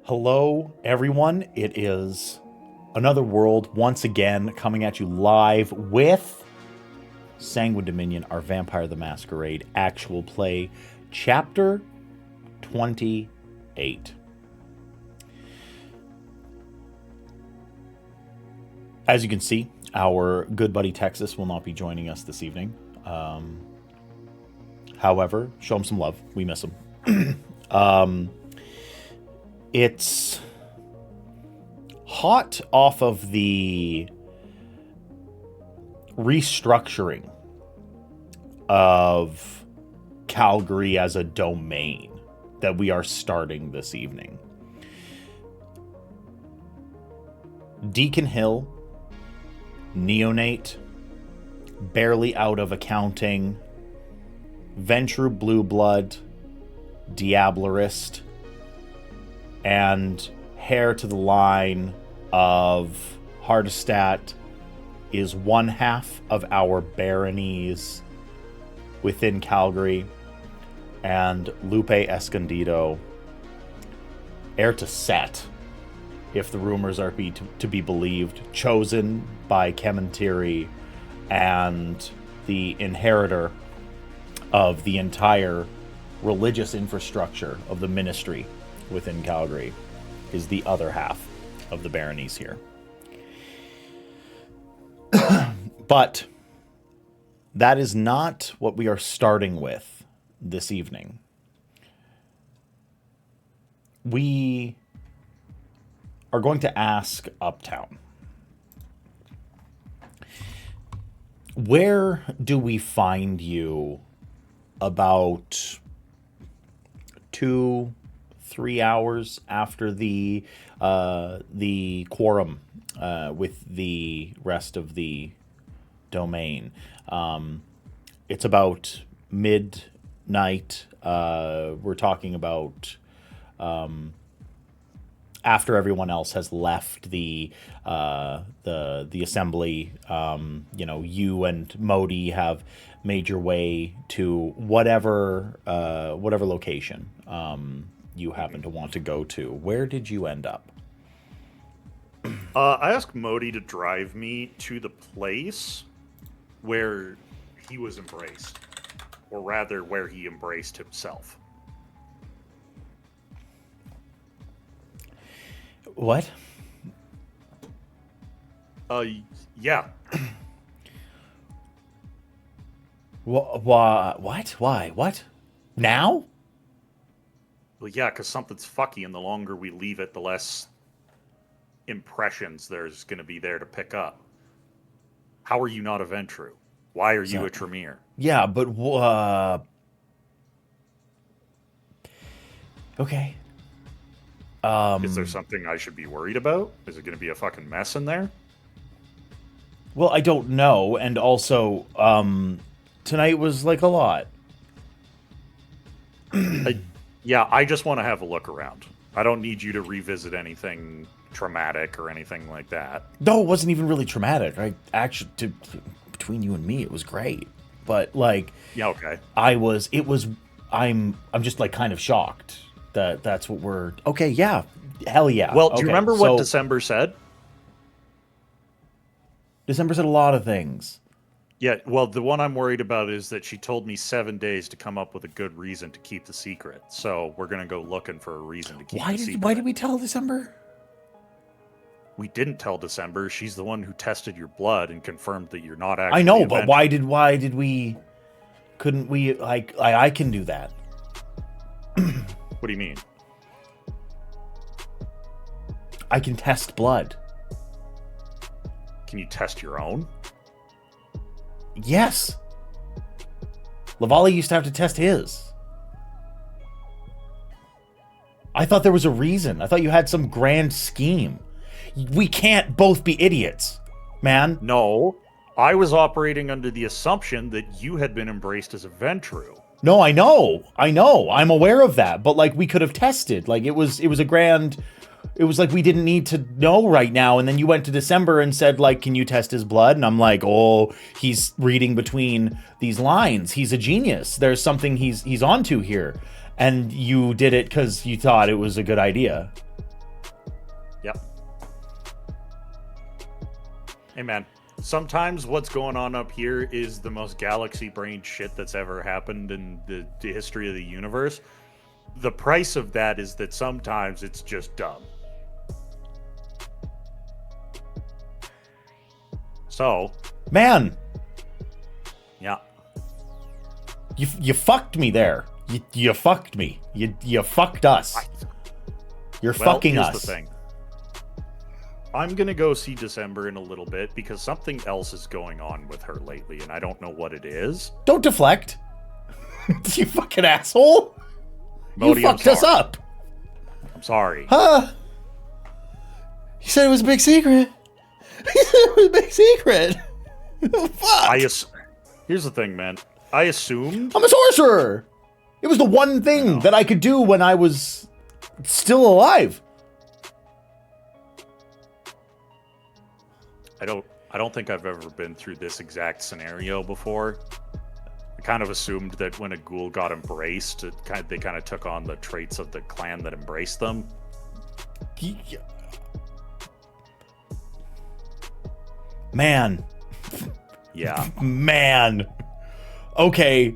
Hello, everyone. It is another world once again coming at you live with Sanguine Dominion, our Vampire the Masquerade actual play, Chapter 28. As you can see, our good buddy Texas will not be joining us this evening. However, show him some love. We miss him. It's hot off of the restructuring of Calgary as a domain that we are starting this evening. Deacon Hill, Neonate, Barely Out of Accounting, Ventrue Blue Blood, Diablerist, and Hair to the Line of Hardestat is one half of our baronies within Calgary, and Lupe Escondido, heir to Set, if the rumors are to be believed, chosen by Kementiri and the inheritor of the entire religious infrastructure of the ministry within Calgary, is the other half of the baronies here. But that is not what we are starting with this evening. We are going to ask Uptown, where do we find you about 2-3 hours after the quorum with the rest of the domain? It's about midnight. We're talking about after everyone else has left the assembly. You and Modi have made your way to whatever location you happen to want to go to. Where did you end up? I asked Modi to drive me to the place where he was embraced, or rather where he embraced himself. What? Yeah. What? Why? What? Now? Well, yeah, because something's fucky, and the longer we leave it, the less impressions there's going to be there to pick up. How are you not a Ventrue? Why are you a Tremere? Yeah, but okay. Is there something I should be worried about? Is it going to be a fucking mess in there? Well, I don't know, and also, tonight was like a lot. I just want to have a look around. I don't need you to revisit anything traumatic or anything like that. No, it wasn't even really traumatic. Between you and me, it was great. But yeah, okay. I'm just like kind of shocked that that's what we're. Okay, yeah, hell yeah. Well, do you remember what December said? December said a lot of things. Yeah, well, the one I'm worried about is that she told me 7 days to come up with a good reason to keep the secret. So we're going to go looking for a reason to keep the secret. Why did we tell December? We didn't tell December. She's the one who tested your blood and confirmed that you're not actually. I know, but why did we? Couldn't we? I can do that. What do you mean? I can test blood. Can you test your own? Yes. Lavallee used to have to test his. I thought there was a reason. I thought you had some grand scheme. We can't both be idiots, man. No, I was operating under the assumption that you had been embraced as a Ventrue. No, I know. I'm aware of that. But we could have tested. It was a grand. It was like we didn't need to know right now. And then you went to December and said, can you test his blood? And I'm like, oh, he's reading between these lines. He's a genius. There's something he's onto here. And you did it because you thought it was a good idea. Yep. Hey, man. Sometimes what's going on up here is the most galaxy-brained shit that's ever happened in the history of the universe. The price of that is that sometimes it's just dumb. So, Man, yeah. you fucked me there. You fucked me. You fucked us. You're fucking here's us. The thing. I'm gonna go see December in a little bit because something else is going on with her lately, and I don't know what it is. Don't deflect. You fucking asshole. Modi, You fucked us up. I'm sorry. Huh? You said it was a big secret. You said it was a big secret. Fuck. Here's the thing, man. I assumed... I'm a sorcerer. It was the one thing that I could do when I was still alive. I don't think I've ever been through this exact scenario before. I kind of assumed that when a ghoul got embraced, they kind of took on the traits of the clan that embraced them. Man. Yeah. Man. Okay.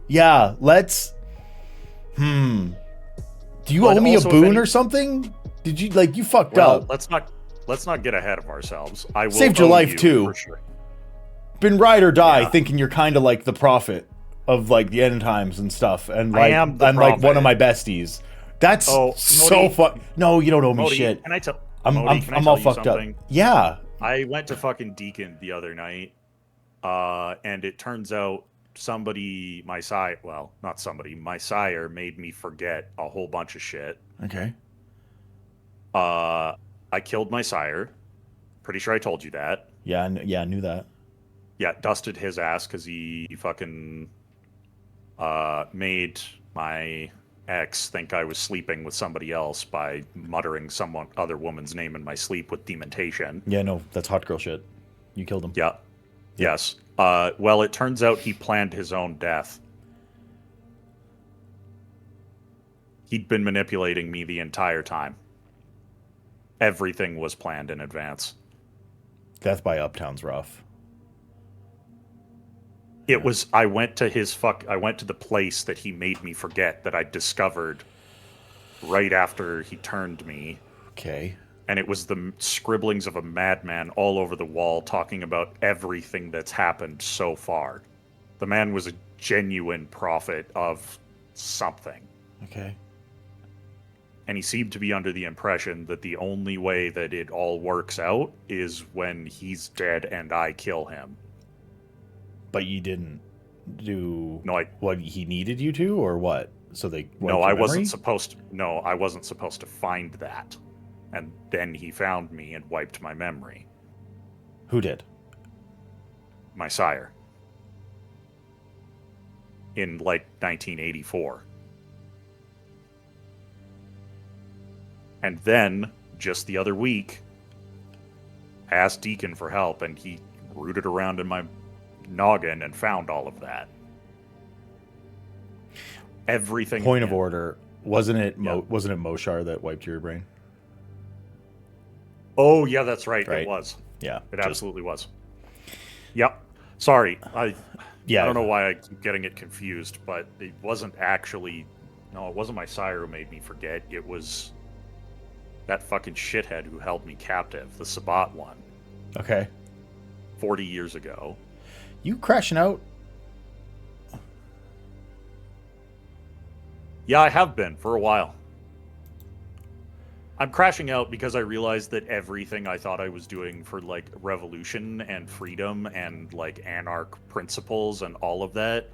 Yeah, let's... Do you owe me a boon or something? Did you, you fucked up. Let's not get ahead of ourselves. I will saved your life too. For sure. Been ride or die, thinking you're kind of like the prophet of the end times and stuff, and I'm like one of my besties. That's so fun. No, you don't owe me shit. Can I tell? I'm all fucked up. Yeah. I went to fucking Deacon the other night, and it turns out my sire made me forget a whole bunch of shit. Okay. I killed my sire. Pretty sure I told you that. Yeah, I knew that. Yeah, dusted his ass because he fucking made my ex think I was sleeping with somebody else by muttering some other woman's name in my sleep with dementation. Yeah, no, that's hot girl shit. You killed him. Yeah. Yes. Well, it turns out he planned his own death. He'd been manipulating me the entire time. Everything was planned in advance. Death by Uptown's rough. It was. I went to the place that he made me forget that I discovered right after he turned me. Okay. And it was the scribblings of a madman all over the wall talking about everything that's happened so far. The man was a genuine prophet of something. Okay. And he seemed to be under the impression that the only way that it all works out is when he's dead and I kill him. But you didn't do what he needed you to, or what? So they I wasn't supposed to find that. And then he found me and wiped my memory. Who did? My sire. In 1984. And then, just the other week, I asked Deacon for help, and he rooted around in my noggin and found all of that. Everything. Point of order. Wasn't it Moshar that wiped your brain? Oh, yeah, that's right. It was. Yeah. It absolutely was. Yep. Sorry. I don't know why I keep getting it confused, but it wasn't actually... No, it wasn't my sire who made me forget. It was that fucking shithead who held me captive, the Sabbat one. Okay. 40 years ago. You crashing out? Yeah, I have been for a while. I'm crashing out because I realized that everything I thought I was doing for revolution and freedom and anarch principles and all of that,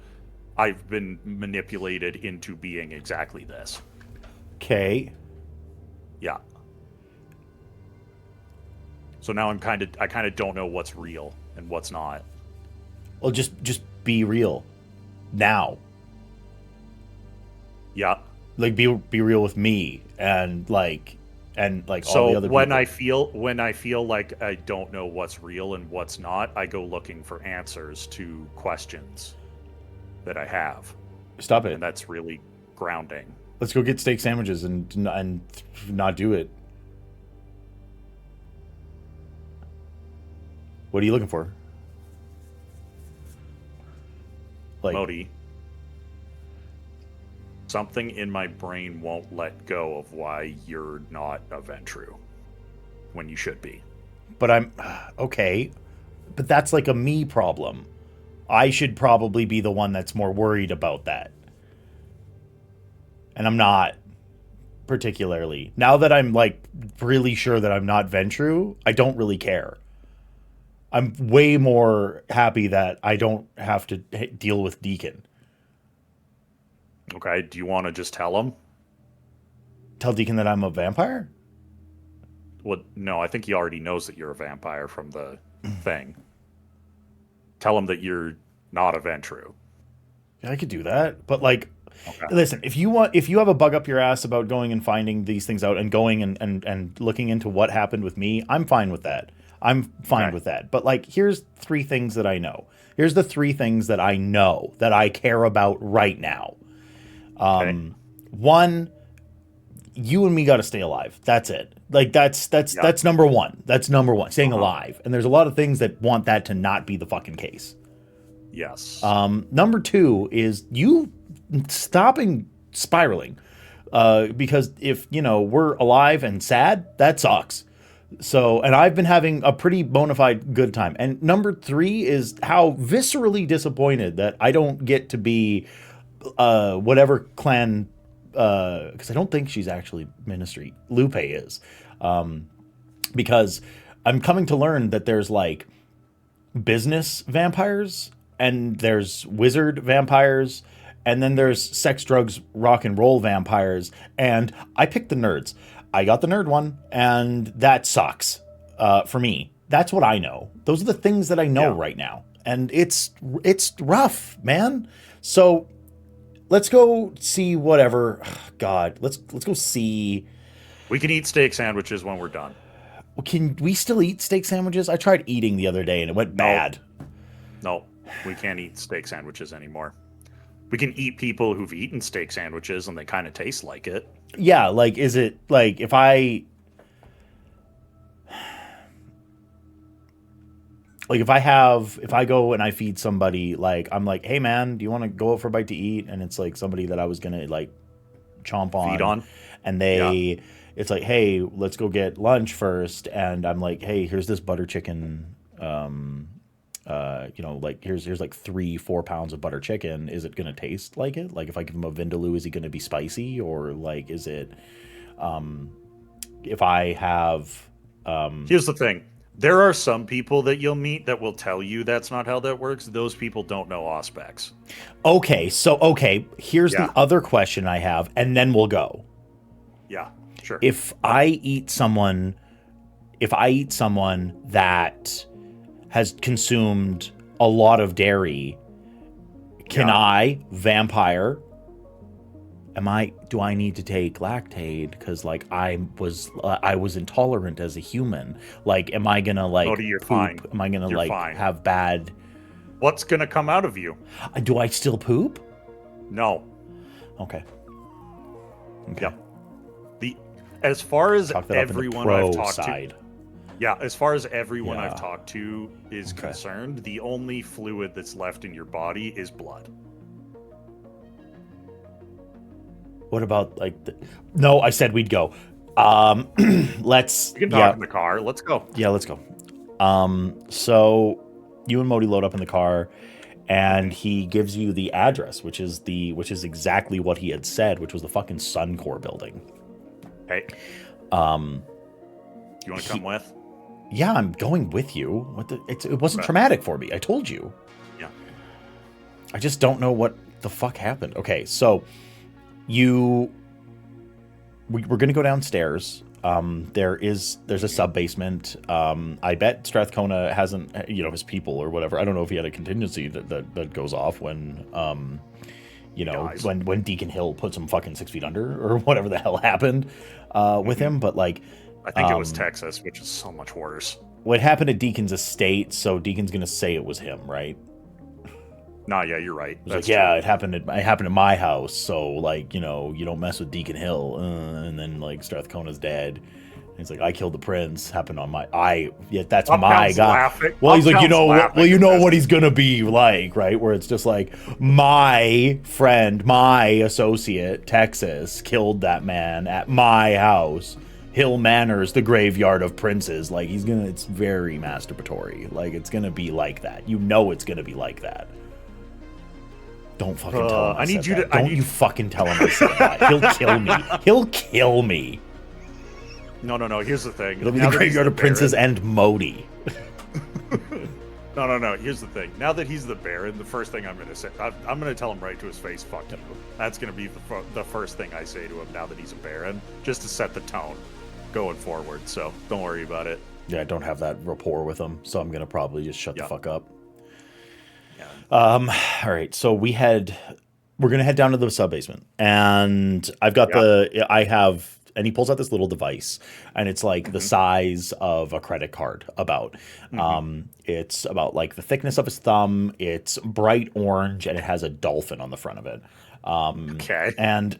I've been manipulated into being exactly this. Okay. Yeah. So now I kind of don't know what's real and what's not. Well, just be real. Now. Yeah. Be real with me and all the other people. When I feel like I don't know what's real and what's not, I go looking for answers to questions that I have. Stop it. And that's really grounding. Let's go get steak sandwiches and not do it. What are you looking for? Like, Modi, something in my brain won't let go of why you're not a Ventru when you should be. but I'm okay. But that's like a me problem. I should probably be the one that's more worried about that. And I'm not particularly. Now that I'm like really sure that I'm not Ventru, I don't really care. I'm way more happy that I don't have to deal with Deacon. Okay, do you want to just tell him? Tell Deacon that I'm a vampire? Well, no, I think he already knows that you're a vampire from the thing. Tell him that you're not a Ventru. Yeah, I could do that. But like, Okay. listen, if you have a bug up your ass about going and finding these things out and going and looking into what happened with me, I'm fine with that. I'm fine with that. But like, here's 3 things that I know. Here's the 3 things that I know that I care about right now. One, you and me got to stay alive. That's it. Like that's number 1. That's number 1, staying alive. And there's a lot of things that want that to not be the fucking case. Yes. Number 2 is you stopping spiraling. Because if, we're alive and sad, that sucks. So, and I've been having a pretty bona fide good time. And number 3 is how viscerally disappointed that I don't get to be whatever clan, because I don't think she's actually Ministry. Lupe is. Because I'm coming to learn that there's like business vampires and there's wizard vampires and then there's sex, drugs, rock and roll vampires. And I picked the nerds. I got the nerd one, and that sucks for me. That's what I know. Those are the things that I know right now, and it's rough, man. So let's go see whatever. God, let's go see. We can eat steak sandwiches when we're done. Can we still eat steak sandwiches? I tried eating the other day, and it went bad. No, we can't eat steak sandwiches anymore. We can eat people who've eaten steak sandwiches, and they kind of taste like it. Yeah, like, is it like if I go and I feed somebody, like I'm like, hey man, do you want to go out for a bite to eat? And it's like somebody that I was gonna like chomp on, feed on, and it's like, hey, let's go get lunch first, and I'm like, hey, here's this butter chicken, like here's like 3-4 pounds of butter chicken. Is it gonna taste like it? Like if I give him a vindaloo, is he gonna be spicy, or like is it? If I have, here's the thing: there are some people that you'll meet that will tell you that's not how that works. Those people don't know Auspex. Okay, here's the other question I have, and then we'll go. Yeah, sure. If I eat someone that has consumed a lot of dairy, can I, vampire, do I need to take Lactaid because like I was intolerant as a human? Like, am I gonna like you're poop? fine. Am I gonna You're like fine. have bad? What's gonna come out of you? Do I still poop? No. Okay. Yep. As far as everyone I've talked side. to, as far as everyone I've talked to is concerned, the only fluid that's left in your body is blood. What about like no, I said we'd go. Let's You can talk in the car. Let's go. Yeah, let's go. So you and Modi load up in the car and he gives you the address, which is exactly what he had said, which was the fucking Suncor building. Hey. You want to come with? Yeah, I'm going with you. It wasn't traumatic for me. I told you. Yeah. I just don't know what the fuck happened. Okay, so we're gonna go downstairs. There's a sub basement. I bet Strathcona hasn't, his people or whatever. I don't know if he had a contingency that goes off when when Deacon Hill puts him fucking 6 feet under or whatever the hell happened with him. But like, I think it was Texas, which is so much worse. What happened at Deacon's estate? So Deacon's gonna say it was him, right? Nah, yeah, you're right. That's like, yeah, it happened at my house. So like, you don't mess with Deacon Hill. And then like Strathcona's dead, He's like, I killed the prince. Happened on that's Uptown's my guy. laughing. Well, he's like, Uptown's you know laughing what he's gonna be like, right? Where it's just like, my friend, my associate, Texas, killed that man at my house. Hill Manor's the graveyard of princes. Like, it's very masturbatory. Like, it's gonna be like that. You know it's gonna be like that. Don't fucking tell him I said that. Don't you fucking tell him I said that. He'll kill me. He'll kill me. No. Here's the thing. It'll be the graveyard of princes and Modi. No. Here's the thing. Now that he's the Baron, the first thing I'm going to say, I'm going to tell him right to his face, fuck you. That's going to be the first thing I say to him now that he's a Baron, just to set the tone going forward. So don't worry about it. Yeah, I don't have that rapport with him, so I'm going to probably just shut the fuck up. Yeah. All right, so we're going to head down to the sub-basement, and I've got and he pulls out this little device, and it's like the size of a credit card about. It's about like the thickness of his thumb. It's bright orange, and it has a dolphin on the front of it. Okay. And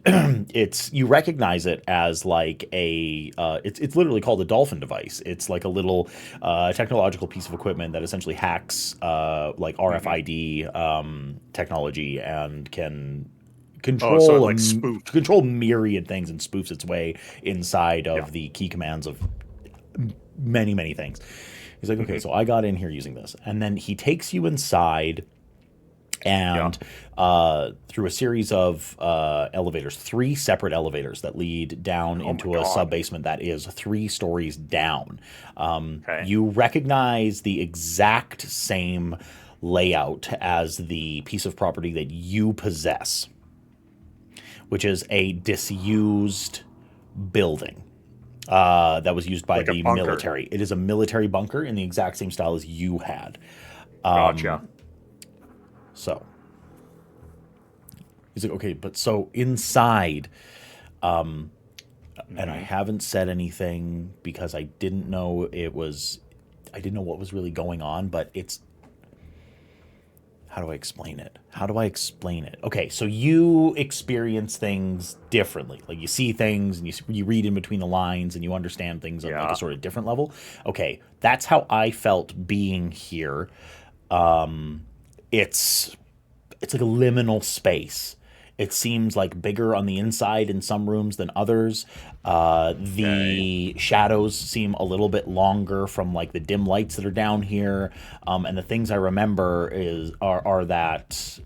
you recognize it as like it's literally called a dolphin device. It's like a little technological piece of equipment that essentially hacks like RFID technology and can control myriad things and spoofs its way inside of the key commands of many, many things. He's like, okay, so I got in here using this. And then he takes you inside and through a series of elevators, 3 separate elevators that lead down into a sub-basement that is 3 stories down. You recognize the exact same layout as the piece of property that you possess, which is a disused building that was used by the military. It is a military bunker in the exact same style as you had. Gotcha. So he's like, okay, but so inside, and I haven't said anything because I didn't know what was really going on, but how do I explain it? Okay, so you experience things differently. Like you see things and you read in between the lines and you understand things on like a sort of different level. Okay, that's how I felt being here. It's like a liminal space. It seems like bigger on the inside in some rooms than others. The shadows seem a little bit longer from like the dim lights that are down here. And the things I remember are that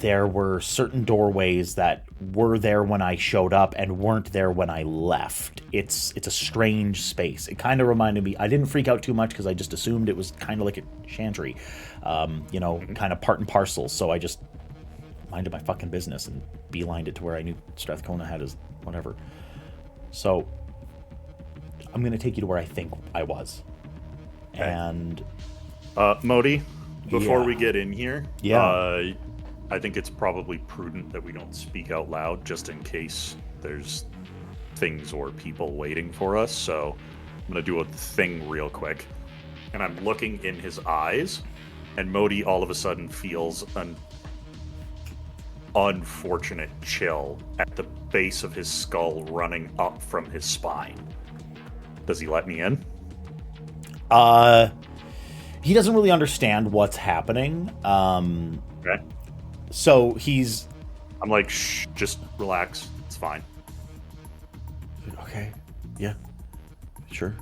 there were certain doorways that were there when I showed up and weren't there when I left. It's a strange space. It kind of reminded me. I didn't freak out too much because I just assumed it was kind of like a chantry, kind of part and parcel. So I just minded my fucking business and beelined it to where I knew Strathcona had his whatever. So I'm going to take you to where I think I was. Okay. And Modi, before we get in here, I think it's probably prudent that we don't speak out loud just in case there's things or people waiting for us. So I'm going to do a thing real quick. And I'm looking in his eyes, and Modi all of a sudden feels an unfortunate chill at the base of his skull running up from his spine. Does he let me in? He doesn't really understand what's happening. Okay. So I'm like, shh, just relax. It's fine. Okay. Yeah. Sure.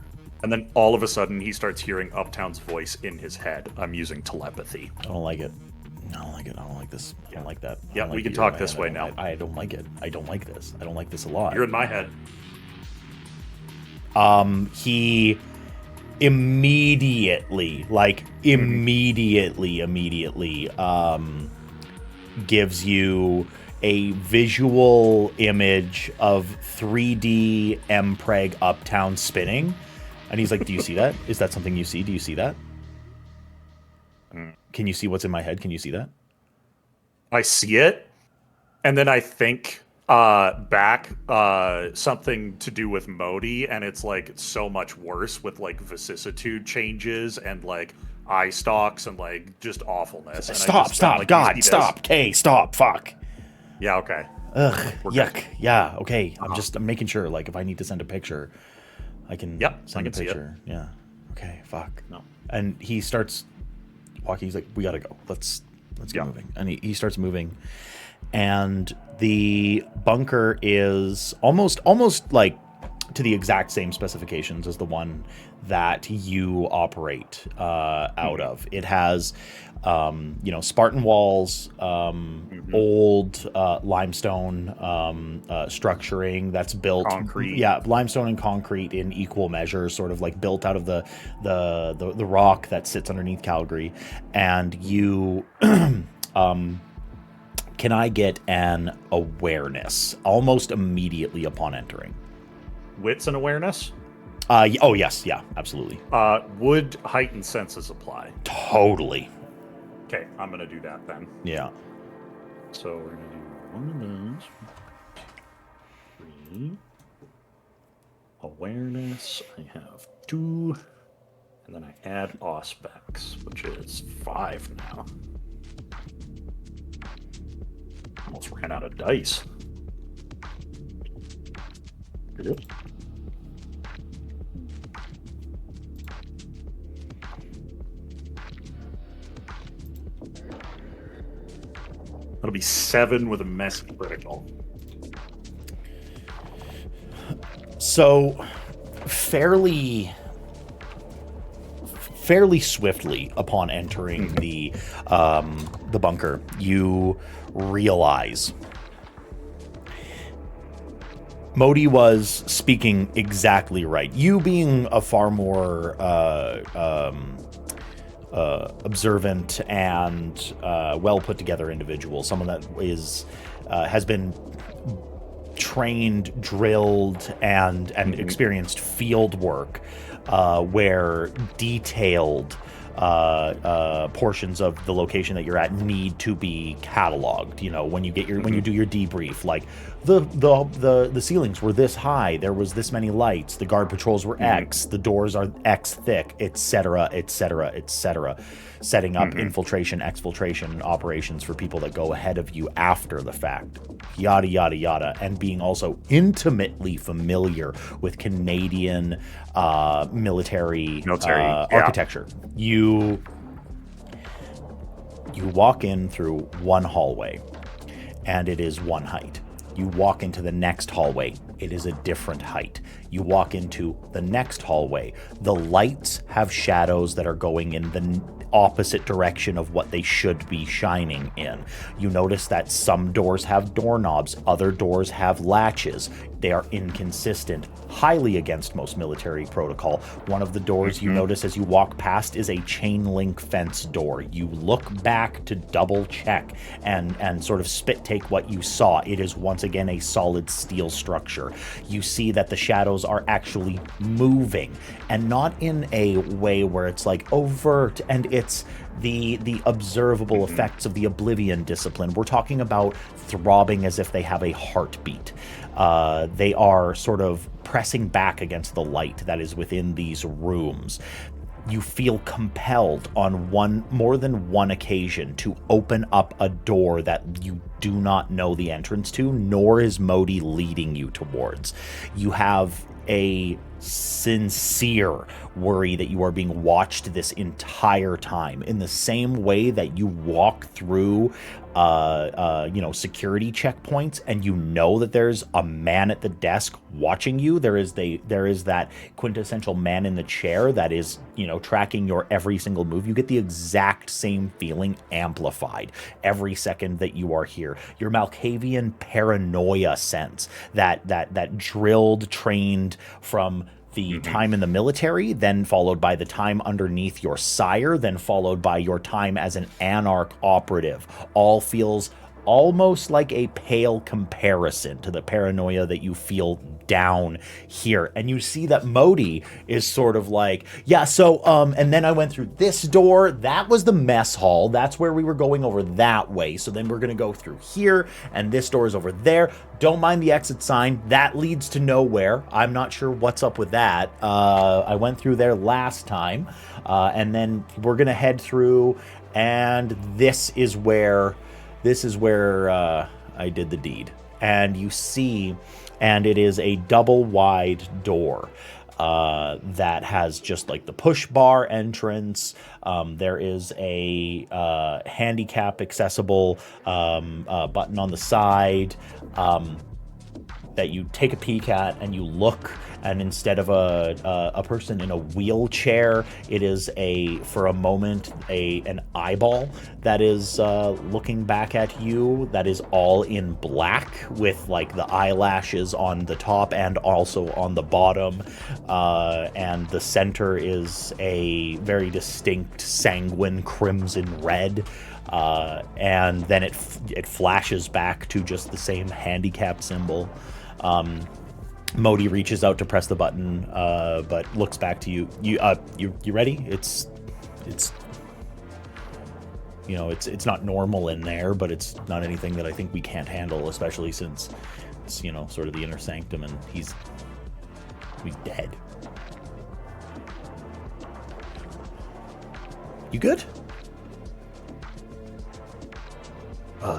And then all of a sudden he starts hearing Uptown's voice in his head. I'm using telepathy. I don't like it. I don't like this. I don't like that. Yeah, we can talk this way now. I don't like it. I don't like this. I don't like this a lot. You're in my head. He immediately gives you a visual image of 3D Mpreg Uptown spinning. And he's like, do you see that? Is that something you see? Do you see that? Can you see what's in my head? Can you see that? I see it. And then I think back something to do with Modi, and it's like so much worse with like vicissitude changes and like eye stalks and like just awfulness. And stop, God, stop, K, stop, fuck. Yeah, okay. Ugh, We're yuck. good. Yeah, okay. I'm making sure, like, if I need to send a picture, I can send a picture. Yeah. Okay, fuck. No. And he starts walking. He's like, we gotta go. Let's get moving. And he starts moving. And the bunker is almost like to the exact same specifications as the one that you operate out of. It has, Spartan walls, old limestone structuring that's built, Concrete. limestone and concrete in equal measure, sort of like built out of the rock that sits underneath Calgary, and you. Can I get an awareness almost immediately upon entering? Wits and awareness? Oh, yes. Yeah, absolutely. Would heightened senses apply? Totally. Okay, I'm going to do that then. Yeah. So we're going to do one of those. 3. Awareness. I have 2. And then I add Auspex, which is 5 now. Almost ran out of dice. Good. That'll be 7 with a mess critical. So, fairly swiftly upon entering the bunker, you realize Modi was speaking exactly right. You being a far more observant and well put together individual, someone that has been trained, drilled, and experienced field work, where detailed portions of the location that you're at need to be cataloged. When you get when you do your debrief, like the ceilings were this high, there was this many lights, the guard patrols were X, the doors are X thick, etc., etc., etc. Setting up infiltration, exfiltration operations for people that go ahead of you after the fact, yada yada yada, and being also intimately familiar with Canadian military architecture. You walk in through one hallway, and it is one height. You walk into the next hallway, it is a different height. You walk into the next hallway, the lights have shadows that are going in the opposite direction of what they should be shining in. You notice that some doors have doorknobs, other doors have latches. They are inconsistent, highly against most military protocol. One of the doors you notice as you walk past is a chain link fence door. You look back to double check and sort of spit take what you saw. It is once again a solid steel structure. You see that the shadows are actually moving, and not in a way where it's like overt, and it's the observable effects of the Oblivion discipline. We're talking about throbbing as if they have a heartbeat. They are sort of pressing back against the light that is within these rooms. You feel compelled on more than one occasion to open up a door that you do not know the entrance to, nor is Modi leading you towards. You have a sincere worry that you are being watched this entire time, in the same way that you walk through security checkpoints and you know that there's a man at the desk watching you. There is that quintessential man in the chair that is tracking your every single move. You get the exact same feeling amplified every second that you are here. Your Malkavian paranoia sense that drilled, trained from the time in the military, then followed by the time underneath your sire, then followed by your time as an Anarch operative, all feels almost like a pale comparison to the paranoia that you feel down here. And you see that Modi is sort of like, and then I went through this door, that was the mess hall, that's where we were going over that way, so then we're gonna go through here, and this door is over there, don't mind the exit sign, that leads to nowhere, I'm not sure what's up with that, I went through there last time, and then we're gonna head through, and this is where I did the deed. and you see, and it is a double wide door that has just like the push bar entrance. There is a handicap accessible button on the side that you take a peek at, and you look, and instead of a person in a wheelchair, it is for a moment an eyeball that is looking back at you, that is all in black with like the eyelashes on the top and also on the bottom, and the center is a very distinct sanguine crimson red, and then it flashes back to just the same handicap symbol. Modi reaches out to press the button, but looks back to you. You ready? It's it's not normal in there, but it's not anything that I think we can't handle, especially since it's sort of the inner sanctum, and he's dead. You good?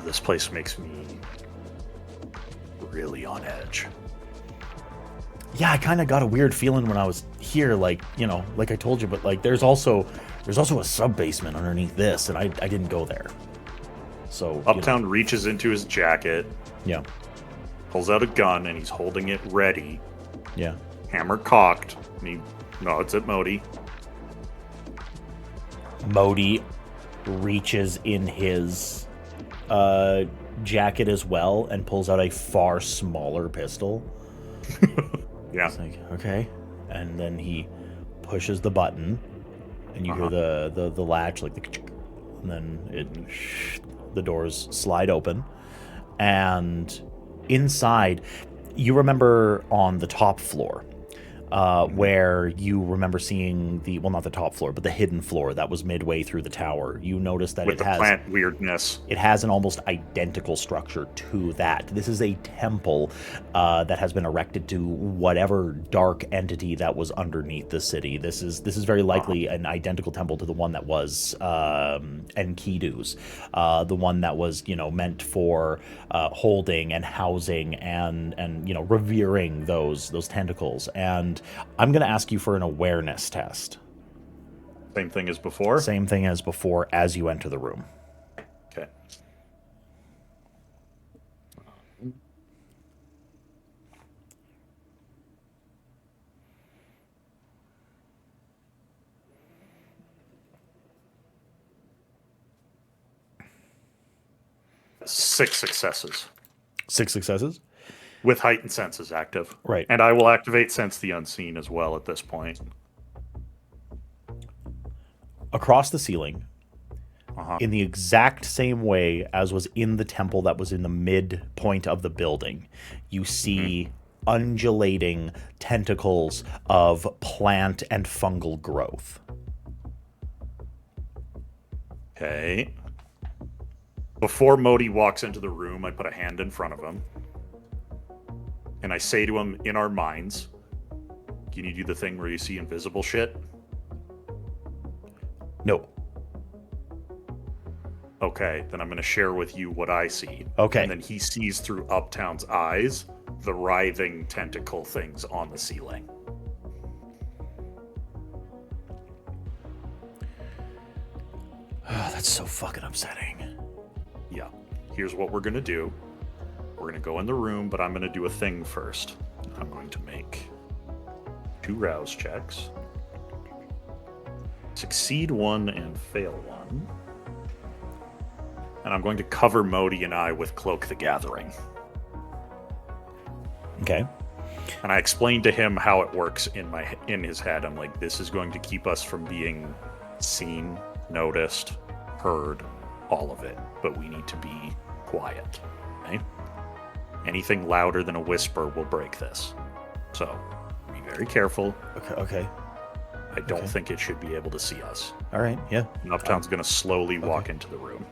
This place makes me really on edge. Yeah, I kind of got a weird feeling when I was here, like I told you, but like there's also a sub basement underneath this, and I didn't go there. So Uptown reaches into his jacket, pulls out a gun, and he's holding it ready. Yeah. Hammer cocked, and he nods at Modi. Modi reaches in his jacket as well and pulls out a far smaller pistol. Yeah. It's like, okay. And then he pushes the button, and you hear the latch, like and then the doors slide open, and inside, you remember on the top floor, where you remember seeing not the top floor, but the hidden floor that was midway through the tower. You notice that with the plant weirdness. It has an almost identical structure to that. This is a temple that has been erected to whatever dark entity that was underneath the city. This is very likely an identical temple to the one that was Enkidu's, the one that was meant for holding and housing and revering those tentacles. And I'm going to ask you for an awareness test. Same thing as before? Same thing as before as you enter the room. Okay. Six successes. 6 successes? With heightened senses active. Right. And I will activate Sense the Unseen as well at this point. Across the ceiling, in the exact same way as was in the temple that was in the midpoint of the building, you see undulating tentacles of plant and fungal growth. Okay. Before Modi walks into the room, I put a hand in front of him. And I say to him in our minds, can you do the thing where you see invisible shit? No. Okay, then I'm going to share with you what I see. Okay. And then he sees through Uptown's eyes the writhing tentacle things on the ceiling. Oh, that's so fucking upsetting. Yeah. Here's what we're going to do. We're going to go in the room, but I'm going to do a thing first. I'm going to make 2 rouse checks. Succeed 1 and fail 1. And I'm going to cover Modi and I with Cloak the Gathering. Okay. And I explained to him how it works in his head. I'm like, this is going to keep us from being seen, noticed, heard, all of it. But we need to be quiet. Okay? Anything louder than a whisper will break this. So, be very careful. Okay. I don't think it should be able to see us. All right, yeah. And Uptown's going to slowly walk into the room.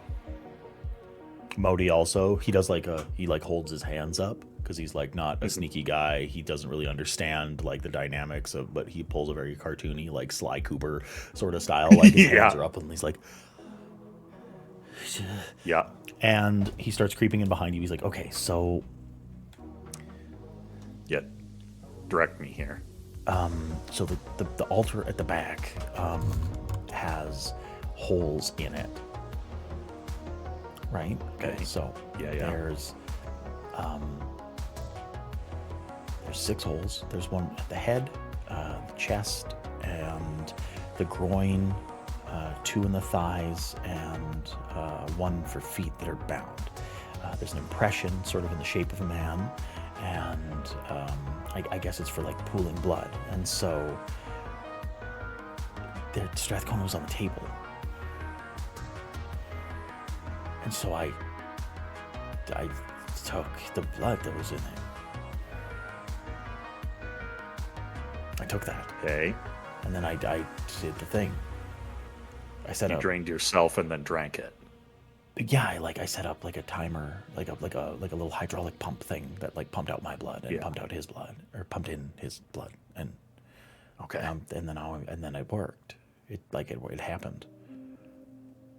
Modi also, he does he holds his hands up because he's like not a sneaky guy. He doesn't really understand like the dynamics of, but he pulls a very cartoony like Sly Cooper sort of style. Like his hands are up and he's like, yeah. And he starts creeping in behind you. He's like, okay, so yet direct me here. So the altar at the back has holes in it, right? Okay. So there's 6 holes. There's one at the head, the chest, and the groin, 2 in the thighs, and 1 for feet that are bound. There's an impression sort of in the shape of a man, and I guess it's for like pooling blood. And so Strathcona was on the table, and so I took the blood that was in it. I took that. Okay. And then I did the thing. I set You up. drained yourself and then drank it. Yeah, I set up like a timer, like a little hydraulic pump thing that like pumped out my blood and pumped out his blood, or pumped in his blood, and okay, and then it worked. It happened.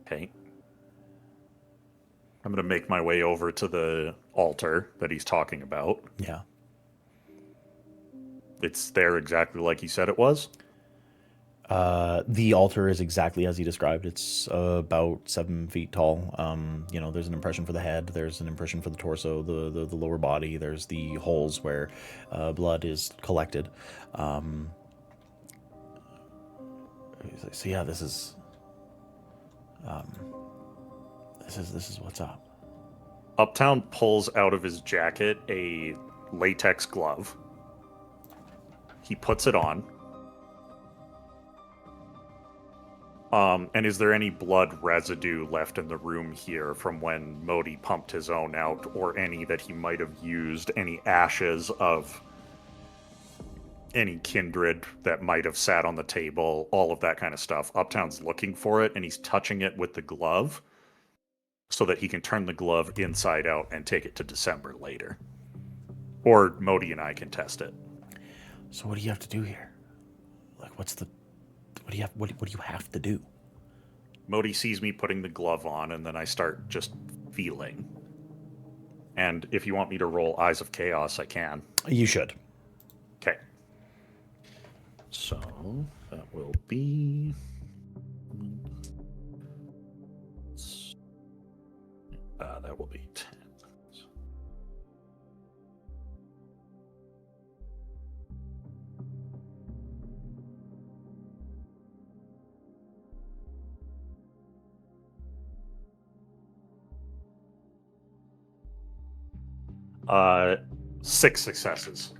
Okay. I'm gonna make my way over to the altar that he's talking about. Yeah. It's there exactly like he said it was. The altar is exactly as he described. It's about 7 feet tall. There's an impression for the head. There's an impression for the torso, the lower body. There's the holes where blood is collected. So yeah, this is what's up. Uptown pulls out of his jacket a latex glove. He puts it on. And is there any blood residue left in the room here from when Modi pumped his own out, or any that he might have used, any ashes of any kindred that might have sat on the table, all of that kind of stuff? Uptown's looking for it, and he's touching it with the glove so that he can turn the glove inside out and take it to December later. Or Modi and I can test it. So what do you have to do here? Like, what do you have to do? Modi sees me putting the glove on, and then I start just feeling. And if you want me to roll Eyes of Chaos, I can. You should. Okay. So that will be... that will be 10. Uh, 6 successes.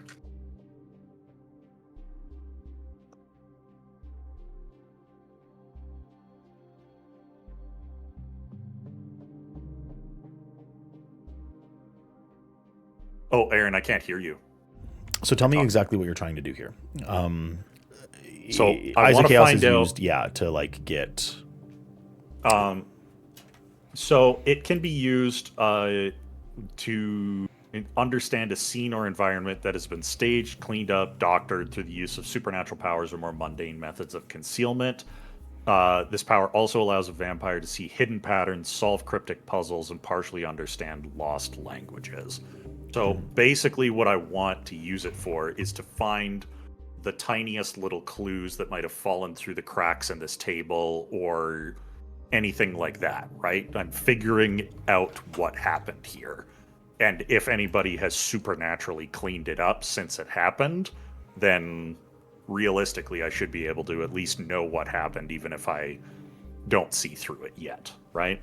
Oh, Aaron, I can't hear you. So tell me exactly what you're trying to do here. So I Eyes of want to Chaos find is out. used, to like get. So it can be used to understand a scene or environment that has been staged, cleaned up, doctored through the use of supernatural powers or more mundane methods of concealment. This power also allows a vampire to see hidden patterns, solve cryptic puzzles, and partially understand lost languages. So basically what I want to use it for is to find the tiniest little clues that might have fallen through the cracks in this table or anything like that, right? I'm figuring out what happened here. And if anybody has supernaturally cleaned it up since it happened, then realistically I should be able to at least know what happened, even if I don't see through it yet, right?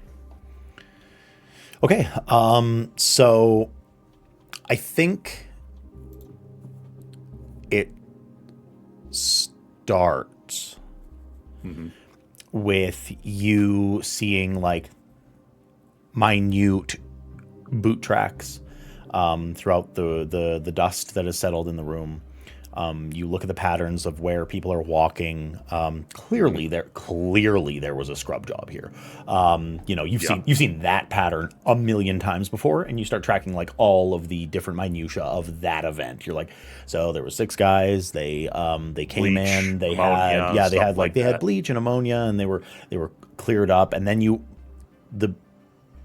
Okay. So I think it starts with you seeing like minute boot tracks throughout the dust that has settled in the room. You look at the patterns of where people are walking. Clearly there was a scrub job here. You've seen that pattern a million times before, and you start tracking like all of the different minutia of that event. You're like, so there were 6 guys. They came Bleach, in. They ammonia, had bleach and ammonia, and they were cleared up. And then the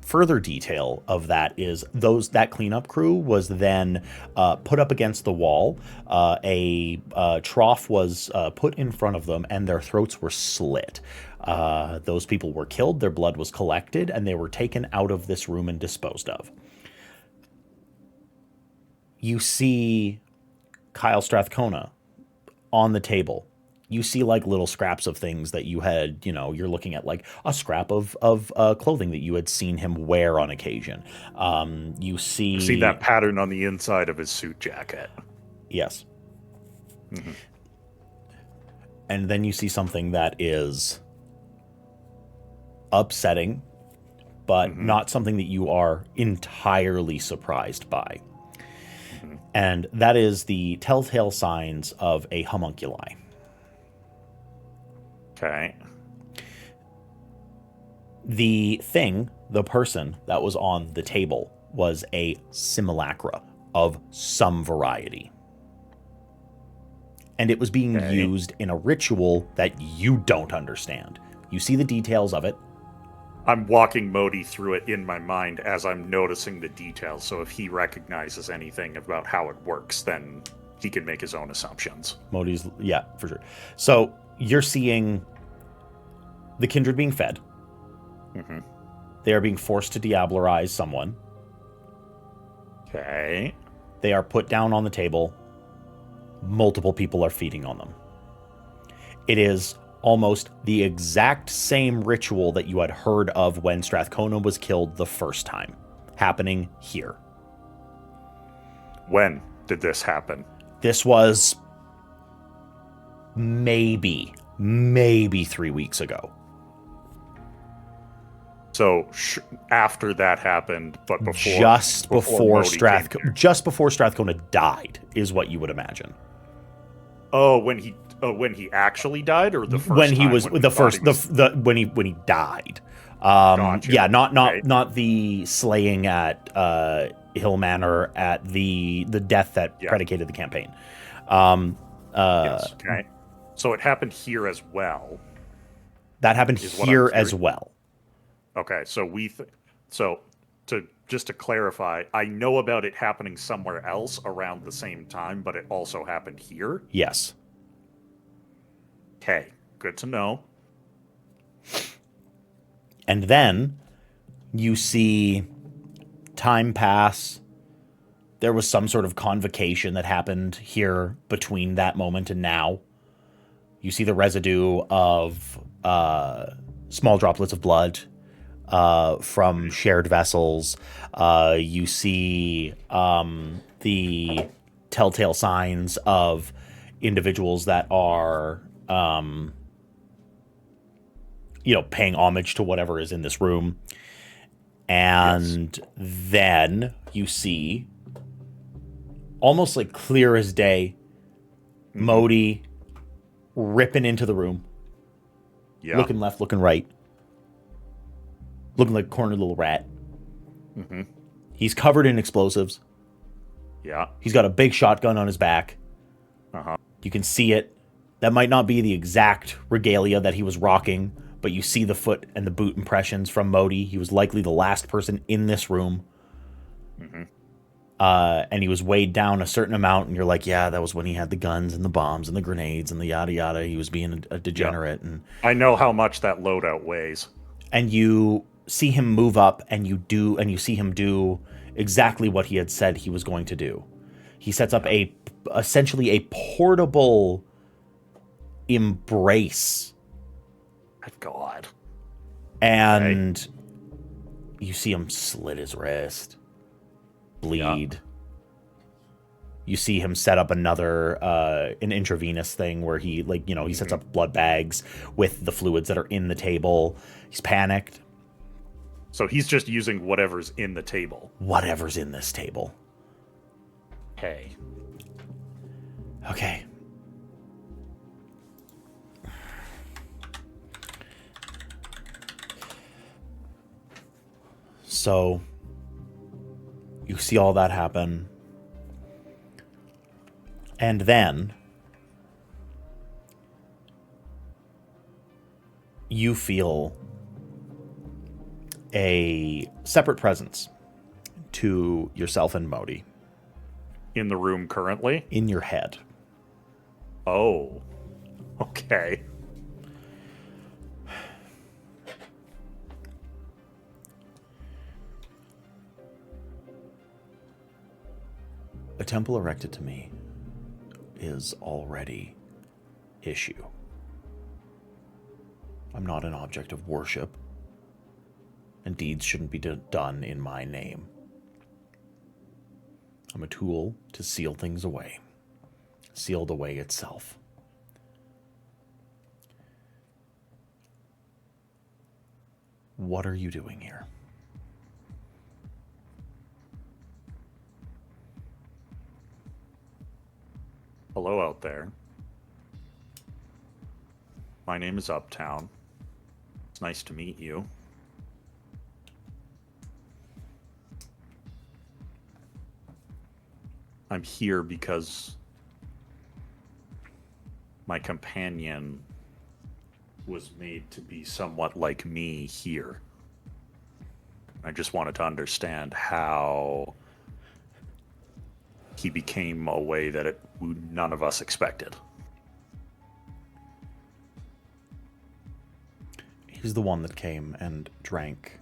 further detail of that is that cleanup crew was then put up against the wall. A trough was put in front of them, and their throats were slit. Those people were killed, their blood was collected, and they were taken out of this room and disposed of. You see Kyle Strathcona on the table. You see like little scraps of things that you had, you're looking at like a scrap of clothing that you had seen him wear on occasion. You see that pattern on the inside of his suit jacket. Yes. Mm-hmm. And then you see something that is upsetting, but not something that you are entirely surprised by. Mm-hmm. And that is the telltale signs of a homunculi. Okay. The person that was on the table was a simulacra of some variety. And it was being used in a ritual that you don't understand. You see the details of it. I'm walking Modi through it in my mind as I'm noticing the details, so if he recognizes anything about how it works, then he can make his own assumptions. Modi's, yeah, for sure. So you're seeing the Kindred being fed. Mm-hmm. They are being forced to diablerize someone. Okay. They are put down on the table. Multiple people are feeding on them. It is almost the exact same ritual that you had heard of when Strathcona was killed the first time, happening here. When did this happen? This was maybe 3 weeks ago. So after that happened, but before before Strathcona died is what you would imagine. Oh, when he actually died, or the first when he time, was when the first when he died. Gotcha. Yeah, not the slaying at Hill Manor at the death that predicated the campaign. Yes. Okay. So it happened here as well. That happened here as well. Okay, so just to clarify, I know about it happening somewhere else around the same time, but it also happened here? Yes. Okay, good to know. And then you see time pass. There was some sort of convocation that happened here between that moment and now. You see the residue of small droplets of blood from shared vessels. You see the telltale signs of individuals that are, paying homage to whatever is in this room. And then you see, almost like clear as day, Modi ripping into the room. Yeah. Looking left, looking right. Looking like a cornered little rat. Mm-hmm. He's covered in explosives. Yeah. He's got a big shotgun on his back. Uh-huh. You can see it. That might not be the exact regalia that he was rocking, but you see the foot and the boot impressions from Modi. He was likely the last person in this room. Mm-hmm. And he was weighed down a certain amount, and you're like, yeah, that was when he had the guns and the bombs and the grenades and the yada yada. He was being a degenerate. Yeah. And I know how much that loadout weighs. And you see him move up, and you see him do exactly what he had said he was going to do. He sets up essentially a portable embrace. God. And you see him slit his wrist, bleed. Yeah. You see him set up another an intravenous thing where he he sets up blood bags with the fluids that are in the table. He's panicked. So he's just using whatever's in the table. Whatever's in this table. Hey. Okay. So you see all that happen. And then you feel a separate presence to yourself and Modi. In the room currently? In your head. Oh. Okay. A temple erected to me is already issue. I'm not an object of worship, and deeds shouldn't be done in my name. I'm a tool to seal things away. Seal the way itself. What are you doing here? Hello out there. My name is Uptown. It's nice to meet you. I'm here because my companion was made to be somewhat like me here. I just wanted to understand how he became a way that none of us expected. He's the one that came and drank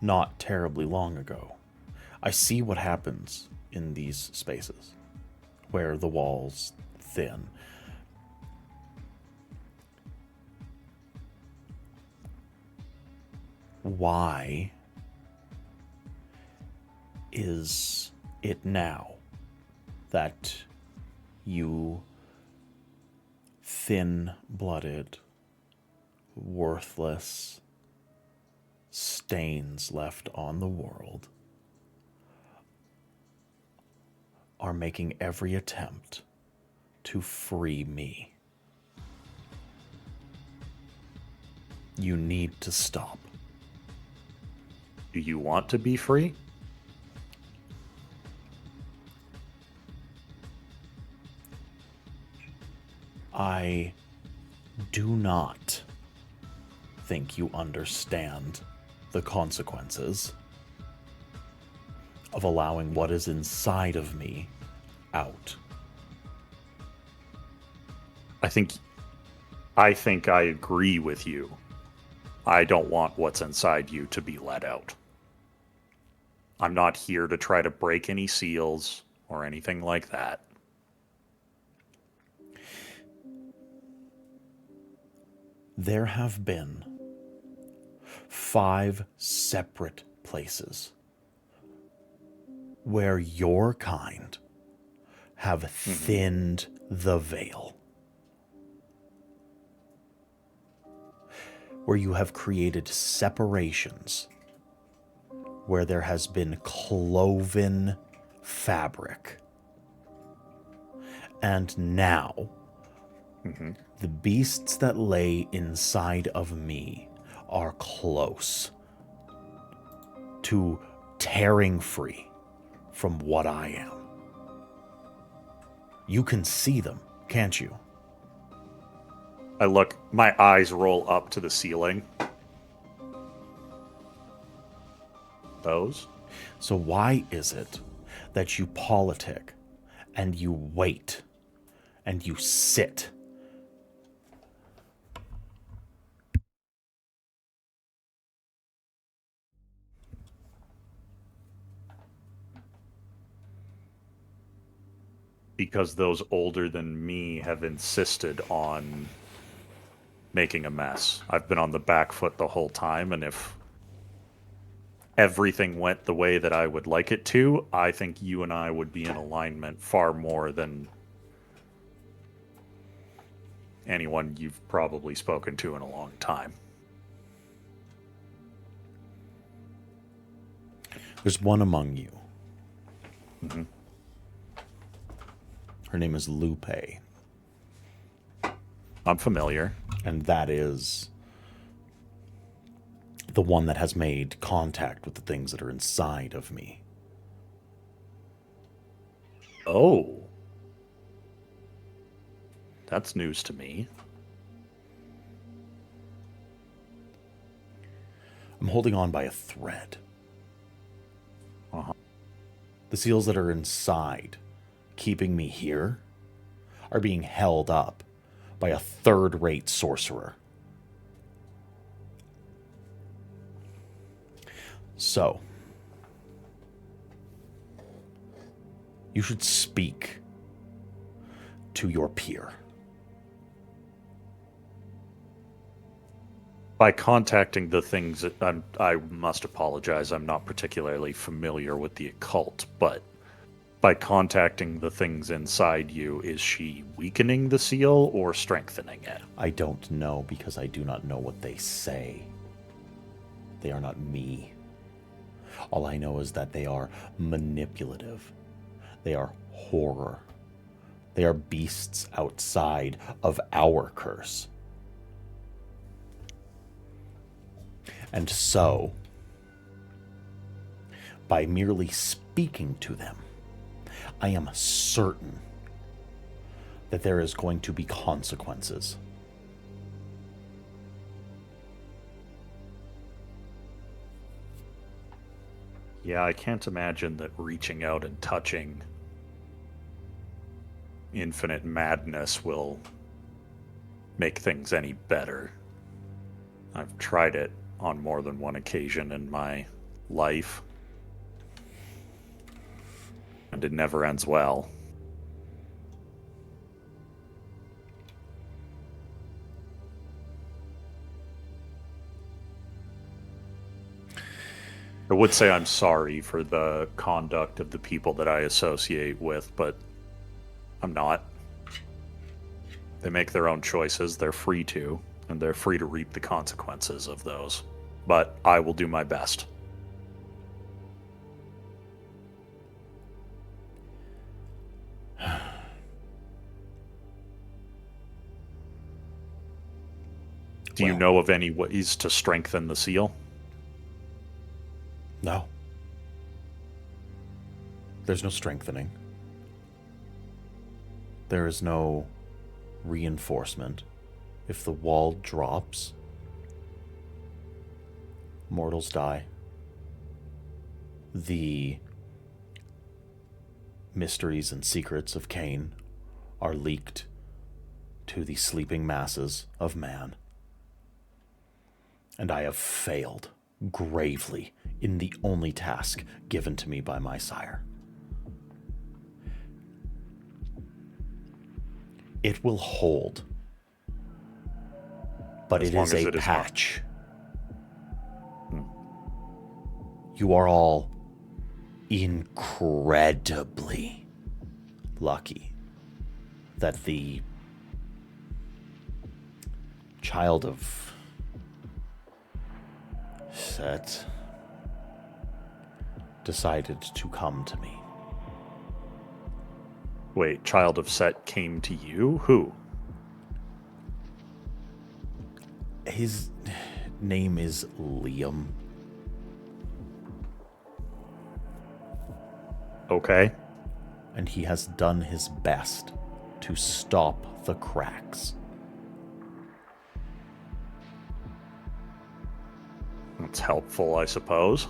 not terribly long ago. I see what happens in these spaces where the walls thin. Why is it now that you thin-blooded, worthless stains left on the world are making every attempt to free me? You need to stop. Do you want to be free? I do not think you understand the consequences of allowing what is inside of me out. I think I agree with you. I don't want what's inside you to be let out. I'm not here to try to break any seals or anything like that. There have been 5 separate places where your kind have thinned the veil. Where you have created separations, where there has been cloven fabric. And now, the beasts that lay inside of me are close to tearing free from what I am. You can see them, can't you? I look, my eyes roll up to the ceiling. Those? So why is it that you politic and you wait and you sit? Because those older than me have insisted on making a mess. I've been on the back foot the whole time, and if everything went the way that I would like it to, I think you and I would be in alignment far more than anyone you've probably spoken to in a long time. There's one among you. Mm-hmm. Her name is Lupe. I'm familiar. And that is the one that has made contact with the things that are inside of me. Oh. That's news to me. I'm holding on by a thread. Uh-huh. The seals that are inside, keeping me here, are being held up by a third-rate sorcerer. So, you should speak to your peer. By contacting the things that I must apologize, I'm not particularly familiar with the occult, but by contacting the things inside you, is she weakening the seal or strengthening it? I don't know because I do not know what they say. They are not me. All I know is that they are manipulative. They are horror. They are beasts outside of our curse. And so, by merely speaking to them, I am certain that there is going to be consequences. Yeah, I can't imagine that reaching out and touching infinite madness will make things any better. I've tried it on more than one occasion in my life, and it never ends well. I would say I'm sorry for the conduct of the people that I associate with, but I'm not. They make their own choices, they're free to, and they're free to reap the consequences of those. But I will do my best. Do you know of any ways to strengthen the seal? No. There's no strengthening. There is no reinforcement. If the wall drops, mortals die. The mysteries and secrets of Cain are leaked to the sleeping masses of man. And I have failed gravely in the only task given to me by my sire. It will hold, but it is a patch. You are all incredibly lucky that the child of Set decided to come to me. Wait, Child of Set came to you? Who? His name is Liam. Okay. And he has done his best to stop the cracks. That's helpful, I suppose.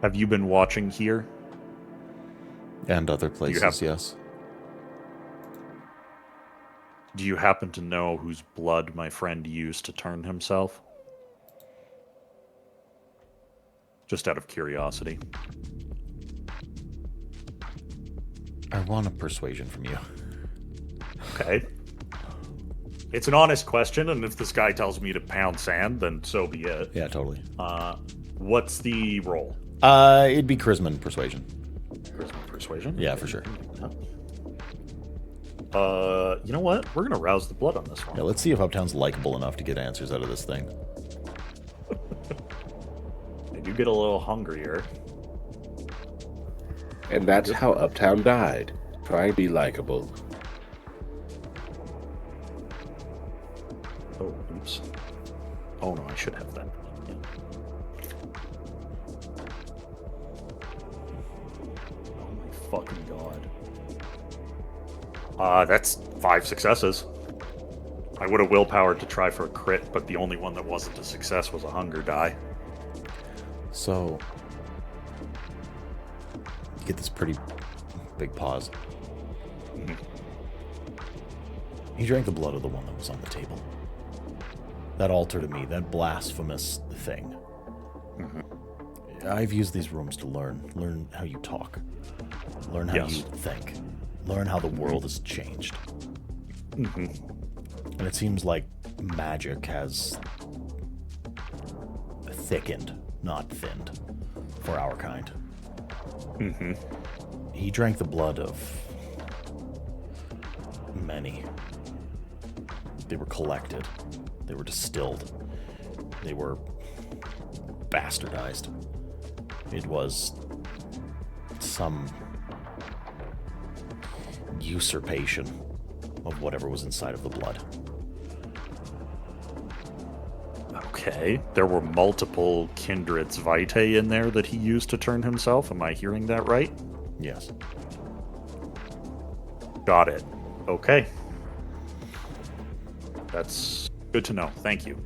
Have you been watching here? And other places, yes. Do you happen to know whose blood my friend used to turn himself? Just out of curiosity. I want a persuasion from you. Okay. It's an honest question, and if this guy tells me to pound sand, then so be it. Yeah, totally. What's the roll? It'd be charisma and persuasion. Charisma and persuasion? Yeah, for sure. You know what? We're gonna rouse the blood on this one. Yeah, let's see if Uptown's likable enough to get answers out of this thing. I do get a little hungrier. And that's how Uptown died. Trying to be likable. Oh, oops. Oh no, I should have that. Yeah. Oh my fucking god. That's 5 successes. I would have willpowered to try for a crit, but the only one that wasn't a success was a hunger die. So, you get this pretty big pause. Mhm. He drank the blood of the one that was on the table. That altar to me, that blasphemous thing. Mhm. I've used these rooms to learn how you talk, learn how Yes. you think, learn how the world has changed. Mhm. And it seems like magic has thickened, not thinned, for our kind. Mhm. He drank the blood of many. They were collected. They were distilled. They were bastardized. It was some usurpation of whatever was inside of the blood. Okay. There were multiple Kindred's Vitae in there that he used to turn himself. Am I hearing that right? Yes. Got it. Okay. That's good to know. Thank you.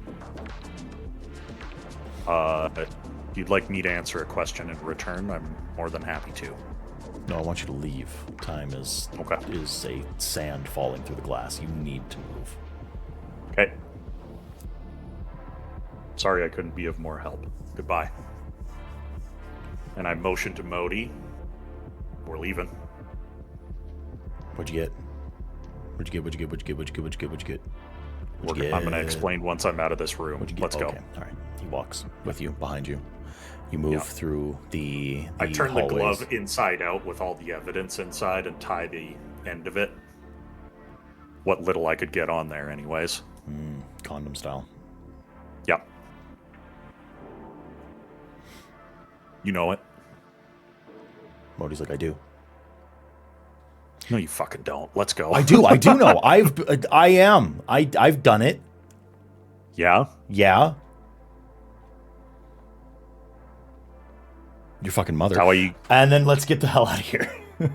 If you'd like me to answer a question in return, I'm more than happy to. No, I want you to leave. Time is a sand falling through the glass. You need to move. Okay. Sorry I couldn't be of more help. Goodbye. And I motion to Modi. We're leaving. What'd you get? What'd you get? I'm going to explain once I'm out of this room. What'd you get? Let's go. Okay. All right. He walks with you, behind you. You move through the I turn hallways. the glove inside out with all the evidence inside and tie the end of it. What little I could get on there, anyways. Condom style. Yep. You know it. Modi's like, I do. No, you fucking don't. Let's go. I do know. I've done it. Yeah? Yeah. Your fucking mother. How are you? And then let's get the hell out of here. You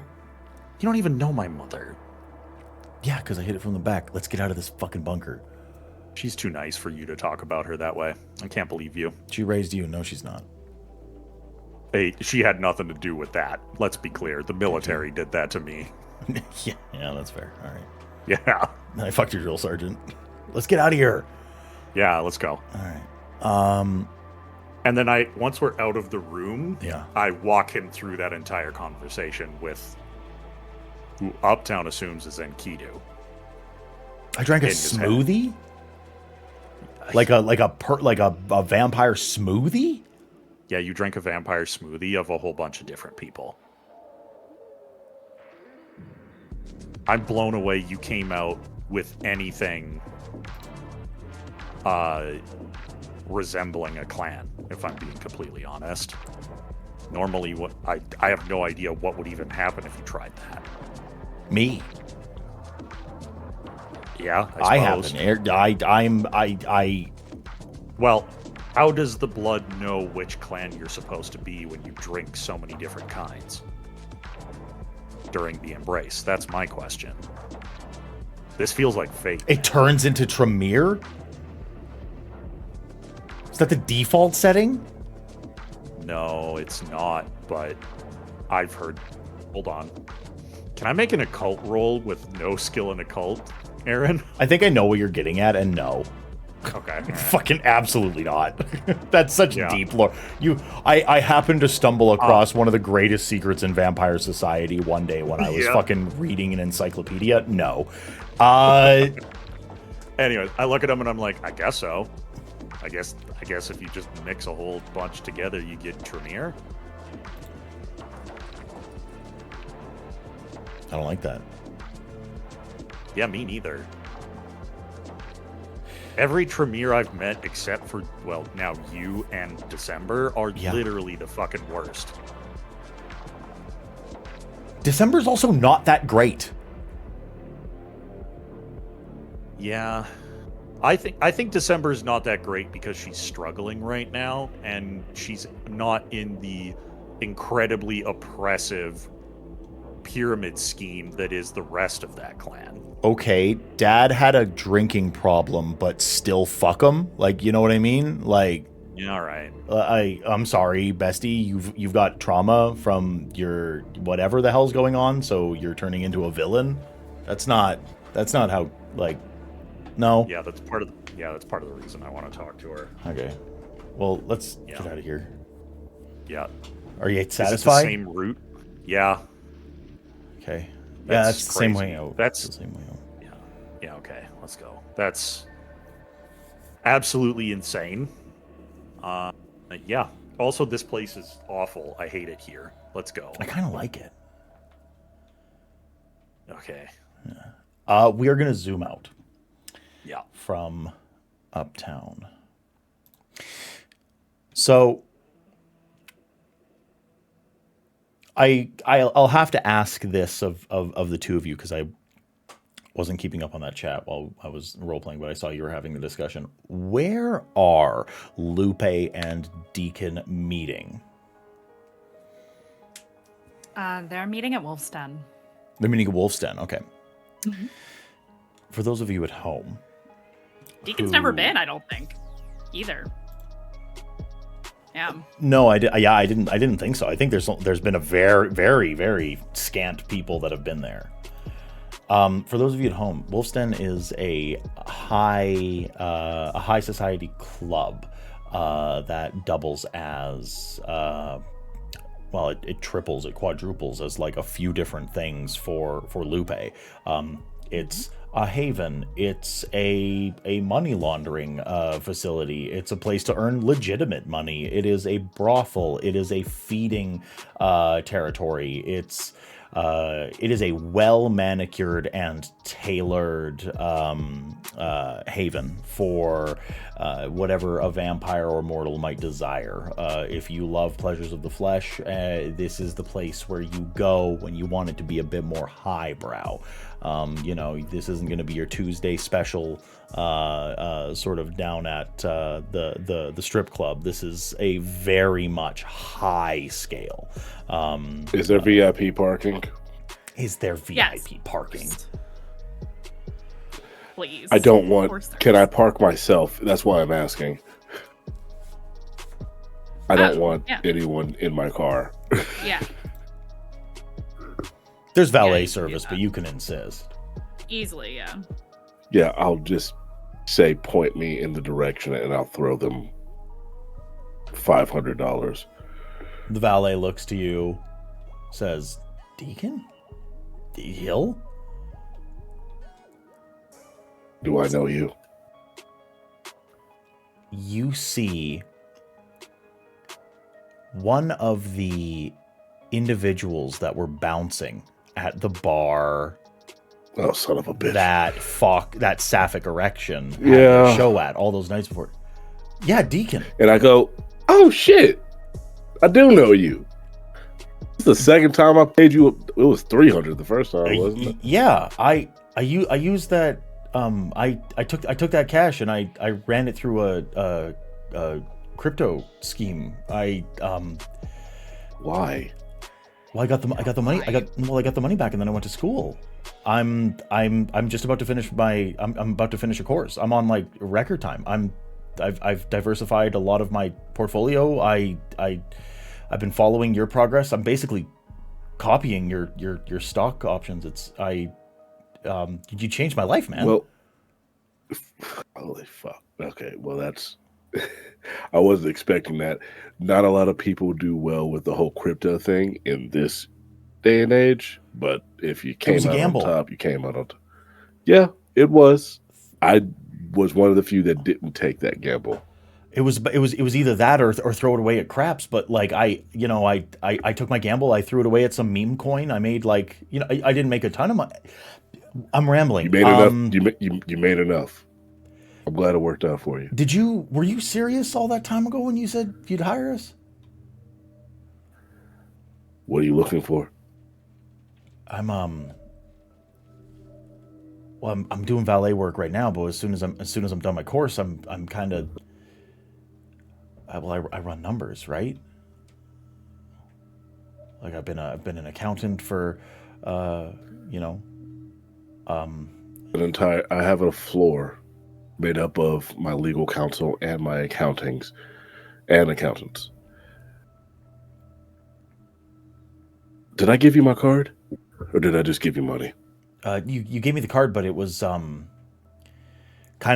don't even know my mother. Yeah, because I hit it from the back. Let's get out of this fucking bunker. She's too nice for you to talk about her that way. I can't believe you. She raised you. No, she's not. Hey, she had nothing to do with that. Let's be clear. The military did that to me. yeah, that's fair. All right. Yeah. I fucked your drill sergeant. Let's get out of here. Yeah, let's go. All right. And then once we're out of the room, Yeah. I walk him through that entire conversation with who Uptown assumes is Enkidu. I drank a smoothie? Like a vampire smoothie? Yeah, you drank a vampire smoothie of a whole bunch of different people. I'm blown away you came out with anything resembling a clan, if I'm being completely honest. Normally, I have no idea what would even happen if you tried that. Me. Yeah, I suppose. haven't. Well, how does the blood know which clan you're supposed to be when you drink so many different kinds during the embrace? That's my question. This feels like fate. It turns into Tremere? Is that the default setting? No, it's not, but I've heard... Hold on. Can I make an occult roll with no skill in occult, Aaron? I think I know what you're getting at, and no. Okay. All right. Fucking absolutely not. That's such deep lore. I happened to stumble across one of the greatest secrets in Vampire Society one day when I was fucking reading an encyclopedia. No. Anyway, I look at him and I'm like, I guess so. I guess if you just mix a whole bunch together, you get Tremere. I don't like that. Yeah, me neither. Every Tremere I've met, except for, well, now you and December, are literally the fucking worst. December's also not that great. Yeah. I think December's not that great because she's struggling right now, and she's not in the incredibly oppressive pyramid scheme that is the rest of that clan. Okay, Dad had a drinking problem, but still fuck him. Like, you know what I mean? Like, Yeah, all right. I'm sorry, bestie. You've got trauma from your whatever the hell's going on, so you're turning into a villain. That's not how. Like, no. Yeah, that's part of the reason I want to talk to her. Okay. Well, let's get out of here. Yeah. Are you satisfied? Is it the same route? Yeah. Okay. Yeah, that's the same way out. That's the same way out. Yeah. Yeah, okay. Let's go. That's absolutely insane. Yeah. Also, this place is awful. I hate it here. Let's go. I kind of like it. Okay. Yeah. We are going to zoom out. Yeah. From uptown. So I'll have to ask this of the two of you, because I wasn't keeping up on that chat while I was role-playing, but I saw you were having the discussion. Where are Lupe and Deacon meeting? They're meeting at Wolf's Den. They're meeting at Wolf's Den, okay. Mm-hmm. For those of you at home... Deacon's never been, I don't think, either. Yeah. No, I didn't think so. I think there's been a very, very, very scant people that have been there. For those of you at home, Wolf's Den is a high society club that doubles as it triples, it quadruples as like a few different things for Lupe. It's a haven. It's a money laundering facility. It's a place to earn legitimate money. It is a brothel. It is a feeding territory. It is a well manicured and tailored haven for whatever a vampire or mortal might desire. If you love pleasures of the flesh, this is the place where you go when you want it to be a bit more highbrow. This isn't going to be your Tuesday special sort of down at the strip club. This is a very much high scale. Is there VIP parking? Is there VIP parking? Please. I don't want. Can I park myself? That's why I'm asking. I don't want anyone in my car. Yeah. There's valet service, but you can insist. Easily, yeah. Yeah, I'll just say point me in the direction and I'll throw them $500. The valet looks to you, says, Deacon? Hill? Do I know you? You see one of the individuals that were bouncing at the bar. Oh, son of a bitch. That sapphic erection had Yeah. a show at all those nights before. Yeah, Deacon. And I go, oh shit, I do know you. It's the second time I paid you. It was $300 the first time, wasn't it? Yeah, I used that. I took that cash and I ran it through a crypto scheme. Why? Well, I got the money. I got the money back, and then I went to school. I'm just about to finish I'm about to finish a course. I'm on like record time. I've diversified a lot of my portfolio. I've been following your progress. I'm basically copying your stock options. You changed my life, man. Well, holy fuck. Okay, well that's. I wasn't expecting that. Not a lot of people do well with the whole crypto thing in this day and age, but if you came out on top, you came out on top. Yeah, it was. I was one of the few that didn't take that gamble. It was either that or throw it away at craps. But like I took my gamble. I threw it away at some meme coin. I made I didn't make a ton of money. I'm rambling. You made enough. You made enough. I'm glad it worked out for you. Were you serious all that time ago when you said you'd hire us? What are you looking for? I'm doing valet work right now, but as soon as I'm done my course, I'm kind of I run numbers, right? Like I've been an accountant for you know, I have a floor made up of my legal counsel and my accountants. Did I give you my card? Or did I just give you money? you gave me the card, but it was kind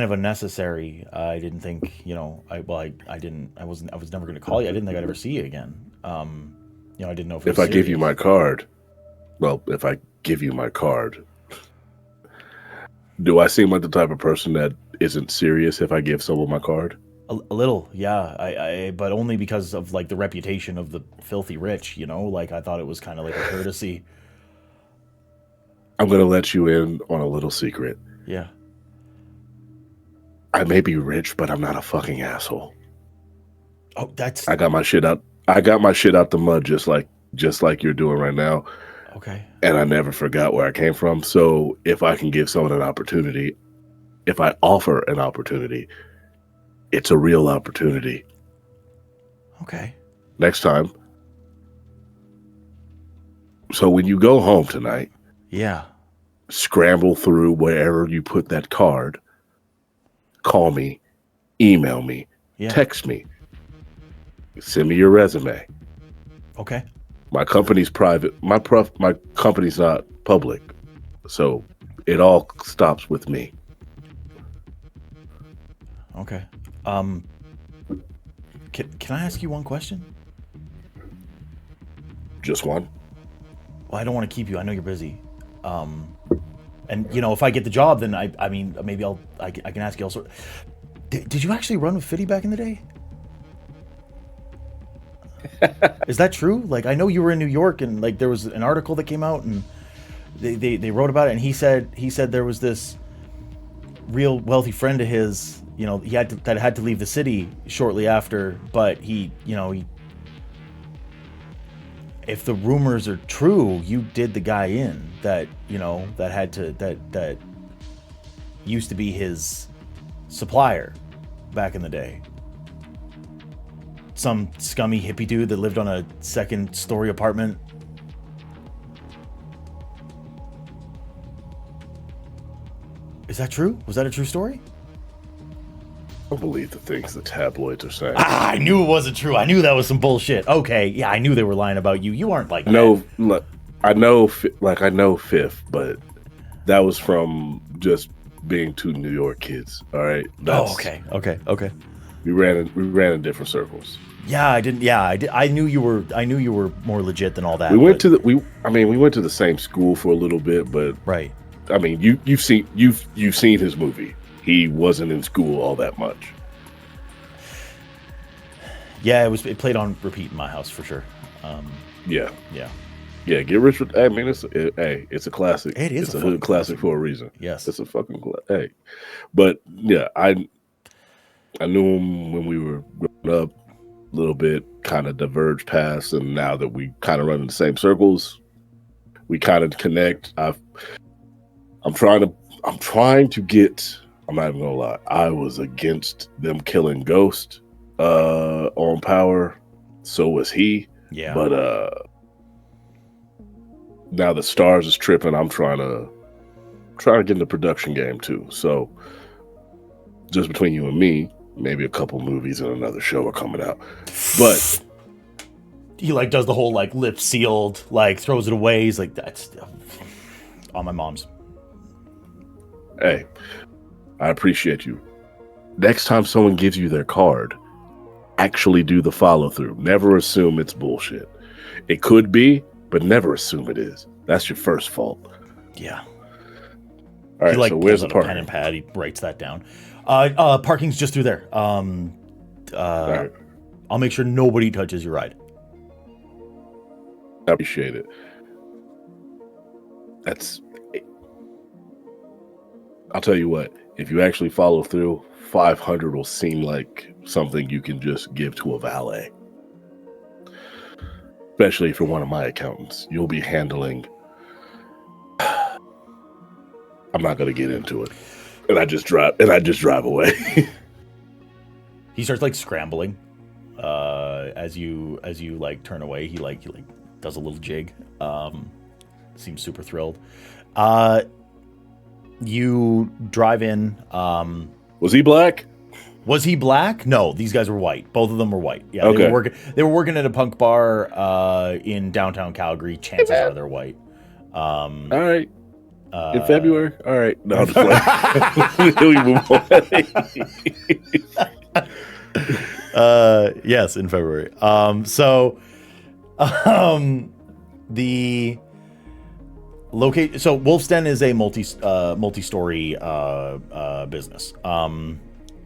of unnecessary. I didn't think, I was never going to call you. I didn't think I'd ever see you again. I didn't know if I give you my card, do I seem like the type of person that isn't serious if I give someone my card? A little, yeah. But only because of like the reputation of the filthy rich, like I thought it was kind of like a courtesy. I'm going to let you in on a little secret. Yeah. I may be rich, but I'm not a fucking asshole. Oh, I got my shit out the mud just like you're doing right now. Okay. And I never forgot where I came from. So if I can give someone an opportunity, if I offer an opportunity, it's a real opportunity. Okay. Next time. So when you go home tonight, yeah, scramble through wherever you put that card. Call me, email me, text me, send me your resume. Okay. My company's private. My company's not public, so it all stops with me. Okay. Can I ask you one question? Just one? Well, I don't want to keep you. I know you're busy. And if I get the job, then I mean, maybe I can ask you all sort. Did you actually run with Fitty back in the day? Is that true? Like, I know you were in New York, and like there was an article that came out, and they wrote about it, and he said there was this real wealthy friend of his, that had to leave the city shortly after, but he if the rumors are true, you did the guy in that, that used to be his supplier back in the day. Some scummy hippie dude that lived on a second-story apartment. Is that true? Was that a true story? I don't believe the things the tabloids are saying. I knew it wasn't true. I knew that was some bullshit. Okay, yeah, I knew they were lying about you. You aren't like that. No, look, I know Fifth, but that was from just being two New York kids. All right. Okay. We ran in different circles. Yeah, I didn't. Yeah, I did. I knew you were more legit than all that. We went to the same school for a little bit, but right. I mean, you've seen his movie. He wasn't in school all that much. Yeah, it played on repeat in my house for sure. Yeah. Get Rich with. I mean, it's a classic. It is a hood classic for a reason. Yes, it's a fucking But yeah, I knew him when we were growing up. A little bit, kind of diverged past, and now that we kind of run in the same circles, we kind of connect. I'm trying to get. I'm not even gonna lie. I was against them killing Ghost on Power. So was he. Yeah. But now the Stars is tripping. I'm trying to get in the production game too. So just between you and me, maybe a couple movies and another show are coming out. But he like does the whole like lip sealed, like throws it away. He's like, that's on my mom's. Hey, I appreciate you. Next time someone gives you their card, actually do the follow through. Never assume it's bullshit. It could be, but never assume it is. That's your first fault. Yeah. All right, so where's the parking? Pen and pad. He writes that down. Parking's just through there. Right. I'll make sure nobody touches your ride. I appreciate it. I'll tell you what, if you actually follow through, 500 will seem like something you can just give to a valet. Especially if you're one of my accountants. You'll be handling... I'm not going to get into it. And I just drive away. He starts like scrambling. As you like turn away, he like does a little jig. seems super thrilled. You drive in. Was he black? Was he black? No, these guys were white. Both of them were white. Yeah, Okay. They were working at a punk bar in downtown Calgary. Chances are they're white. All right. In February? All right. No, I'm just like, we move on. Yes, in February. The locate. So Wolf's Den is a multi-story business.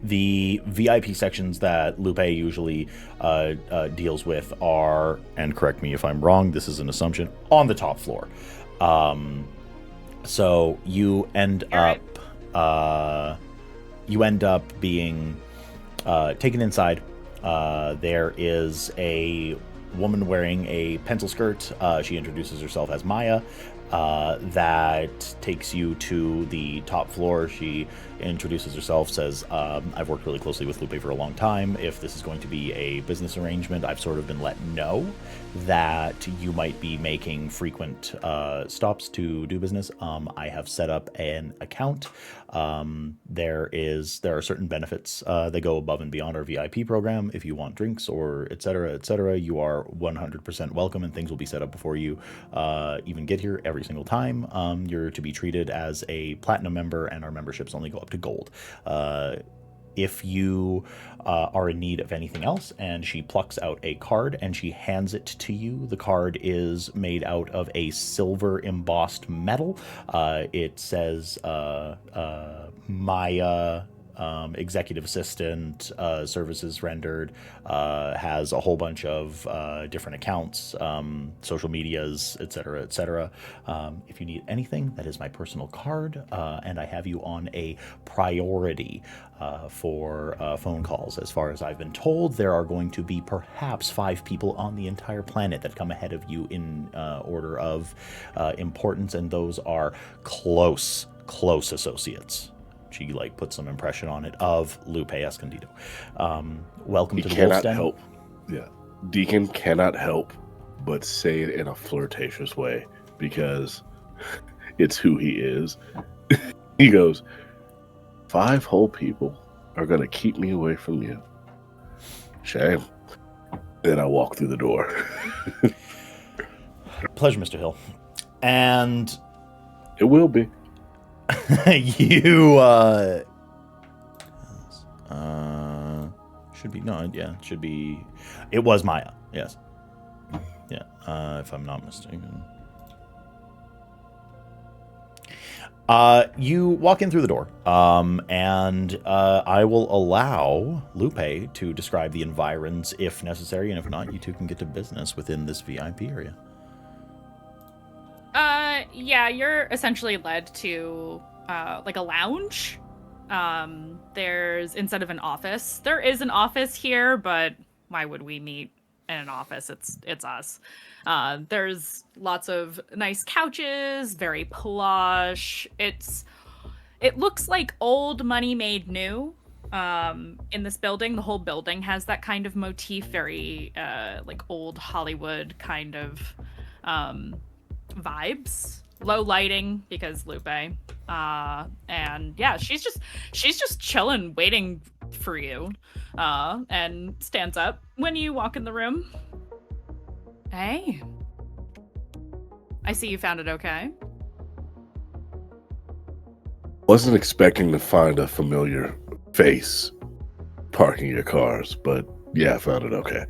The VIP sections that Lupe usually deals with are, and correct me if I'm wrong, this is an assumption, on the top floor. So you end up being taken inside. There is a woman wearing a pencil skirt. She introduces herself as Maya. That takes you to the top floor. She introduces herself, says, I've worked really closely with Lupe for a long time. If this is going to be a business arrangement, I've sort of been let know that you might be making frequent stops to do business. I have set up an account. There are certain benefits that go above and beyond our VIP program. If you want drinks or et cetera, you are 100% welcome, and things will be set up before you even get here every single time. You're to be treated as a platinum member, and our memberships only go up to gold. If you are in need of anything else, and she plucks out a card and she hands it to you. The card is made out of a silver embossed metal. It says Maya, executive assistant, services rendered, has a whole bunch of different accounts, social medias, etc. If you need anything, that is my personal card, and I have you on a priority for phone calls. As far as I've been told, there are going to be perhaps 5 people on the entire planet that come ahead of you in order of importance, and those are close associates. She puts some impression on it of Lupe Escondido. Welcome to the Wolf's Den. Help. Yeah, Deacon cannot help but say it in a flirtatious way because it's who he is. He goes, 5 whole people are gonna keep me away from you. Shame. Then I walk through the door. Pleasure, Mr. Hill. And it will be. You should be should be. It was Maya. Yes. Yeah. If I'm not mistaken. You walk in through the door, and I will allow Lupe to describe the environs if necessary, and if not, you two can get to business within this VIP area. Yeah, you're essentially led to like a lounge. There's, instead of an office, there is an office here, but why would we meet in an office? It's us. There's lots of nice couches, very plush. It looks like old money made new. In this building, the whole building has that kind of motif, very like old Hollywood kind of vibes. Low lighting because Lupe. And yeah, she's just chilling, waiting for you. And stands up when you walk in the room. Hey. I see you found it okay. Wasn't expecting to find a familiar face parking your cars, but yeah, I found it okay.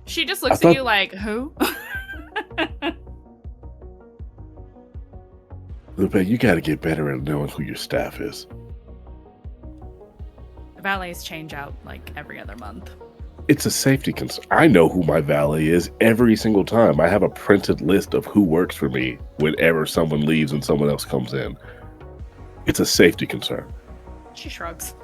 She just looks at you like, who? Lupe, you gotta get better at knowing who your staff is. The valets change out like every other month. It's a safety concern. I know who my valet is every single time. I have a printed list of who works for me whenever someone leaves and someone else comes in. It's a safety concern. She shrugs.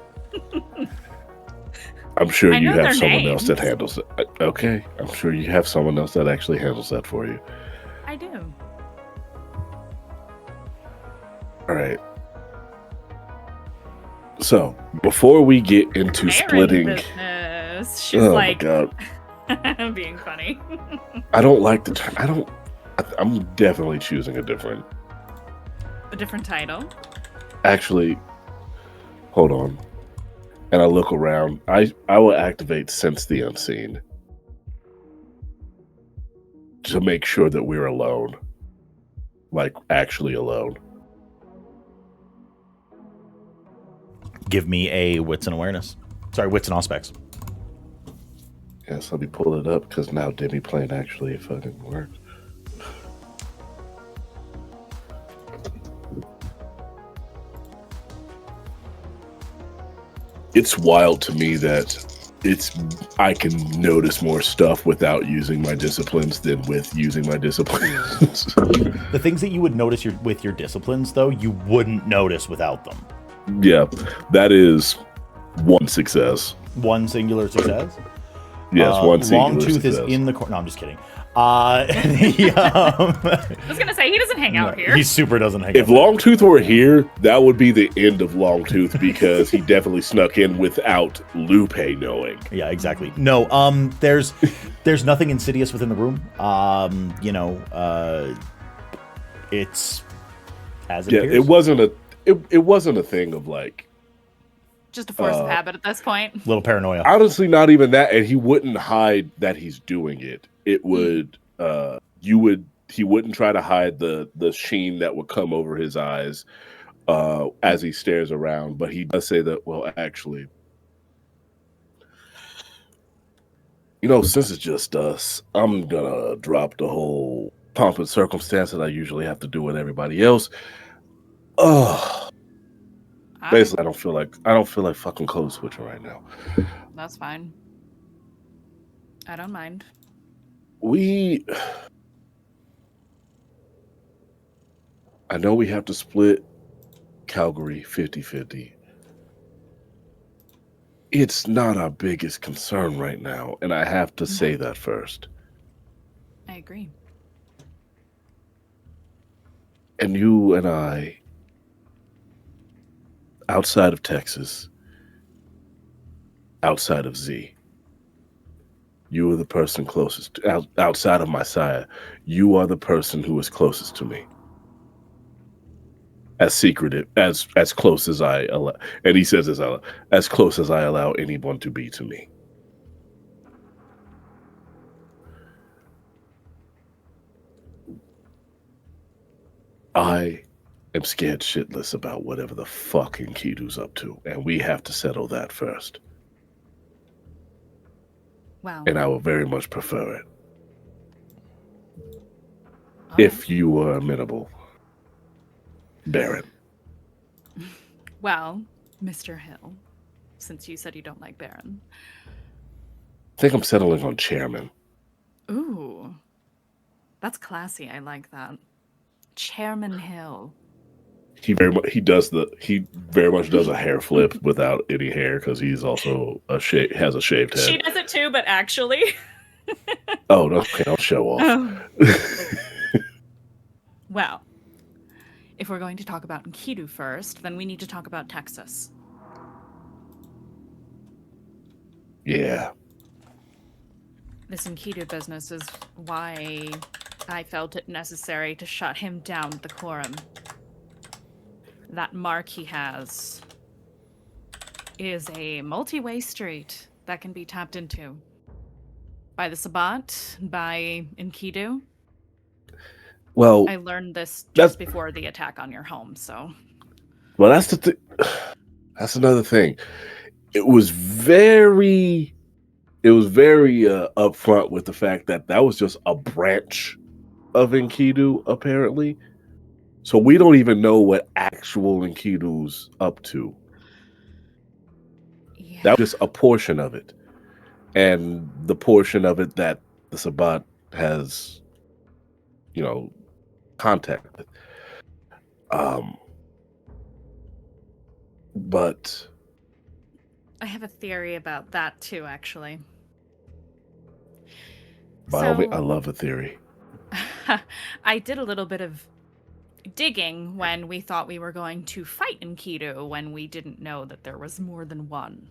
I'm sure you have someone names. else that handles it. Okay, I'm sure you have someone else that actually handles that for you. I do. All right. So, before we get into Baron splitting... business. She's oh like, my God. Being funny. I don't like the term. I'm definitely choosing a different. A different title. Actually, hold on. And I look around. I will activate Sense the Unseen to make sure that we're alone. Like, actually alone. Give me a wits and awareness. Sorry, wits and aspects. Yes, let me pull it up because now Demiplane actually fucking works. It's wild to me that I can notice more stuff without using my disciplines than with using my disciplines. The things that you would notice with your disciplines, though, you wouldn't notice without them. Yeah, that is one success. One singular success? Yes, one singular Longtooth success. is in the corner. No, I'm just kidding. I was gonna say he doesn't hang out here. He super doesn't hang out. If Longtooth were here, that would be the end of Longtooth because he definitely snuck in without Lupe knowing. Yeah, exactly. No, there's nothing insidious within the room. It's as it appears. It wasn't a thing of like Just a force of habit at this point. Little paranoia. honestly not even that, and he wouldn't hide that he's doing it. It would he wouldn't try to hide the sheen that would come over his eyes as he stares around, but he does say that, well, actually, since it's just us, I'm gonna drop the whole pomp and circumstance that I usually have to do with everybody else. Basically, I don't feel like fucking code switching right now. That's fine. I don't mind. I know we have to split Calgary 50-50. It's not our biggest concern right now, and I have to say that first. I agree. And you and I, outside of Texas, outside of Z, you are the person closest. Outside of my sire, you are the person who is closest to me. As secretive, as close as I allow, and he says as close as I allow anyone to be to me. I am scared shitless about whatever the fucking Kidu's up to, and we have to settle that first. Wow. And I would very much prefer it. If you were amenable, Baron. Well, Mr. Hill, since you said you don't like Baron. I think I'm settling on Chairman. Ooh. That's classy. I like that. Chairman Hill. He very much does a hair flip without any hair because he's also has a shaved head. She does it too, but actually. Oh, okay, I'll show off. Well, if we're going to talk about Enkidu first, then we need to talk about Texas. Yeah. This Enkidu business is why I felt it necessary to shut him down at the quorum. That mark he has is a multi-way street that can be tapped into by the Sabbat, by Enkidu. Well, I learned this just before the attack on your home, so. Well, that's the thing. That's another thing. It was very upfront with the fact that was just a branch of Enkidu, apparently. So we don't even know what actual Enkidu's up to. Yeah. That was just a portion of it. And the portion of it that the Sabbat has, contact with. But I have a theory about that too, actually. By the way, I love a theory. I did a little bit of digging when we thought we were going to fight Enkidu when we didn't know that there was more than one.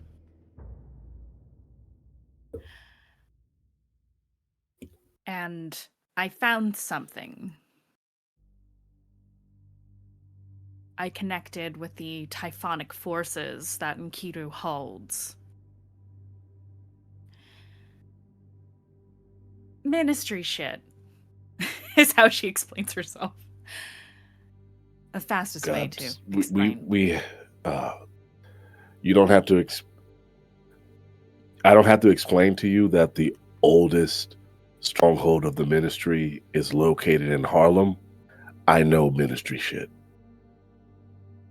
And I found something. I connected with the typhonic forces that Enkidu holds. Ministry shit is how she explains herself. The fastest way to explain. You don't have to. I don't have to explain to you that the oldest stronghold of the ministry is located in Harlem. I know ministry shit.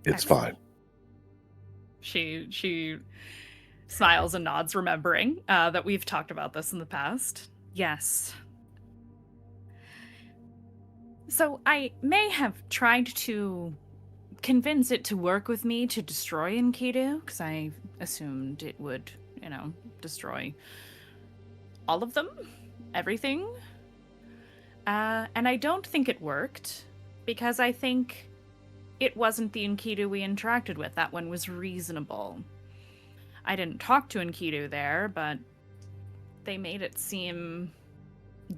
It's Excellent. fine. She smiles and nods, remembering that we've talked about this in the past. Yes. So I may have tried to convince it to work with me to destroy Enkidu, because I assumed it would, destroy all of them, everything. And I don't think it worked, because I think it wasn't the Enkidu we interacted with. That one was reasonable. I didn't talk to Enkidu there, but they made it seem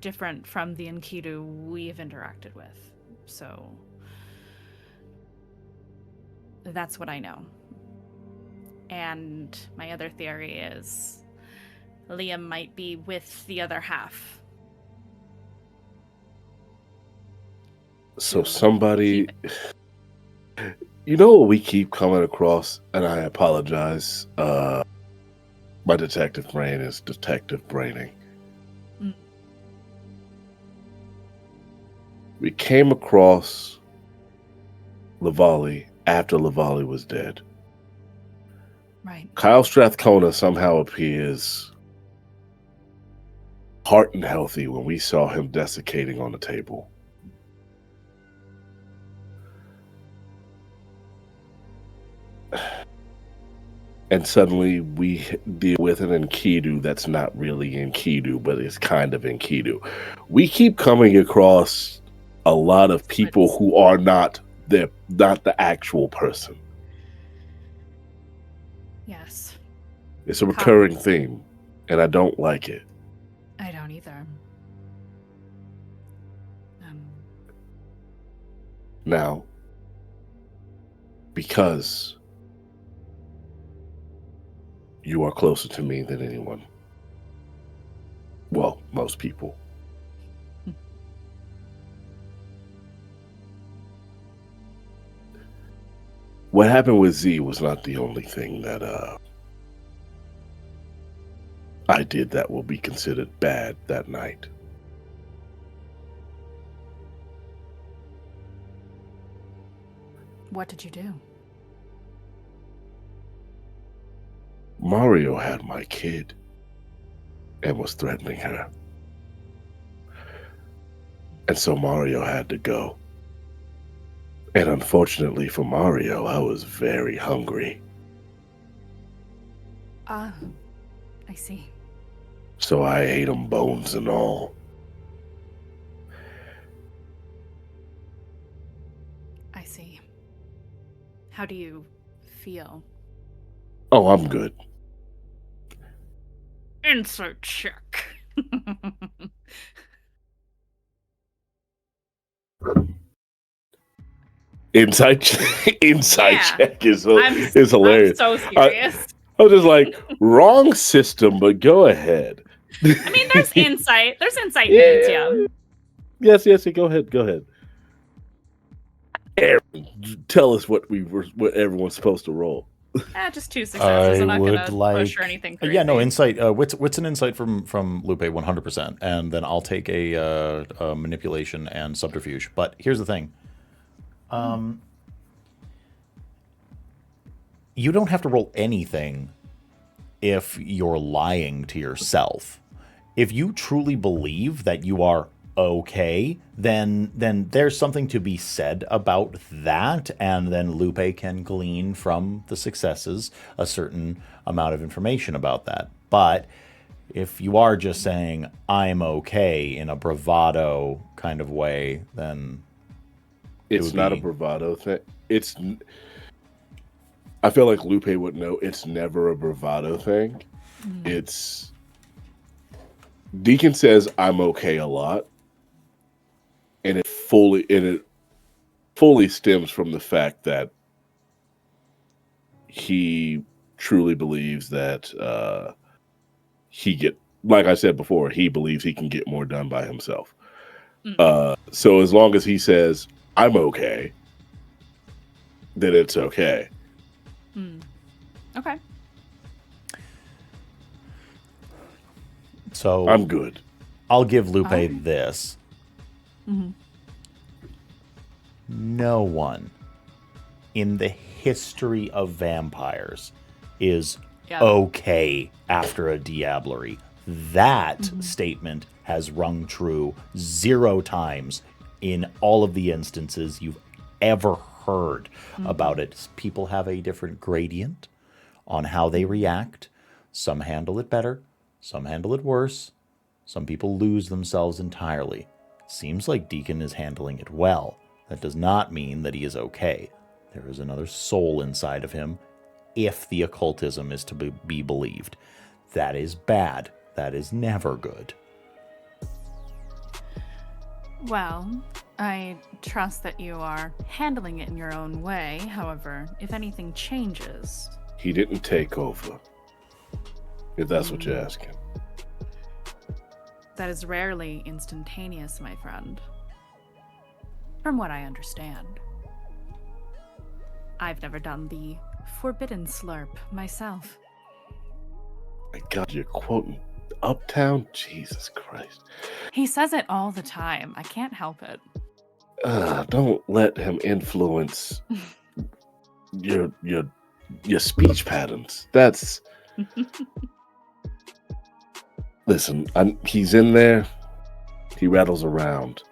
different from the Enkidu we've interacted with. So that's what I know. And my other theory is Liam might be with the other half. So somebody... You know what we keep coming across, and I apologize. My detective brain is detective braining. Mm. We came across Lavali after Lavali was dead. Right. Kyle Strathcona somehow appears heart and healthy when we saw him desiccating on the table. And suddenly we deal with an Enkidu that's not really Enkidu, but is kind of Enkidu. We keep coming across a lot of people who are not the actual person. Yes. It's a recurring theme, and I don't like it. I don't either. Now, because you are closer to me than anyone. Well, most people. What happened with Z was not the only thing that I did that will be considered bad that night. What did you do? Mario had my kid and was threatening her. And so Mario had to go. And unfortunately for Mario, I was very hungry. I see. So I ate him, bones and all. I see. How do you feel? Oh, I'm good. Insert check. Insight check is hilarious. I'm so serious. I was just like, wrong system, but go ahead. I mean, there's insight. There's insight needs, yeah. Yes, go ahead. Aaron, tell us what everyone's supposed to roll. Just 2 successes. I'm not gonna push or anything crazy. Yeah, no, insight. What's an insight from Lupe? 100%, and then I'll take a manipulation and subterfuge. But here's the thing. You don't have to roll anything if you're lying to yourself. If you truly believe that you are okay, then there's something to be said about that, and then Lupe can glean from the successes a certain amount of information about that. But if you are just saying, I'm okay, in a bravado kind of way, then... It's not a bravado thing. I feel like Lupe would know it's never a bravado thing. It's Deacon says I'm okay a lot, and it fully stems from the fact that he truly believes that like I said before, he believes he can get more done by himself. So as long as he says I'm okay, then it's okay. Okay. So I'm good. I'll give Lupe this. Mm-hmm. No one in the history of vampires is okay after a diablerie. That statement has rung true 0 times in all of the instances you've ever heard about it. People have a different gradient on how they react. Some handle it better, some handle it worse. Some people lose themselves entirely. Seems like Deacon is handling it well. That does not mean that he is okay. There is another soul inside of him, if the occultism is to be believed. That is bad. That is never good. Well, I trust that you are handling it in your own way. However, if anything changes... He didn't take over, if that's what you're asking. That is rarely instantaneous, my friend. From what I understand. I've never done the forbidden slurp myself. My God, you're quoting Uptown? Jesus Christ. He says it all the time. I can't help it. Don't let him influence your speech patterns. That's... Listen, he's in there. He rattles around.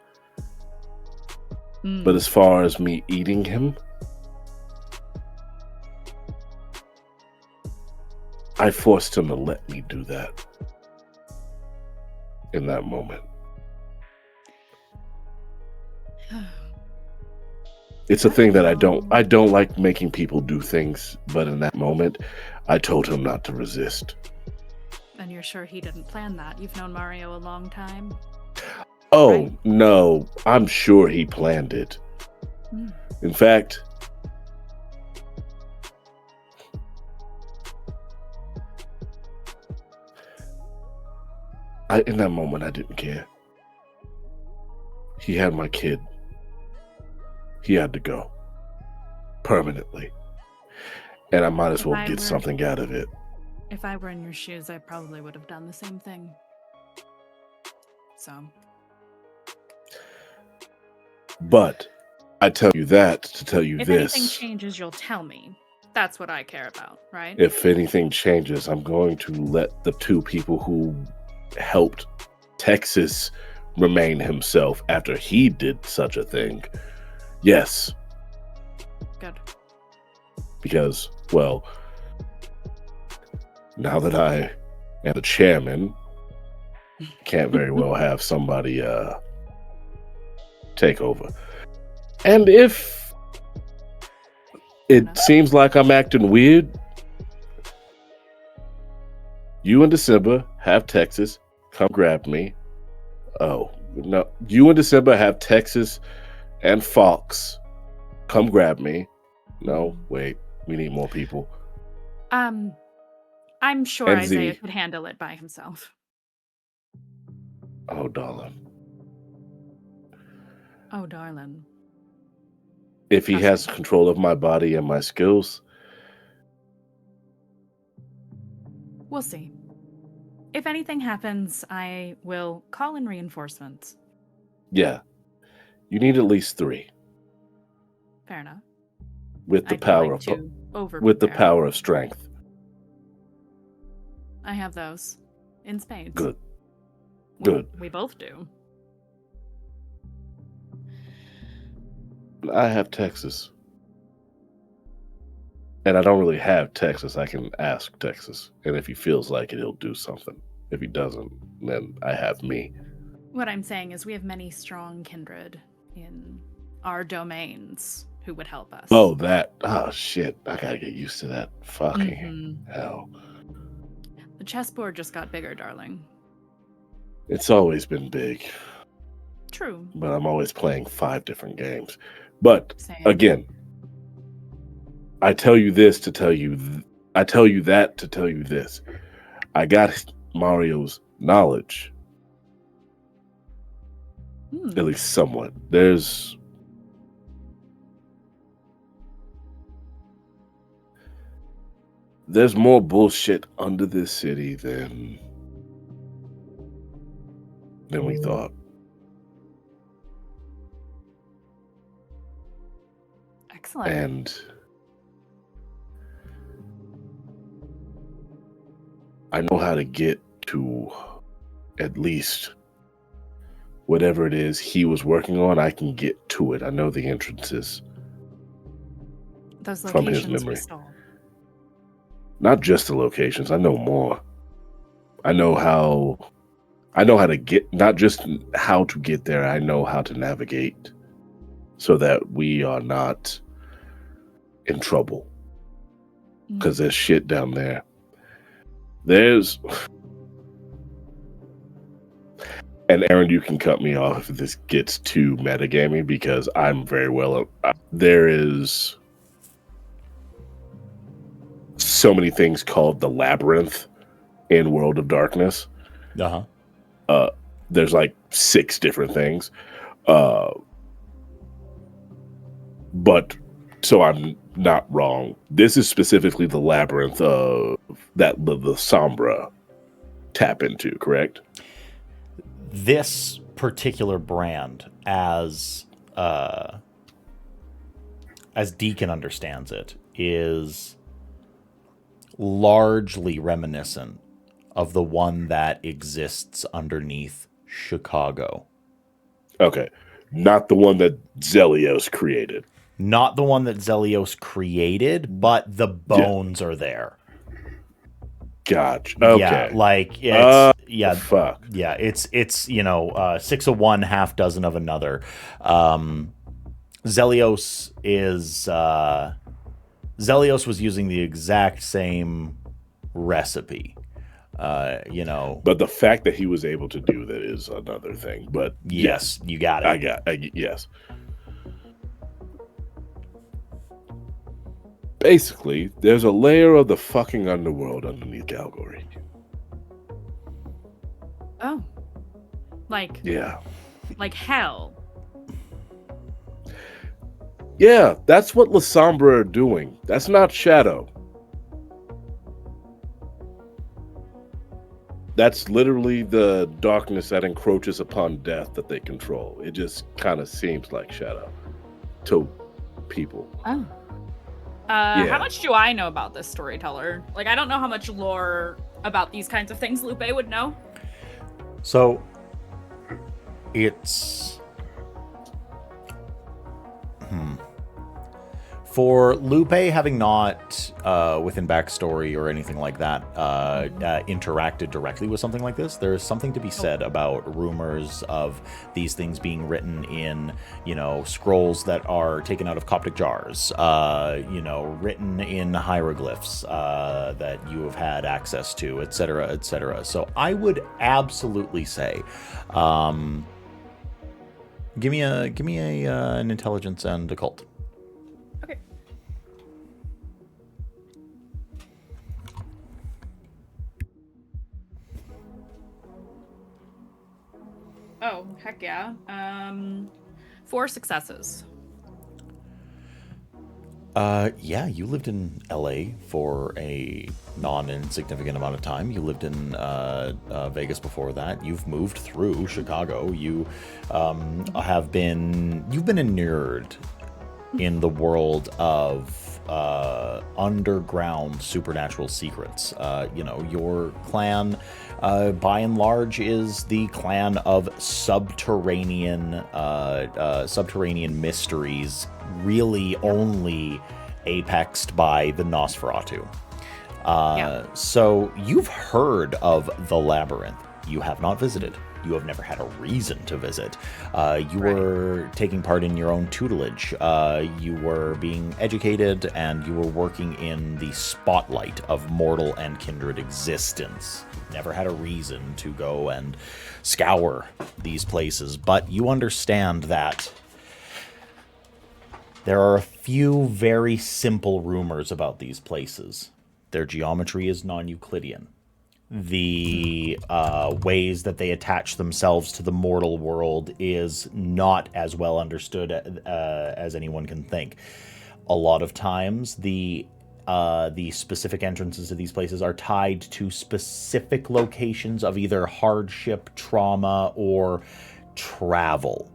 But as far as me eating him, I forced him to let me do that in that moment. It's a thing that I don't like making people do things, but in that moment, I told him not to resist. And you're sure he didn't plan that? You've known Mario a long time. Oh, right? No, I'm sure he planned it. In fact, in that moment, I didn't care. He had my kid. He had to go. Permanently. And I might as well get something out of it. If I were in your shoes, I probably would have done the same thing. So. But I tell you that to tell you if this. If anything changes, you'll tell me. That's what I care about, right? If anything changes, I'm going to let the 2 people who helped Texas remain himself after he did such a thing. Yes. Good. Because, well, now that I am the chairman, can't very well have somebody take over. And if it seems like I'm acting weird, you in December have Texas come grab me. Oh, no. You in December have Texas and Fox come grab me. No, wait. We need more people. I'm sure and Isaiah could handle it by himself. Oh, darling. Oh, darling. If he has control of my body and my skills. We'll see. If anything happens, I will call in reinforcements. Yeah. You need at least 3. Fair enough. With the power of strength. I have those in spades. Good. We both do. I have Texas. And I don't really have Texas. I can ask Texas. And if he feels like it, he'll do something. If he doesn't, then I have me. What I'm saying is we have many strong kindred in our domains who would help us. Oh, shit. I gotta get used to that. Fucking hell. The chessboard just got bigger, darling. It's always been big, True. but I'm always playing 5 different games. But Same. again, I tell you this to tell you, I tell you that to tell you this. I got Mario's knowledge, at least somewhat. There's more bullshit under this city than we thought. Excellent. And I know how to get to at least whatever it is he was working on. I can get to it. I know the entrances. Those from his locations we memory. stole. Not just the locations. I know more. I know how to get, not just how to get there. I know how to navigate so that we are not in trouble. Because there's shit down there. And Aaron, you can cut me off if this gets too metagaming, because I'm very well. There is so many things called the Labyrinth in World of Darkness. There's like 6 different things. But so I'm not wrong. This is specifically the Labyrinth of that the Sombra tap into, correct? This particular brand, as Deacon understands it, is largely reminiscent of the one that exists underneath Chicago. Okay. Not the one that Zelios created. Not the one that Zelios created, but the bones are there. Gotcha. Okay. Yeah, like it's fuck. Yeah, it's 6 of one, half dozen of another. Zelios was using the exact same recipe. But the fact that he was able to do that is another thing. But yes, you got it. Yes. Basically, there's a layer of the fucking underworld underneath Calgary. Oh. Like hell. Yeah, that's what La Sombra are doing. That's not Shadow. That's literally the darkness that encroaches upon death that they control. It just kind of seems like Shadow to people. Oh. How much do I know about this storyteller? Like, I don't know how much lore about these kinds of things Lupe would know. So, it's... For Lupe, having not, within backstory or anything like that, interacted directly with something like this, there's something to be said about rumors of these things being written in, scrolls that are taken out of Coptic jars, written in hieroglyphs that you have had access to, etc., etc. So I would absolutely say, give me an intelligence and occult. Okay. Oh, heck yeah. 4 successes. Yeah, you lived in LA for a non-insignificant amount of time. You lived in Vegas before that. You've moved through Chicago. You've been inured in the world of underground supernatural secrets. Your clan, by and large, is the clan of subterranean mysteries, really only apexed by the Nosferatu. So you've heard of the Labyrinth. You have not visited. you have never had a reason to visit. You were taking part in your own tutelage. You were being educated, and you were working in the spotlight of mortal and kindred existence. You've never had a reason to go and scour these places, but you understand that there are a few very simple rumors about these places. Their geometry is non-Euclidean. The ways that they attach themselves to the mortal world is not as well understood as anyone can think. A lot of times, the specific entrances to these places are tied to specific locations of either hardship, trauma, or travel.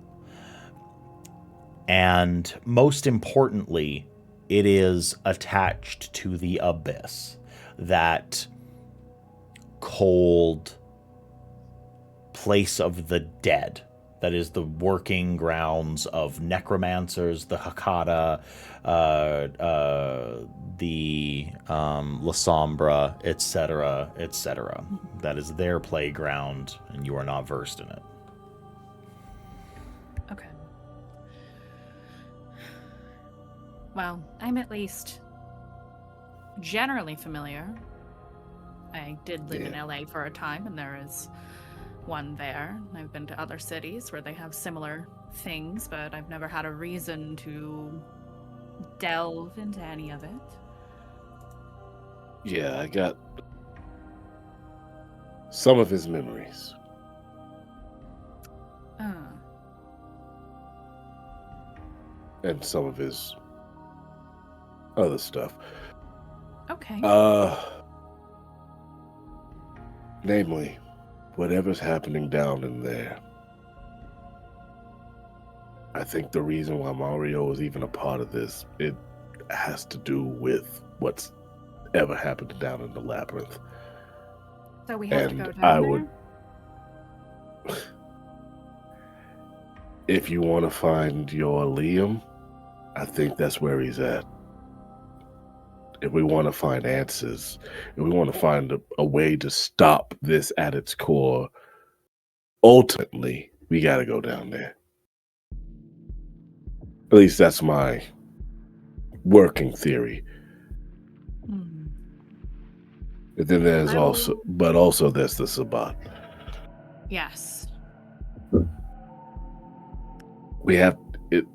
And most importantly, it is attached to the abyss, that cold place of the dead that is the working grounds of necromancers, the Hakata, the La Sombra, etc., etc. That is their playground, and you are not versed in it. Okay. Well, I'm at least generally familiar. I did live in LA for a time, and there is one there. I've been to other cities where they have similar things, but I've never had a reason to delve into any of it. Yeah, I got some of his memories. And some of his other stuff. Okay. Namely, whatever's happening down in there. I think the reason why Mario is even a part of this, it has to do with what's ever happened down in the labyrinth. So we have to go down there? If you want to find your Liam, I think that's where he's at. If we want to find answers, if we want to find a way to stop this at its core, ultimately, we got to go down there. At least that's my working theory. Mm. And then there's also there's the Sabbat. Yes. We have it.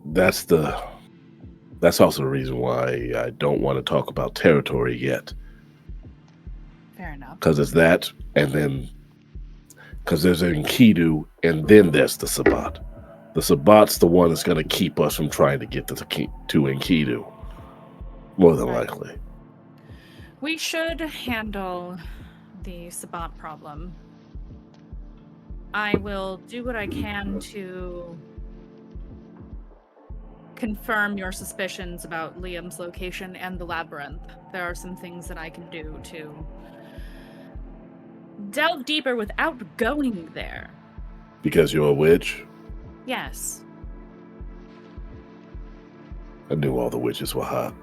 That's also the reason why I don't want to talk about territory yet. Fair enough. Because it's that, and then because there's Enkidu, and then there's the Sabbat. The Sabbat's the one that's going to keep us from trying to get to Enkidu, more than likely. We should handle the Sabbat problem. I will do what I can to confirm your suspicions about Liam's location and the labyrinth. There are some things that I can do to delve deeper without going there. Because you're a witch? Yes. I knew all the witches were hot.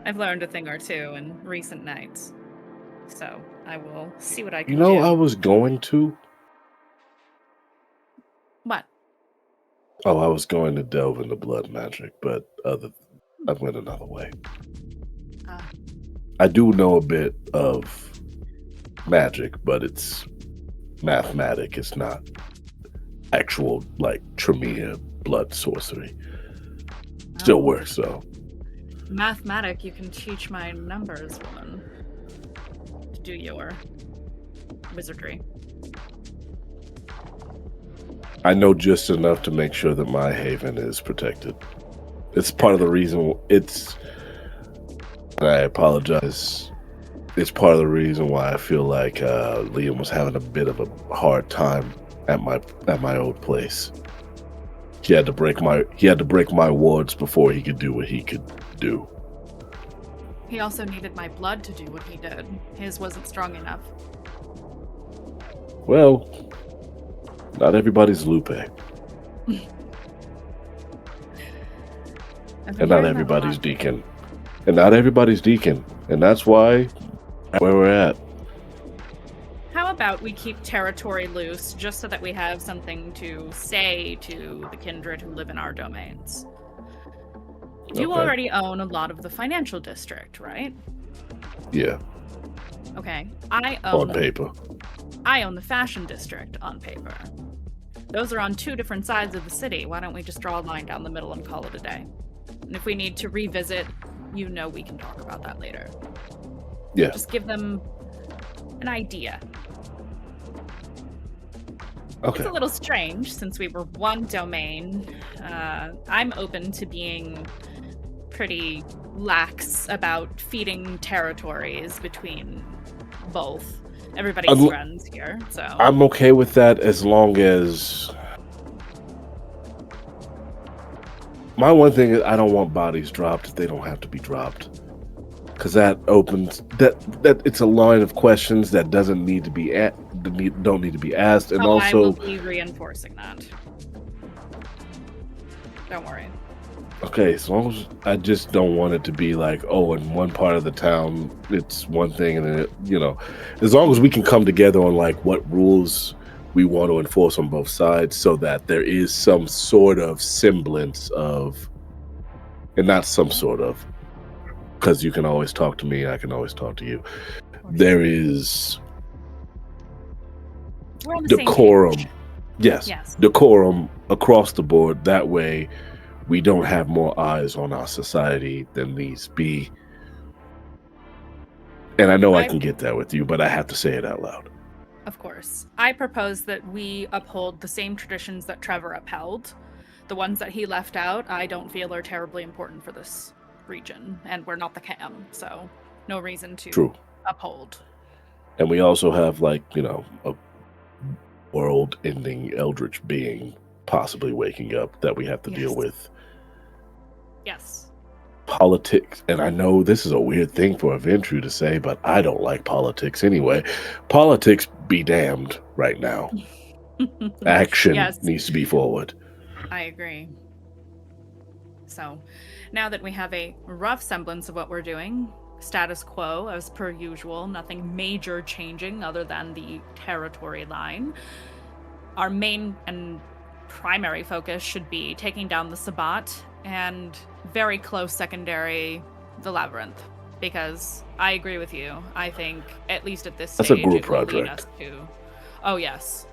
I've learned a thing or two in recent nights. So I will see what I can do. I was going to. What? Oh, I was going to delve into blood magic, but I went another way. I do know a bit of magic, but it's mathematic. It's not actual, like, Tremere blood sorcery. Still works, though. Mathematic, you can teach my numbers, woman. To do your wizardry. I know just enough to make sure that my haven is protected. It's part of the reason I apologize. It's part of the reason why I feel like Liam was having a bit of a hard time at my old place. He had to break my wards before he could do what he could do. He also needed my blood to do what he did. His wasn't strong enough. Well, not everybody's Lupe. And not everybody's Deacon. And not everybody's Deacon. And that's why where we're at. about we keep territory loose just so that we have something to say to the kindred who live in our domains? You Okay. already own a lot of the financial district, right? Yeah, Okay. I own on paper. the fashion district on paper. Those are on two different sides of the city. Why don't we just draw a line down the middle and call it a day? And if we need to revisit, we can talk about that later. Yeah. Just give them an idea. Okay. It's a little strange since we were one domain. I'm open to being pretty lax about feeding territories between both. Everybody's friends here, so I'm okay with that as long as my one thing is I don't want bodies dropped if they don't have to be dropped, because that opens that it's a line of questions that don't need to be asked, and also I will be reinforcing that. Don't worry. okay, as long as I just don't want it to be like, oh, in one part of the town it's one thing, and then as long as we can come together on like what rules we want to enforce on both sides, so that there is some sort of semblance of, and not some sort of, because you can always talk to me, I can always talk to you. There is We're on the same decorum. page. Yes, decorum across the board. That way we don't have more eyes on our society than needs be. And I know I can get that with you, but I have to say it out loud. Of course. I propose that we uphold the same traditions that Trevor upheld. The ones that he left out, I don't feel are terribly important for this region, and we're not the CAM, so no reason to uphold. And we also have, like, a world-ending eldritch being possibly waking up that we have to deal with. Yes. Politics, and I know this is a weird thing for a Ventru to say, but I don't like politics anyway. Politics be damned right now. Action needs to be forward. I agree. So, now that we have a rough semblance of what we're doing, status quo as per usual, nothing major changing other than the territory line, our main and primary focus should be taking down the Sabbat and very close secondary, the Labyrinth, because I agree with you. I think, at least at this stage, that's a group it will lead project. us to... Oh, yes.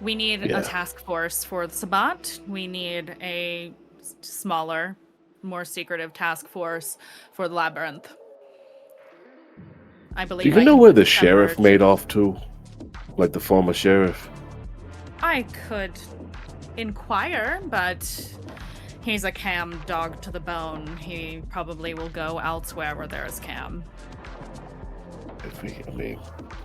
We need a task force for the Sabbat. We need a smaller, more secretive task force for the Labyrinth. I believe. Do you know where the sheriff made off to? Like the former sheriff? I could inquire, but he's a CAM dog to the bone. He probably will go elsewhere where there is CAM.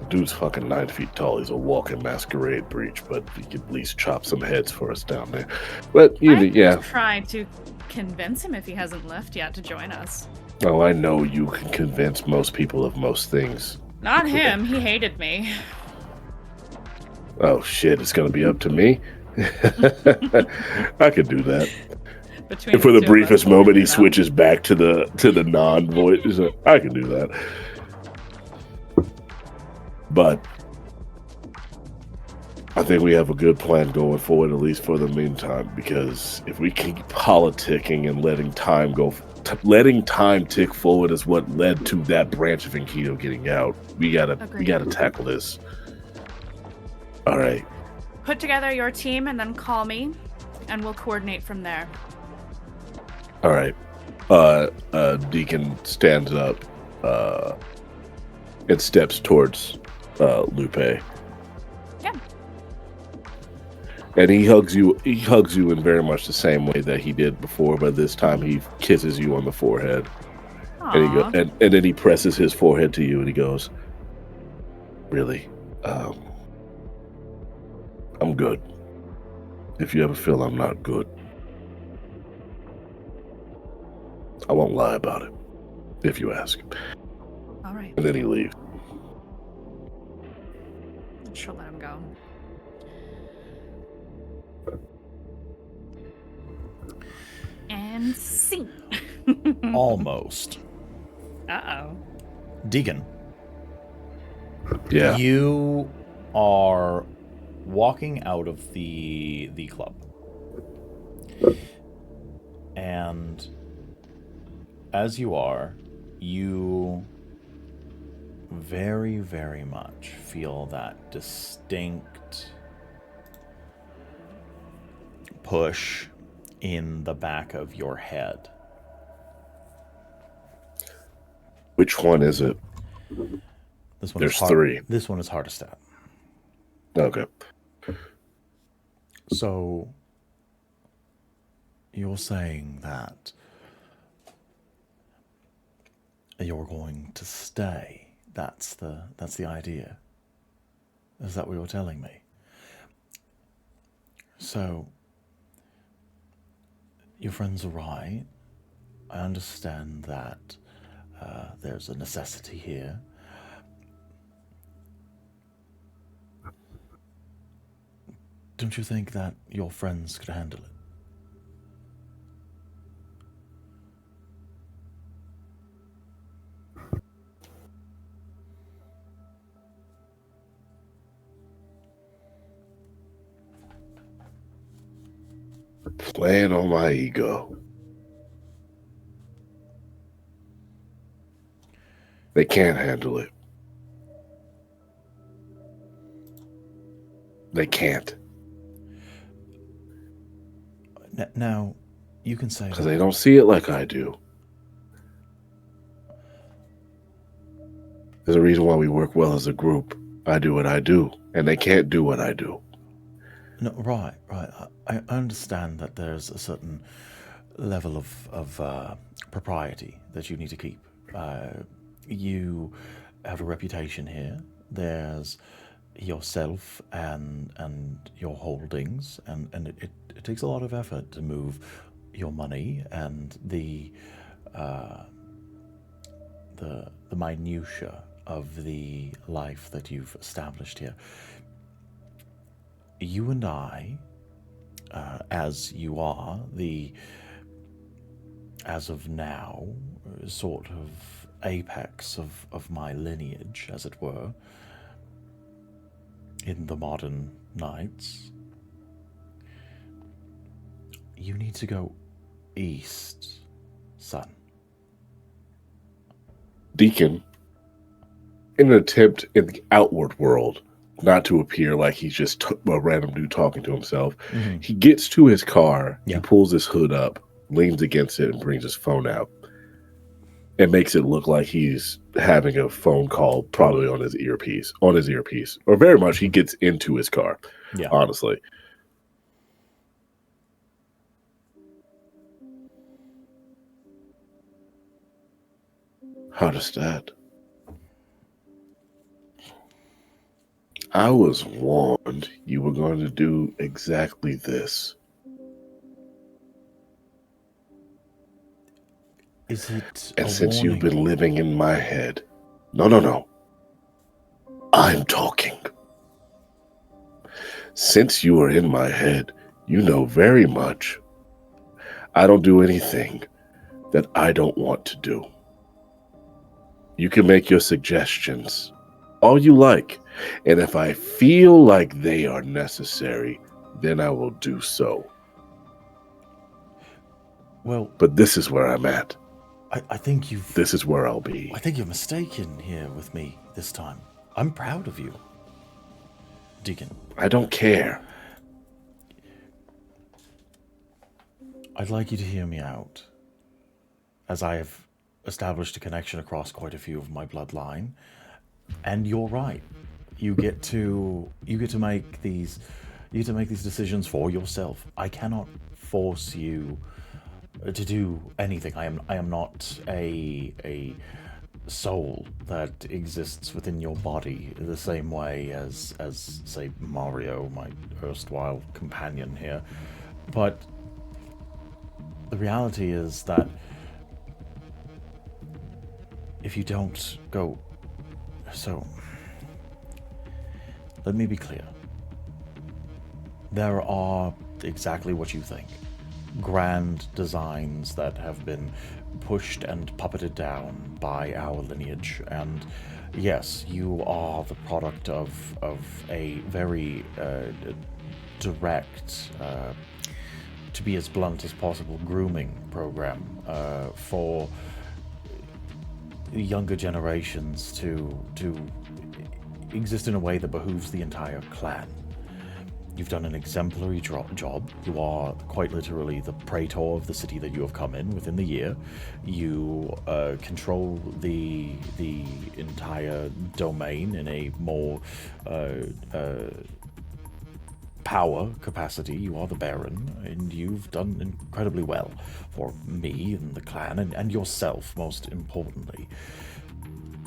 Dude's fucking 9 feet tall. He's a walking masquerade breach, but he could at least chop some heads for us down there. But I try to convince him if he hasn't left yet to join us. Oh, I know you can convince most people of most things. Not him. He hated me. Oh shit! It's gonna be up to me. I could do that. And for the briefest moment, he switches back to the non-voice. I can do that. But I think we have a good plan going forward, at least for the meantime, because if we keep politicking and letting time tick forward is what led to that branch of Enkidu getting out. We gotta tackle this. All right. Put together your team and then call me, and we'll coordinate from there. All right. Deacon stands up and steps towards Lupe. Yeah. And he hugs you in very much the same way that he did before, but this time he kisses you on the forehead. Aww. And he go, and then he presses his forehead to you and he goes, "Really? I'm good. If you ever feel I'm not good, I won't lie about it, if you ask." All right. And then he leaves. She'll let him go. And scene. Almost. Uh-oh. Deegan, Yeah. You are walking out of the club. And as you are, you very, very much feel that distinct push in the back of your head. Which one is it? This one There's is hard. 3. This one is hardest at. Okay. So you're saying that you're going to stay. That's the idea. Is that what you're telling me? So your friends are right. I understand that there's a necessity here. Don't you think that your friends could handle it? Playing on my ego. They can't handle it. They can't. Now, you can say Because that. they don't see it like I do. There's a reason why we work well as a group. I do what I do, and they can't do what I do. No, right. I understand that there's a certain level of propriety that you need to keep. You have a reputation here. There's yourself and your holdings, and it takes a lot of effort to move your money and the minutia of the life that you've established here. You and I, as you are, as of now, sort of apex of my lineage, as it were, in the modern Knights, you need to go east, son. Deacon, in an attempt in the outward world, not to appear like he's just a random dude talking to himself, he gets to his car, Yeah. he pulls his hood up, leans against it, and brings his phone out. It makes it look like he's having a phone call, probably on his earpiece. Or very much he gets into his car, Yeah. honestly. How does that? I was warned you were going to do exactly this. Is it And a since warning? you've been living in my head, no. I'm talking. Since you are in my head, you know very much. I don't do anything that I don't want to do. You can make your suggestions all you like, and if I feel like they are necessary, then I will do so. Well, But this is where I'm at. I think you've. This is where I'll be. I think you're mistaken here with me this time. I'm proud of you, Deacon. I don't care. I'd like you to hear me out, as I have established a connection across quite a few of my bloodline. And you're right. You get to make these decisions for yourself. I cannot force you to do anything. I am not a soul that exists within your body the same way as say Mario, my erstwhile companion here. But the reality is that if you don't go, so let me be clear. There are exactly what you think. Grand designs that have been pushed and puppeted down by our lineage, and yes, you are the product of a very direct, to be as blunt as possible, grooming program for younger generations to exist in a way that behooves the entire clan. You've done an exemplary job. You are quite literally the praetor of the city that you have come in within the year. You control the entire domain in a more power capacity. You are the Baron, and you've done incredibly well for me and the clan, and yourself, most importantly.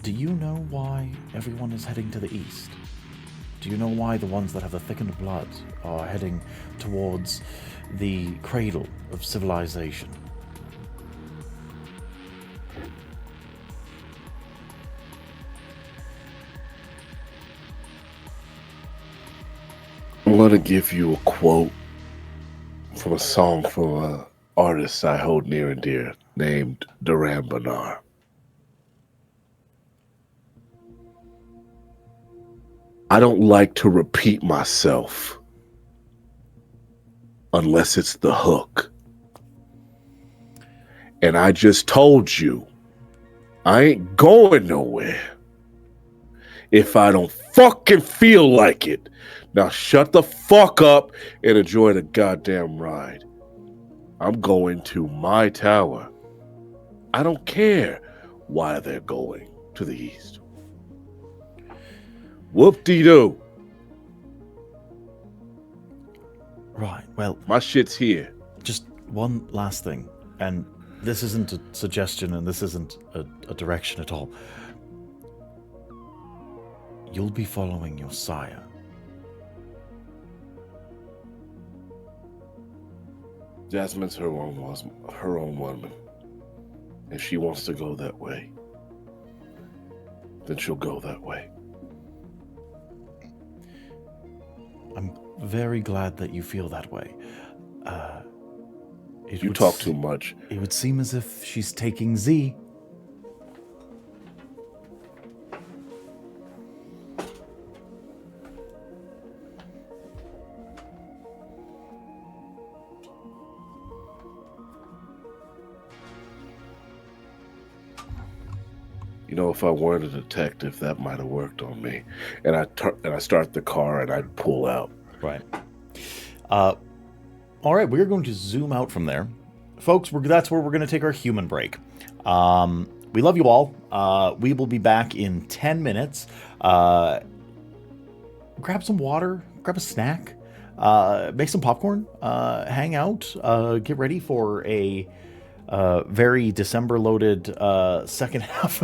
Do you know why everyone is heading to the east? Do you know why the ones that have the thickened blood are heading towards the cradle of civilization? I'm going to give you a quote from a song from an artist I hold near and dear named Duran Bernard. I don't like to repeat myself unless it's the hook. And I just told you, I ain't going nowhere if I don't fucking feel like it. Now shut the fuck up and enjoy the goddamn ride. I'm going to my tower. I don't care why they're going to the east. Whoop-de-doo. Right, well, my shit's here. Just one last thing, and this isn't a suggestion and this isn't a direction at all. You'll be following your sire. Jasmine's her own woman. If she wants to go that way, then she'll go that way. I'm very glad that you feel that way. You talk too much. It would seem as if she's taking Z. You know, if I weren't a detective, that might have worked on me. And I start the car and I pull out. Right. All right, we're going to zoom out from there. Folks, that's where we're going to take our human break. We love you all. We will be back in 10 minutes. Grab some water, grab a snack, make some popcorn, hang out, get ready for a very December-loaded second half.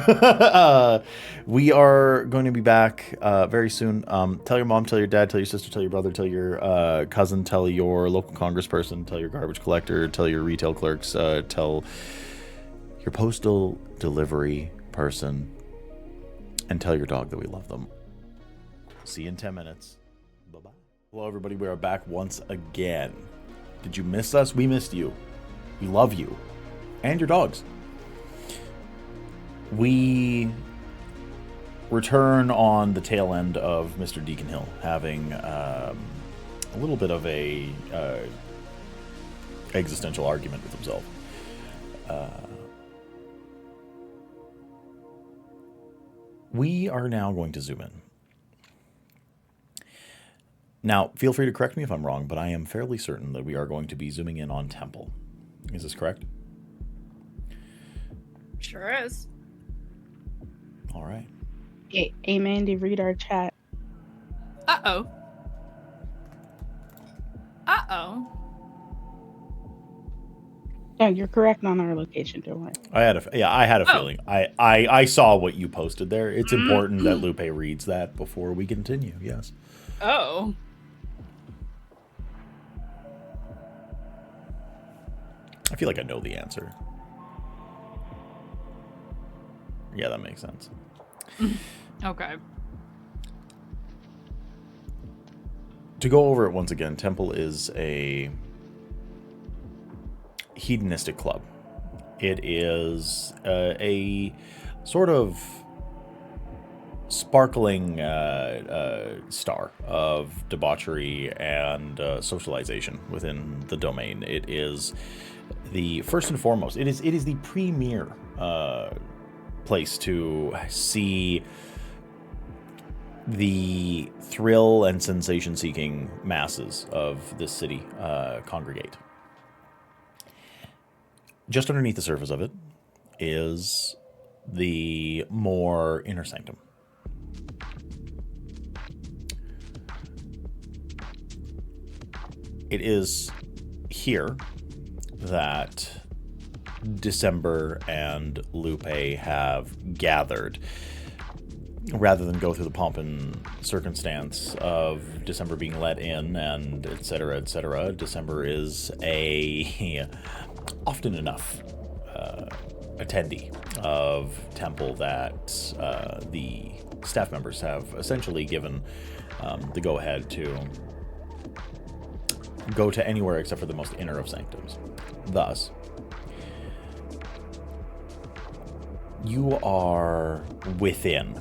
We are going to be back very soon. Tell your mom, tell your dad, tell your sister, tell your brother, tell your cousin, tell your local congressperson, tell your garbage collector, tell your retail clerks, tell your postal delivery person, and tell your dog that we love them. See you in 10 minutes. Bye-bye. Hello, everybody. We are back once again. Did you miss us? We missed you. We love you. And your dogs. We return on the tail end of Mr. Deacon Hill having a little bit of a existential argument with himself. We are now going to zoom in. Now, feel free to correct me if I'm wrong, but I am fairly certain that we are going to be zooming in on Temple. Is this correct? Sure is. All right. Hey, Mandy, read our chat. Uh-oh. Uh-oh. No, you're correct on our location, don't worry. I had a feeling. I saw what you posted there. It's important that Lupe reads that before we continue. Yes. Oh. I feel like I know the answer. Yeah, that makes sense. Okay. To go over it once again, Temple is a hedonistic club. It is a sort of sparkling star of debauchery and socialization within the domain. It is the first and foremost. It is the premier place to see the thrill and sensation-seeking masses of this city congregate. Just underneath the surface of it is the more inner sanctum. It is here that December and Lupe have gathered. Rather than go through the pomp and circumstance of December being let in and et cetera, December is a often enough attendee of temple that the staff members have essentially given the go-ahead to go to anywhere except for the most inner of sanctums. Thus, you are within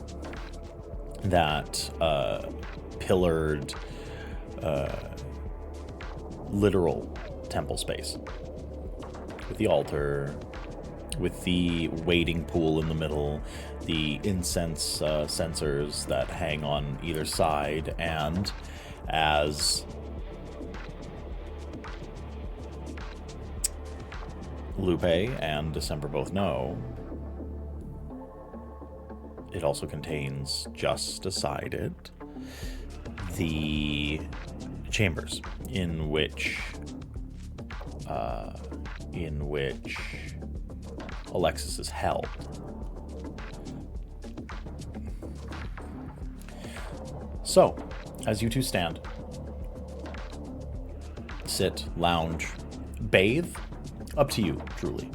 that pillared, literal temple space with the altar, with the waiting pool in the middle, the incense censers that hang on either side, and as Lupe and December both know, it also contains, just aside it, the chambers in which Alexis is held. So, as you two stand, sit, lounge, bathe, up to you, truly.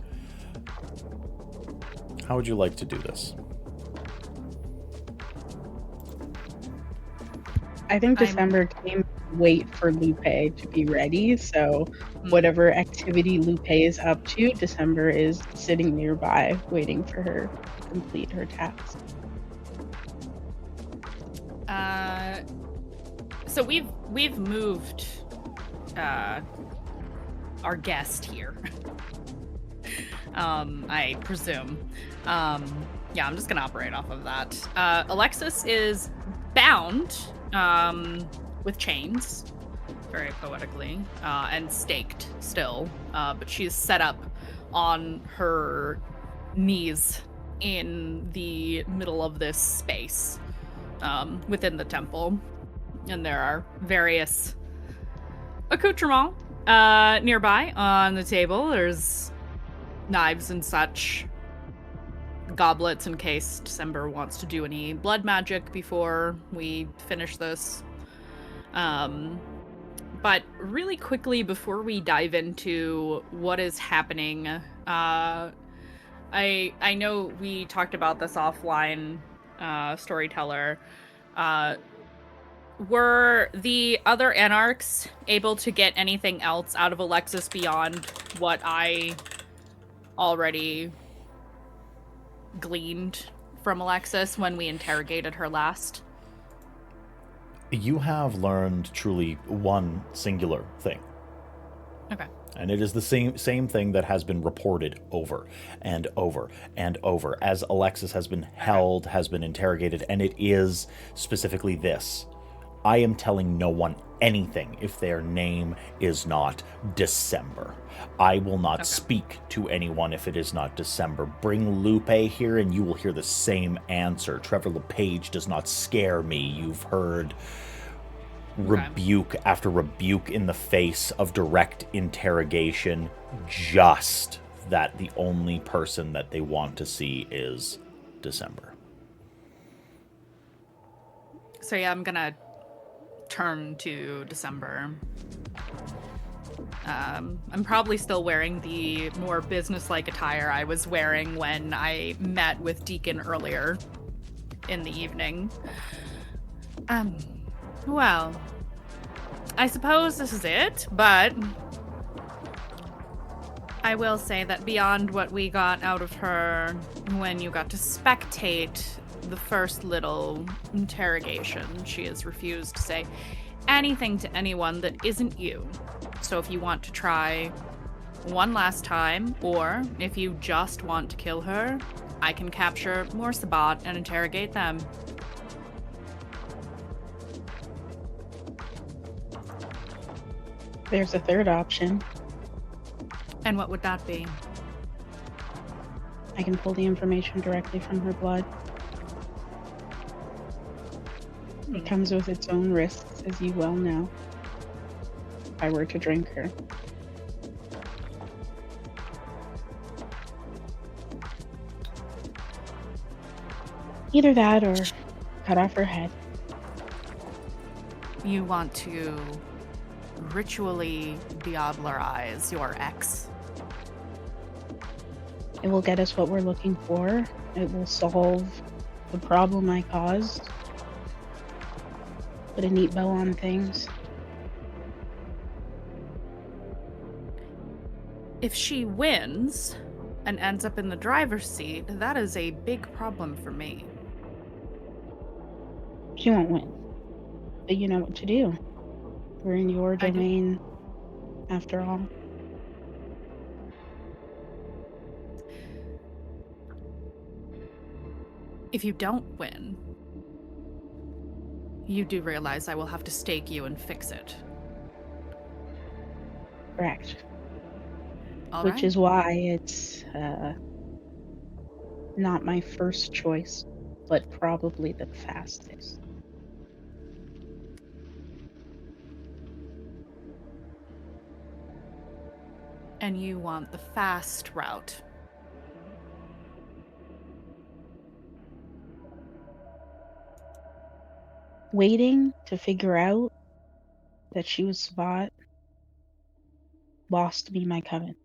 How would you like to do this? I think December came to wait for Lupe to be ready, so whatever activity Lupe is up to, December is sitting nearby waiting for her to complete her task. So we've moved our guest here. I presume. Yeah, I'm just gonna operate off of that. Alexis is bound with chains, very poetically, and staked still, but she's set up on her knees in the middle of this space within the temple, and there are various accoutrements nearby on the table. There's knives and such, goblets in case December wants to do any blood magic before we finish this. But really quickly, before we dive into what is happening, I know we talked about this offline, storyteller. Were the other Anarchs able to get anything else out of Alexis beyond what I already gleaned from Alexis when we interrogated her last? You have learned truly one singular thing. Okay. And it is the same thing that has been reported over and over and over as Alexis has been held, has been interrogated, and it is specifically this. I am telling no one anything if their name is not December. I will not speak to anyone if it is not December. Bring Lupe here and you will hear the same answer. Trevor LePage does not scare me. You've heard rebuke after rebuke in the face of direct interrogation. Just that the only person that they want to see is December. So yeah, I'm gonna turn to December. I'm probably still wearing the more business-like attire I was wearing when I met with Deacon earlier in the evening. Well, I suppose this is it, but I will say that beyond what we got out of her when you got to spectate the first little interrogation, she has refused to say anything to anyone that isn't you. So if you want to try one last time, or if you just want to kill her, I can capture more Sabbat and interrogate them. There's a third option. And what would that be? I can pull the information directly from her blood. It comes with its own risks, as you well know. If I were to drink her. Either that or cut off her head. You want to ritually diablerize your ex. It will get us what we're looking for. It will solve the problem I caused. Put a neat bow on things. If she wins and ends up in the driver's seat, that is a big problem for me. She won't win. But you know what to do. We're in your domain, after all. If you don't win, you do realize I will have to stake you and fix it. Correct. All Which right. is why it's not my first choice, but probably the fastest. And you want the fast route. Waiting to figure out that she was Spot lost me my coven.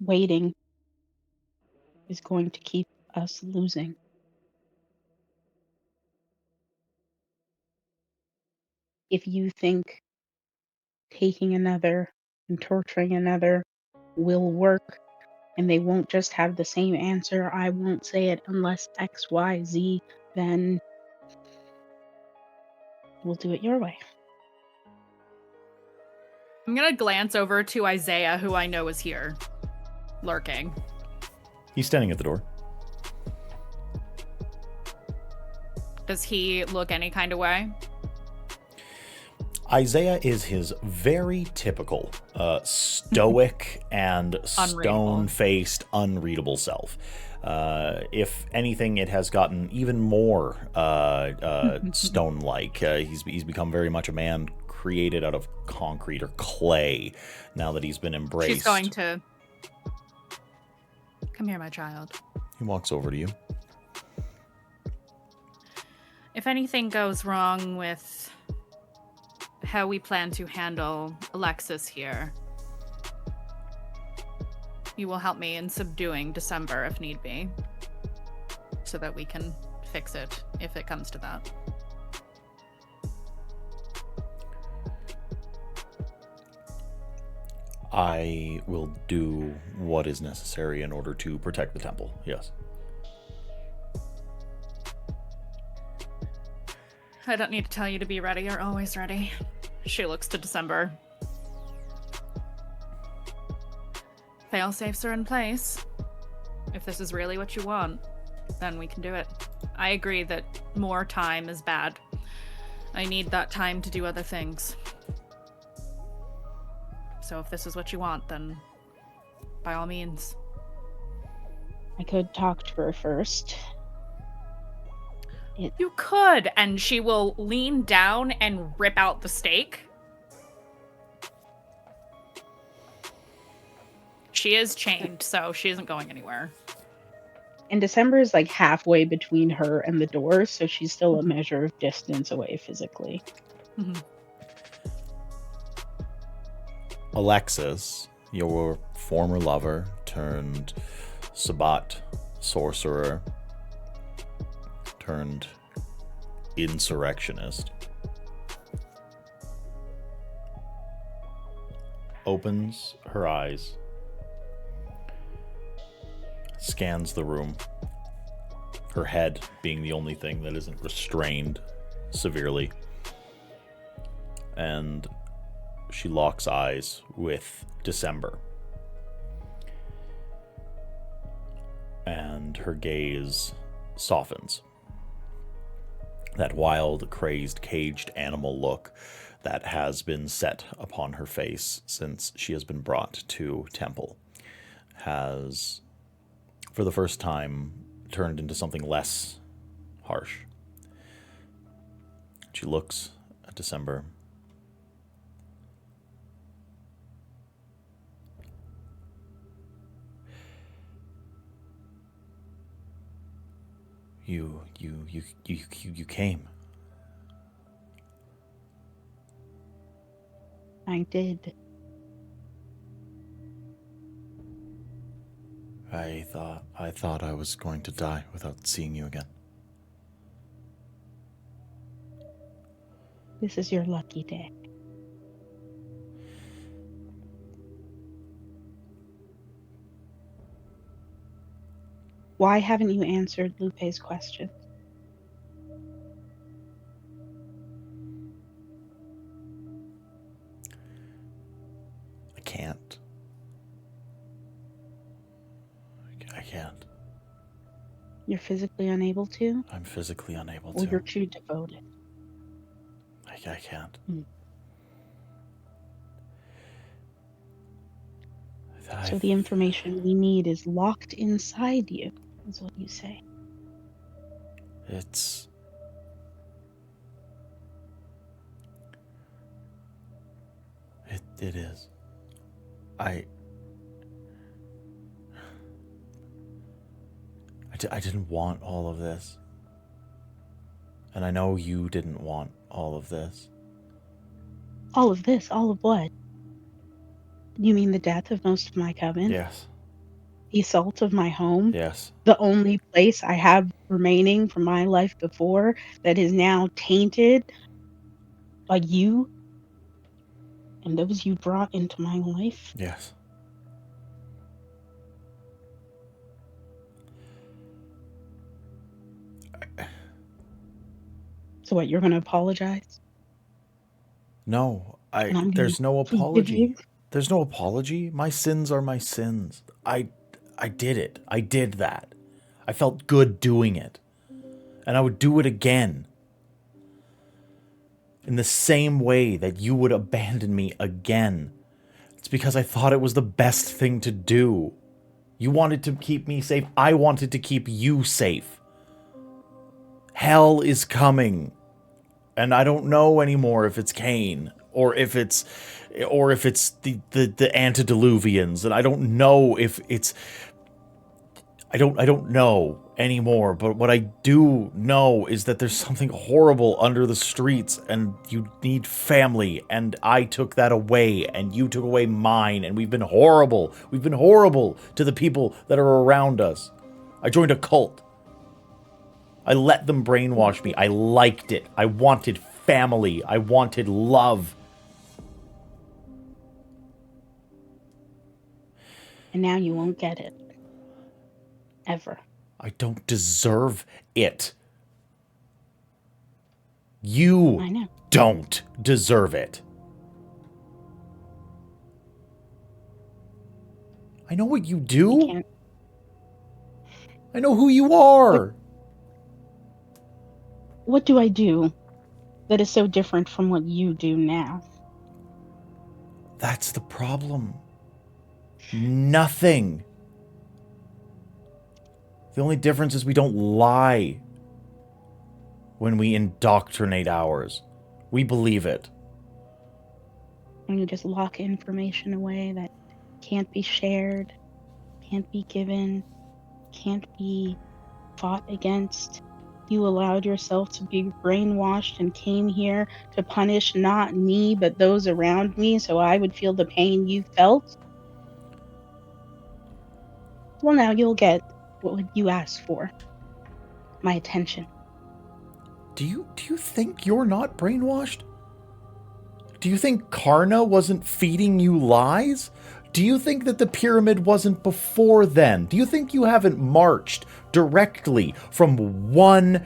Waiting is going to keep us losing. If you think taking another and torturing another will work, and they won't just have the same answer, I won't say it unless X, Y, Z, then we'll do it your way. I'm gonna glance over to Isaiah, who I know is here, lurking. He's standing at the door. Does he look any kind of way? Isaiah is his very typical stoic and stone-faced, unreadable self. If anything, it has gotten even more stone-like. He's become very much a man created out of concrete or clay now that he's been embraced. She's going to... Come here, my child. He walks over to you. If anything goes wrong with how we plan to handle Alexis here, you will help me in subduing December if need be, so that we can fix it if it comes to that. I will do what is necessary in order to protect the temple, yes. I don't need to tell you to be ready. You're always ready. She looks to December. Fail-safes are in place. If this is really what you want, then we can do it. I agree that more time is bad. I need that time to do other things. So if this is what you want, then by all means. I could talk to her first. You could, and she will lean down and rip out the stake. She is chained, so she isn't going anywhere. And December is like halfway between her and the door, so she's still a measure of distance away physically. Mm-hmm. Alexis, your former lover turned Sabbat sorcerer turned insurrectionist. opens her eyes, scans the room, her head being the only thing that isn't restrained severely, and she locks eyes with December. And her gaze softens. That wild, crazed, caged animal look that has been set upon her face since she has been brought to Temple has, for the first time, turned into something less harsh. She looks at December. You came. I did. I thought I was going to die without seeing you again. This is your lucky day. Why haven't you answered Lupe's question? I can't. I can't. You're physically unable to? I'm physically unable Or to. you're too devoted? I can't. So the information we need is locked inside you, is what you say. It is. I didn't want all of this. And I know you didn't want all of this. All of this? All of what? You mean the death of most of my coven? Yes. The assault of my home? Yes. The only place I have remaining from my life before that is now tainted by you and those you brought into my life? Yes. So what, you're going to apologize? No, And I'm there's gonna no forgive apology. you? There's no apology. My sins are my sins. I did it. I did that. I felt good doing it. And I would do it again. In the same way that you would abandon me again. It's because I thought it was the best thing to do. You wanted to keep me safe. I wanted to keep you safe. Hell is coming. And I don't know anymore if it's Cain or if it's the antediluvians, and I don't know if it's I don't know anymore, but what I do know is that there's something horrible under the streets and you need family, and I took that away and you took away mine, and we've been horrible. We've been horrible to the people that are around us. I joined a cult. I let them brainwash me. I liked it. I wanted family. I wanted love. And now you won't get it. Ever. I don't deserve it. You I know. don't deserve it. I know what you do. You can't. I know who you are. What do I do that is so different from what you do now? That's the problem. Nothing. The only difference is we don't lie when we indoctrinate ours. We believe it. And you just lock information away that can't be shared, can't be given, can't be fought against. You allowed yourself to be brainwashed and came here to punish not me, but those around me, so I would feel the pain you felt. Well, now you'll get what you asked for. My attention. Do you think you're not brainwashed? Do you think Karna wasn't feeding you lies? Do you think that the pyramid wasn't before then? Do you think you haven't marched directly from one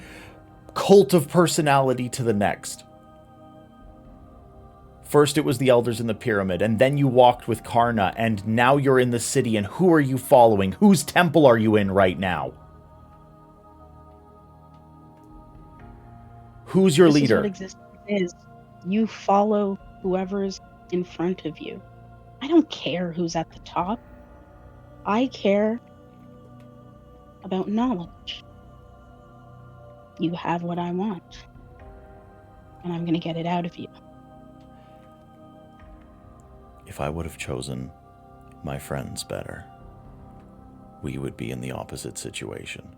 cult of personality to the next? First it was the elders in the pyramid, and then you walked with Karna, and now you're in the city, and who are you following? Whose temple are you in right now? Who's your leader? This is what existence is. You follow whoever's in front of you. I don't care who's at the top. I care about knowledge. You have what I want, and I'm going to get it out of you. If I would have chosen my friends better, we would be in the opposite situation.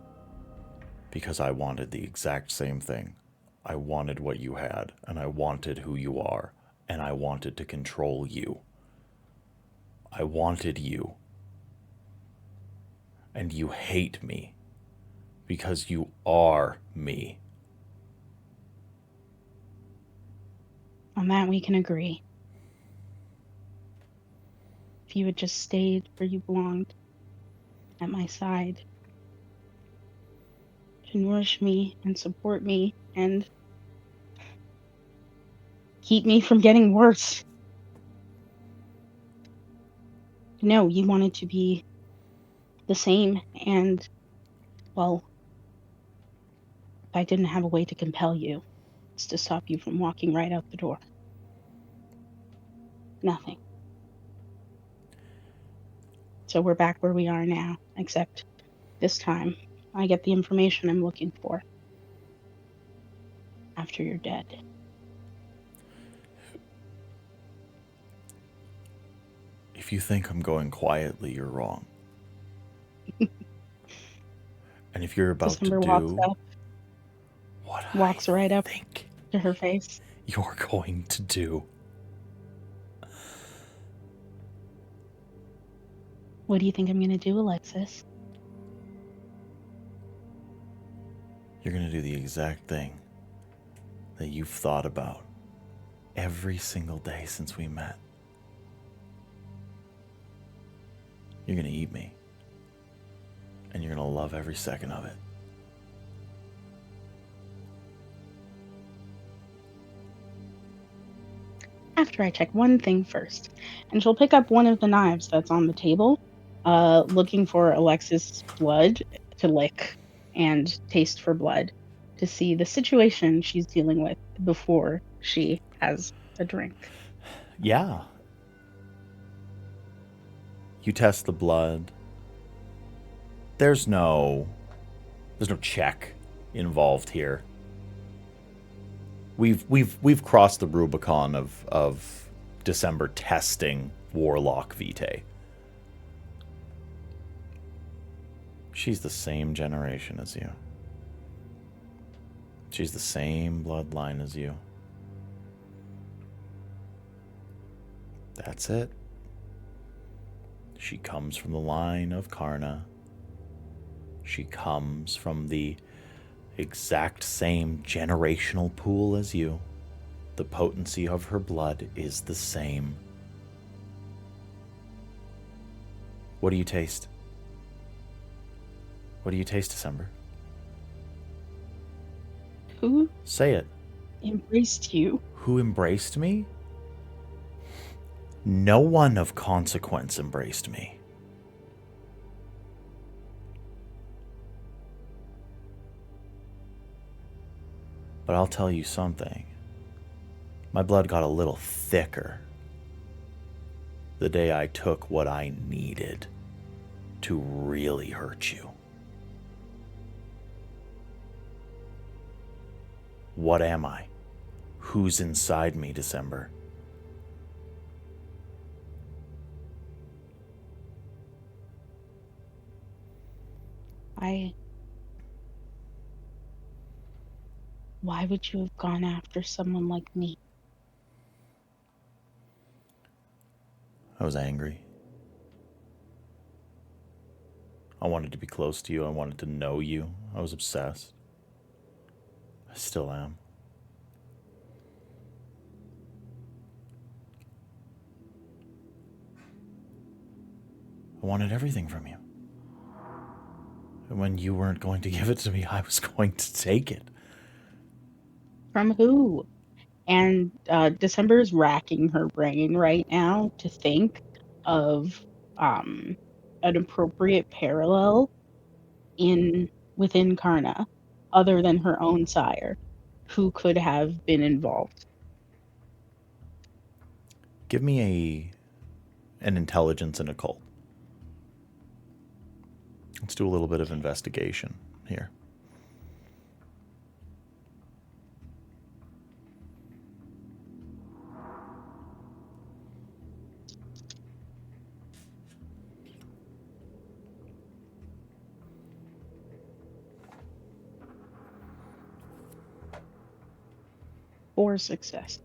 Because I wanted the exact same thing. I wanted what you had, and I wanted who you are, and I wanted to control you. I wanted you. And you hate me because you are me. On that we can agree. If you had just stayed where you belonged, at my side, to nourish me and support me and keep me from getting worse. No, you wanted to be the same, and, well, if I didn't have a way to compel you, it's to stop you from walking right out the door. Nothing. So we're back where we are now, except this time I get the information I'm looking for after you're dead. If you think I'm going quietly, you're wrong. And if you're about December to walks do up, what walks I right up think to her face. you're going to do, What do you think I'm going to do, Alexis? you're going to do the exact thing that you've thought about every single day since we met. You're going to eat me. And you're going to love every second of it. After I check one thing first. And she'll pick up one of the knives that's on the table, looking for Alexis' blood to lick and taste for blood to see the situation she's dealing with before she has a drink. Yeah. You test the blood. There's no check involved here. We've crossed the Rubicon of December testing Warlock Vitae. She's the same generation as you. She's the same bloodline as you. That's it. She comes from the line of Karna. She comes from the exact same generational pool as you. The potency of her blood is the same. What do you taste? What do you taste, December? Who Say it. embraced you? Who embraced me? No one of consequence embraced me. But I'll tell you something. My blood got a little thicker the day I took what I needed to really hurt you. What am I? Who's inside me, December? Why would you have gone after someone like me? I was angry. I wanted to be close to you. I wanted to know you. I was obsessed. I still am. I wanted everything from you. And when you weren't going to give it to me, I was going to take it. From who? And December is racking her brain right now to think of an appropriate parallel within Karna, other than her own sire, who could have been involved. Give me an intelligence and occult. Let's do a little bit of investigation here. Four successes.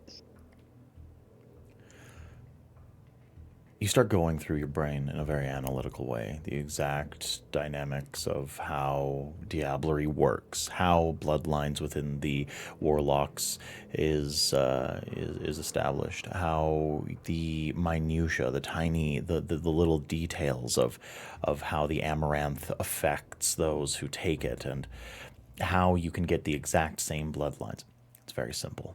You start going through your brain in a very analytical way, the exact dynamics of how diablerie works, how bloodlines within the warlocks is established, how the minutia, the tiny, the little details of how the amaranth affects those who take it, and how you can get the exact same bloodlines. It's very simple.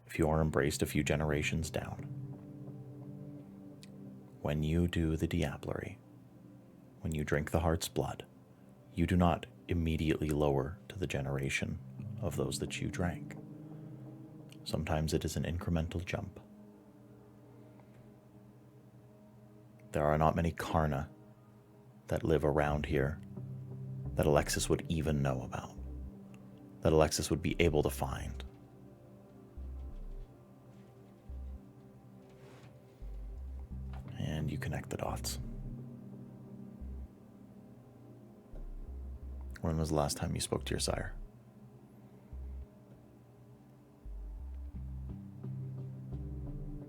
If you are embraced a few generations down, when you do the diablerie, when you drink the heart's blood, you do not immediately lower to the generation of those that you drank. Sometimes it is an incremental jump. There are not many Karna that live around here that Alexis would even know about, that Alexis would be able to find. And you connect the dots. When was the last time you spoke to your sire?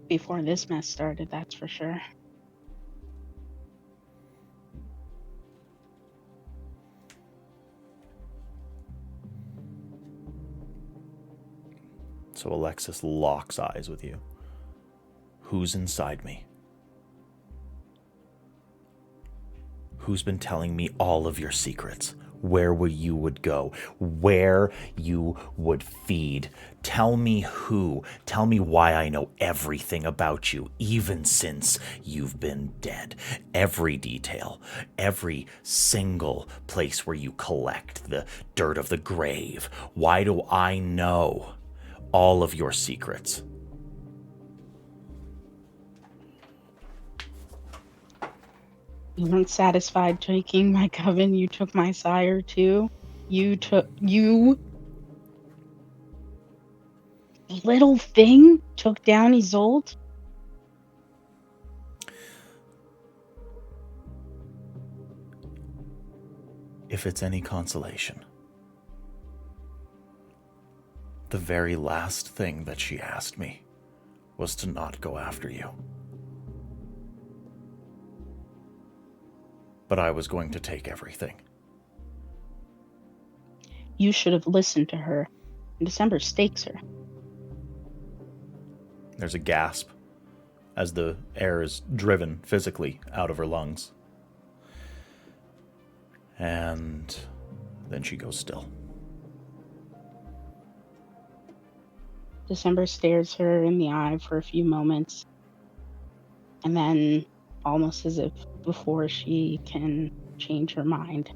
Before this mess started, that's for sure. So Alexis locks eyes with you. Who's inside me? Who's been telling me all of your secrets? Where you would go? Where you would feed? Tell me who. Tell me why I know everything about you, even since you've been dead. Every detail, every single place where you collect the dirt of the grave. Why do I know all of your secrets? You weren't satisfied taking my coven, you took my sire too. You little thing took down Isolde. If it's any consolation, the very last thing that she asked me was to not go after you. But I was going to take everything. You should have listened to her. December stakes her. There's a gasp as the air is driven physically out of her lungs. And then she goes still. December stares her in the eye for a few moments. And then, almost as if before she can change her mind,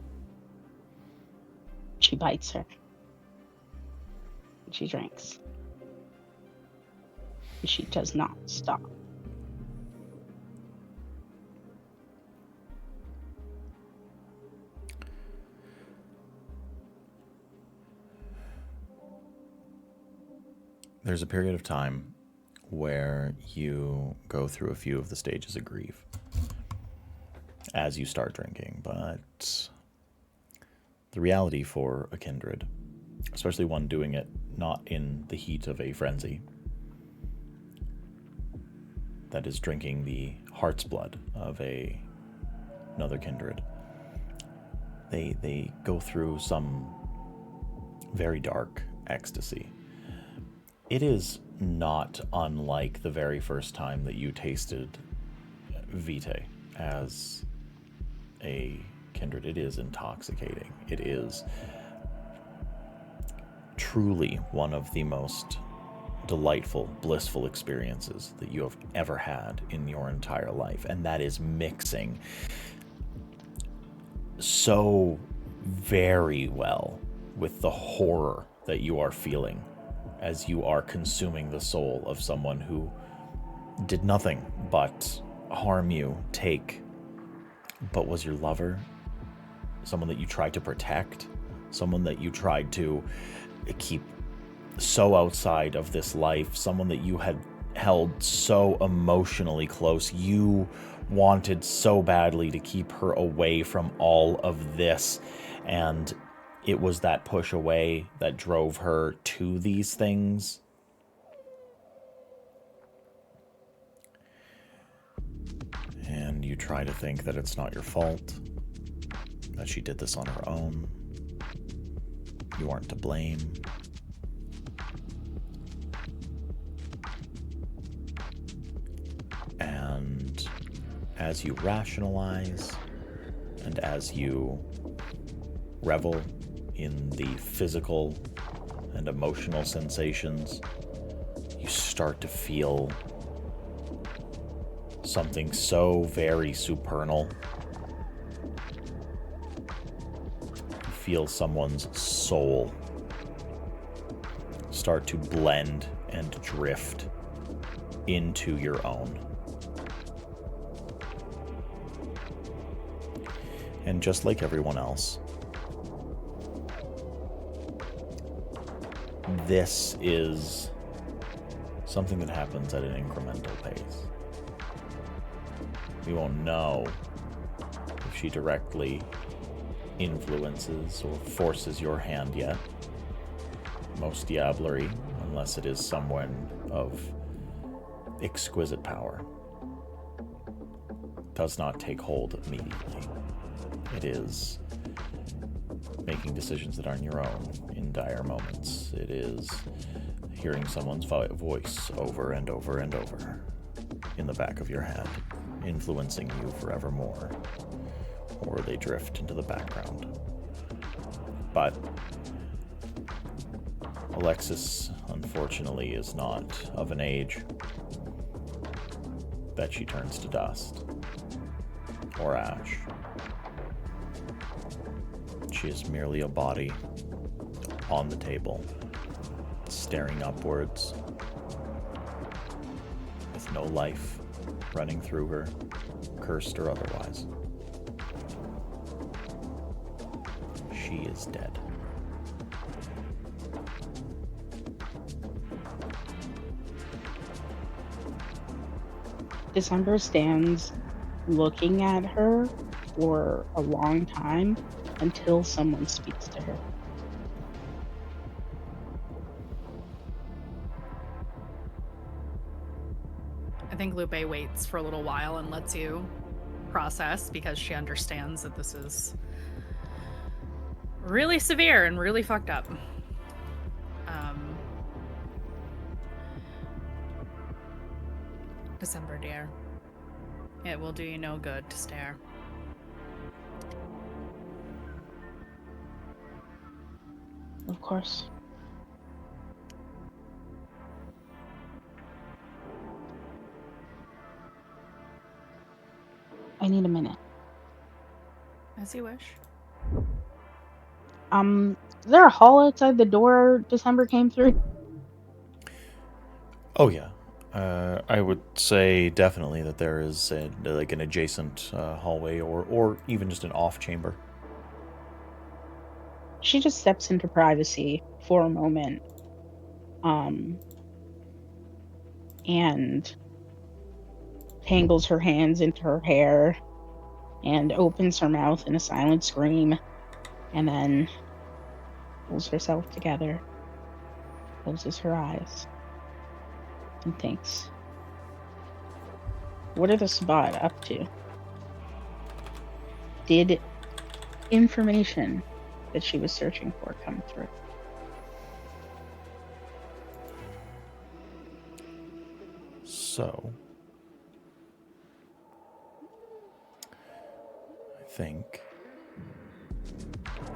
she bites her. She drinks. She does not stop. There's a period of time where you go through a few of the stages of grief as you start drinking, but the reality for a kindred, especially one doing it not in the heat of a frenzy, that is drinking the heart's blood of another kindred, they go through some very dark ecstasy. It is not unlike the very first time that you tasted Vitae, as a kindred, it is intoxicating. It is truly one of the most delightful, blissful experiences that you have ever had in your entire life. And that is mixing so very well with the horror that you are feeling as you are consuming the soul of someone who did nothing but harm you, but was your lover, someone that you tried to protect, someone that you tried to keep so outside of this life, someone that you had held so emotionally close. You wanted so badly to keep her away from all of this, and it was that push away that drove her to these things. And you try to think that it's not your fault, that she did this on her own. You aren't to blame. And as you rationalize and as you revel in the physical and emotional sensations, you start to feel something so very supernal. You feel someone's soul start to blend and drift into your own. And just like everyone else, this is something that happens at an incremental pace. We won't know if she directly influences or forces your hand yet. Most diablerie, unless it is someone of exquisite power, does not take hold immediately. It is making decisions that aren't your own in dire moments. It is hearing someone's voice over and over and over in the back of your head, influencing you forevermore, or they drift into the background. But Alexis, unfortunately, is not of an age that she turns to dust or ash. She is merely a body on the table, staring upwards, with no life running through her, cursed or otherwise. She is dead. December stands looking at her for a long time until someone speaks to her. I think Lupe waits for a little while and lets you process, because she understands that this is really severe and really fucked up. December, dear. It will do you no good to stare. Of course. I need a minute. As you wish. Is there a hall outside the door December came through? Oh yeah. I would say definitely that there is an adjacent hallway or even just an off chamber. She just steps into privacy for a moment. And tangles her hands into her hair and opens her mouth in a silent scream, and then pulls herself together, closes her eyes, and thinks, what are the Sabbat up to? Did information that she was searching for come through? So, think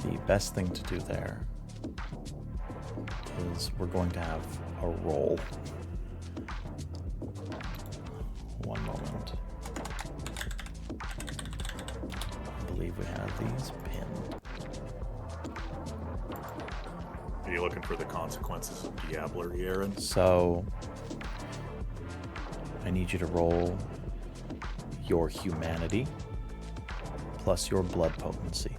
the best thing to do there is we're going to have a roll. One moment. I believe we have these pinned. Are you looking for the consequences of diablerie, Aaron? So, I need you to roll your humanity plus your blood potency.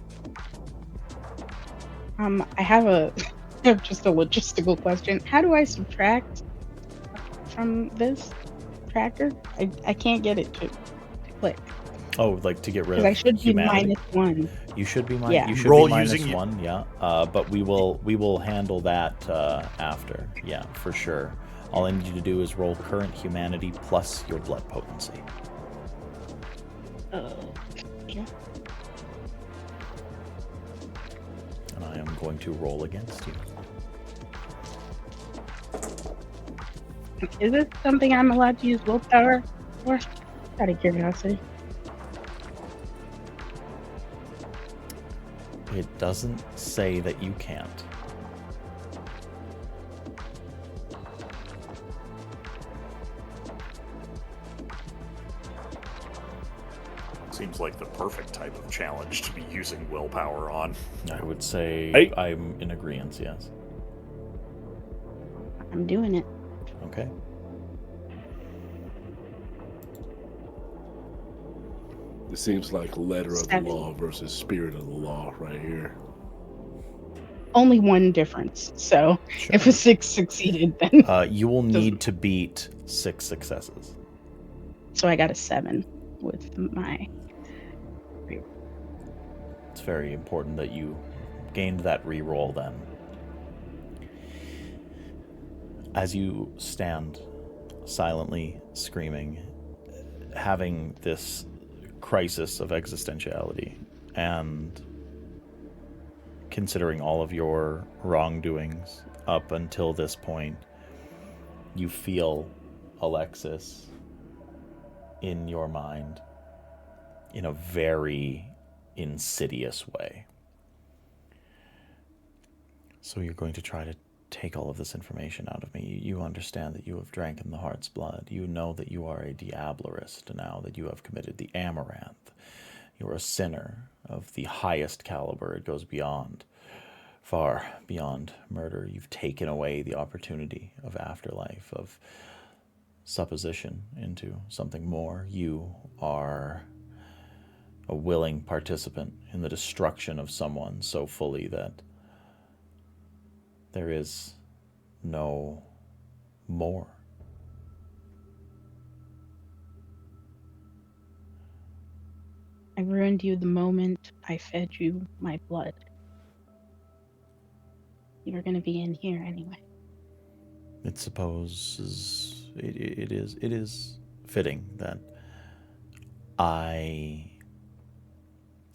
I have just a logistical question. How do I subtract from this tracker? I can't get it to click. Oh, like to get rid Because of I should humanity. be -1. You should be Yeah. you should Roll be using -1, yeah. But we will handle that after. Yeah, for sure. All I need you to do is roll current humanity plus your blood potency. Yeah. And I am going to roll against you. Is this something I'm allowed to use willpower for? Out of curiosity. It doesn't say that you can't. Seems like the perfect type of challenge to be using willpower on. I would say Hey. I'm in agreement, yes. I'm doing it. Okay. It seems like letter of the 7. law versus spirit of the law right here. Only one difference. So Sure. if a 6 succeeded, then You will need to beat 6 successes. so I got a 7 with my. It's very important that you gained that reroll then. As you stand silently screaming, having this crisis of existentiality, and considering all of your wrongdoings up until this point, you feel Alexis in your mind in a very insidious way. So you're going to try to take all of this information out of me. You understand that you have drank in the heart's blood. You know that you are a diablerist now, that you have committed the amaranth. You're a sinner of the highest caliber. It goes beyond, far beyond murder. You've taken away the opportunity of afterlife, of supposition into something more. You are a willing participant in the destruction of someone so fully that there is no more. I ruined you the moment I fed you my blood. You were going to be in here anyway. It supposes it is fitting that I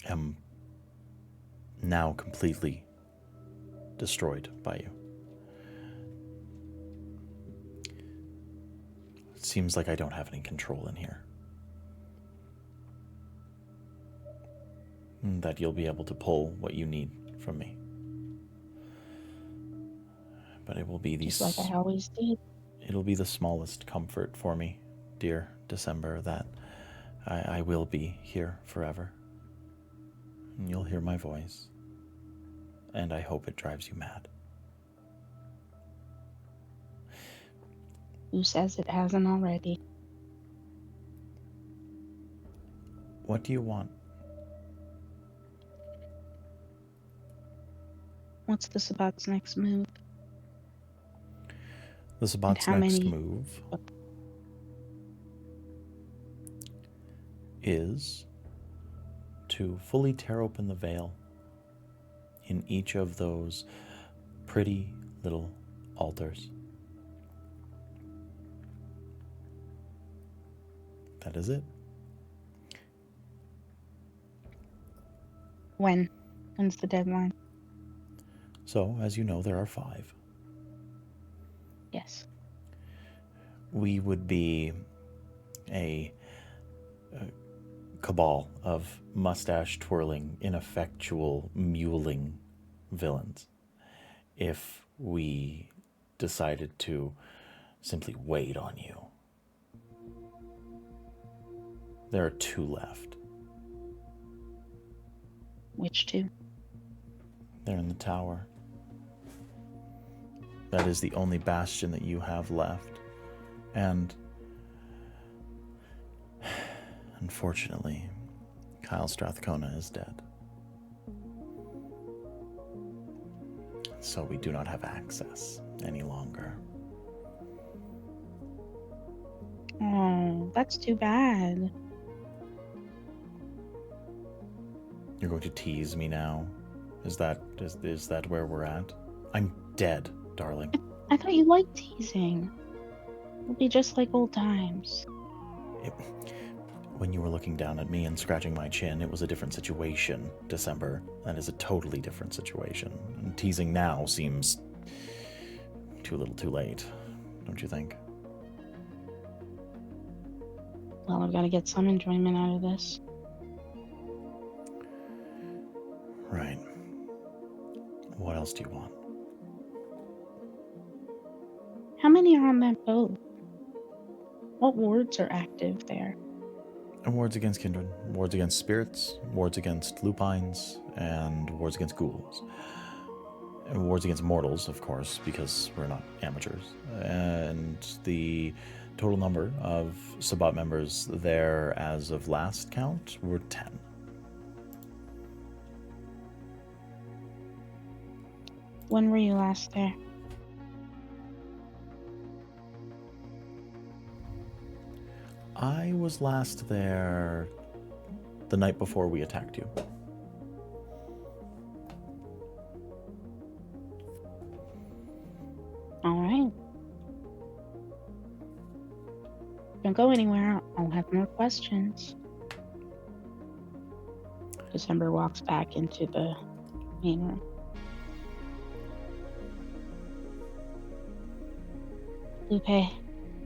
am now completely destroyed by you. It seems like I don't have any control in here. That you'll be able to pull what you need from me. But it will be Just like I always did. It'll be the smallest comfort for me, dear December, that I will be here forever. And you'll hear my voice. And I hope it drives you mad. Who says it hasn't already? What do you want? What's the Sabbat's next move? The Sabbat's how next many- move is to fully tear open the veil in each of those pretty little altars. That is it. When? When's the deadline? So, as you know, there are 5. Yes. We would be a cabal of mustache-twirling, ineffectual, mewling villains if we decided to simply wait on you. There are 2 left. Which 2? They're in the tower. That is the only bastion that you have left. And unfortunately, Kyle Strathcona is dead. So we do not have access any longer. Oh, that's too bad. You're going to tease me now? Is that where we're at? I'm dead, darling. I thought you liked teasing. It'll be just like old times. When you were looking down at me and scratching my chin, it was a different situation, December. That is a totally different situation. And teasing now seems too little too late, don't you think? Well, I've got to get some enjoyment out of this. Right. What else do you want? How many are on that boat? What wards are active there? Wards against Kindred, wards against spirits, wards against lupines, and wards against ghouls. And wards against mortals, of course, because we're not amateurs. And the total number of Sabbat members there as of last count were 10. When were you last there? I was last there the night before we attacked you. All right. Don't go anywhere. I'll have more questions. December walks back into the main room. Lupe, I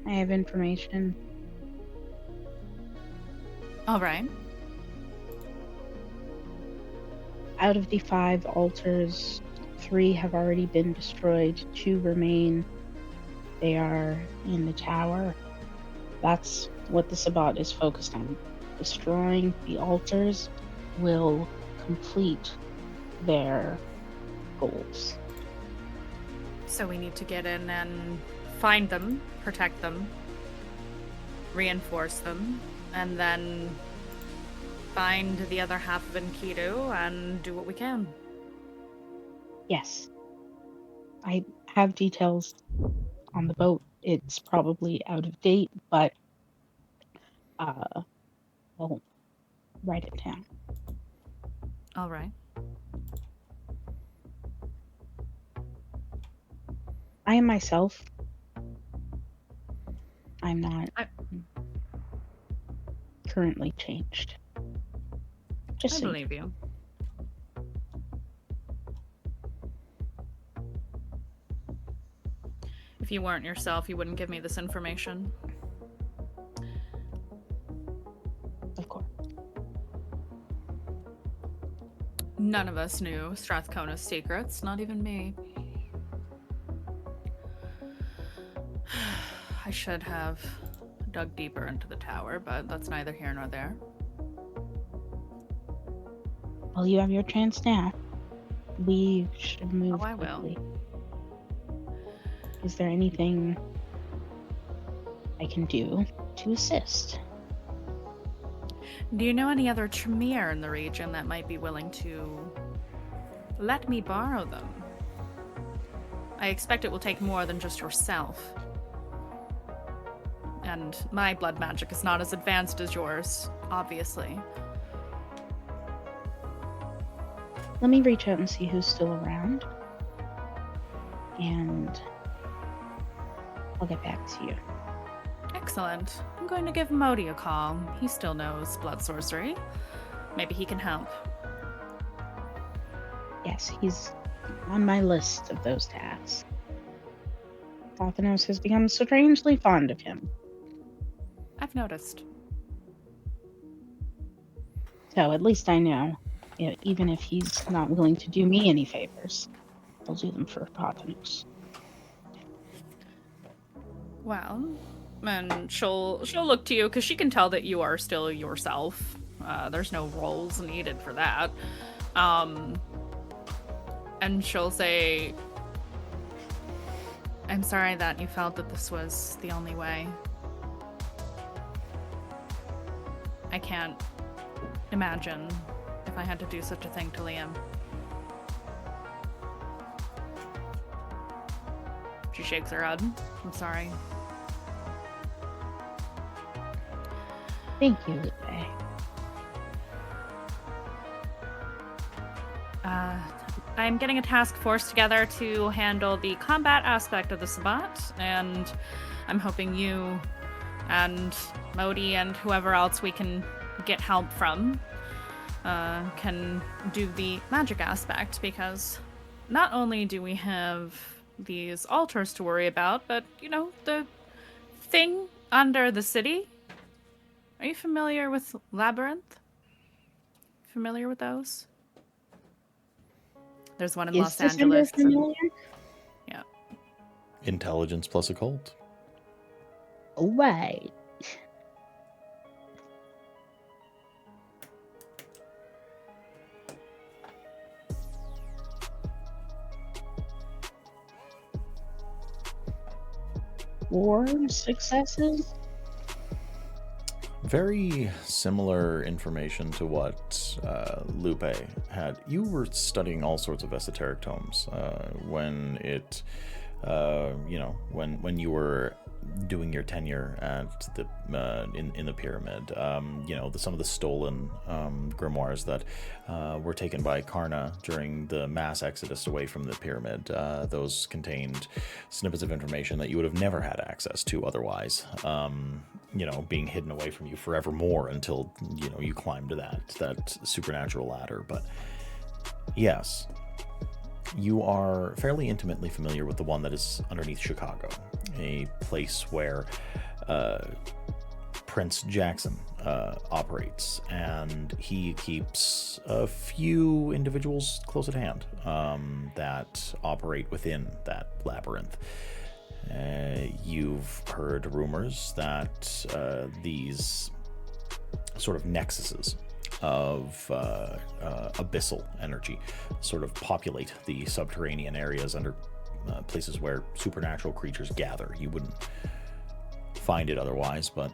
have information. All right. Out of the 5 altars, 3 have already been destroyed. 2 remain. They are in the tower. That's what the Sabbat is focused on. Destroying the altars will complete their goals. So we need to get in and find them, protect them, reinforce them, and then find the other half of Enkidu and do what we can. Yes. I have details on the boat. It's probably out of date, but I'll write it down. All right. I am myself. I'm not currently changed. Just I so believe you. If you weren't yourself, you wouldn't give me this information. Of course. None of us knew Strathcona's secrets, not even me. I should have dug deeper into the tower, but that's neither here nor there. Well, you have your chance now. We should move I will. quickly. Is there anything I can do to assist? Do you know any other Tremere in the region that might be willing to let me borrow them? I expect it will take more than just yourself. And my blood magic is not as advanced as yours, obviously. Let me reach out and see who's still around. And I'll get back to you. Excellent. I'm going to give Modi a call. He still knows blood sorcery. Maybe he can help. Yes, he's on my list of those tasks. Pothinos has become strangely fond of him. I've noticed. So at least I know, even if he's not willing to do me any favors, I'll do them for Pothinus. Well, and she'll look to you because she can tell that you are still yourself. There's no roles needed for that. And she'll say, "I'm sorry that you felt that this was the only way. I can't imagine if I had to do such a thing to Liam." She shakes her head. "I'm sorry." Thank you, Lupe. I'm getting a task force together to handle the combat aspect of the Sabbat, and I'm hoping you and Modi and whoever else we can get help from can do the magic aspect, because not only do we have these altars to worry about, but, the thing under the city. Are you familiar with Labyrinth? Familiar with those? There's one in Is Los December Angeles. familiar? Yeah. Intelligence plus occult. All right. Four successes? Very similar information to what Lupe had. You were studying all sorts of esoteric tomes when when you were doing your tenure at the in the pyramid. Some of the stolen grimoires that were taken by Karna during the mass exodus away from the pyramid. Those contained snippets of information that you would have never had access to otherwise. Being hidden away from you forevermore until you climbed to that supernatural ladder. But yes, you are fairly intimately familiar with the one that is underneath Chicago, a place where Prince Jackson operates, and he keeps a few individuals close at hand that operate within that labyrinth. You've heard rumors that these sort of nexuses of abyssal energy sort of populate the subterranean areas under places where supernatural creatures gather. You wouldn't find it otherwise, but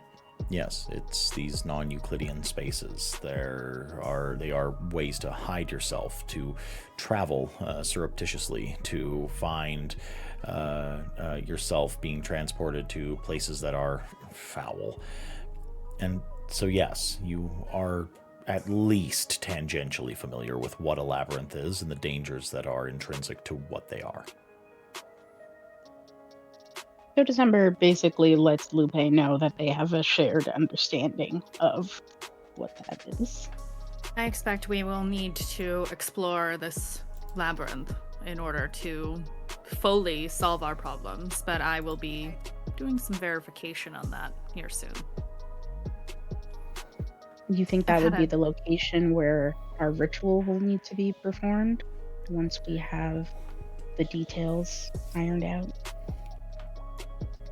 yes, it's these non-Euclidean spaces. They are ways to hide yourself, to travel surreptitiously, to find yourself being transported to places that are foul. And so yes, you are at least tangentially familiar with what a labyrinth is and the dangers that are intrinsic to what they are. So December basically lets Lupe know that they have a shared understanding of what that is. I expect we will need to explore this labyrinth in order to fully solve our problems, but I will be doing some verification on that here soon. You think that would be the location where our ritual will need to be performed once we have the details ironed out?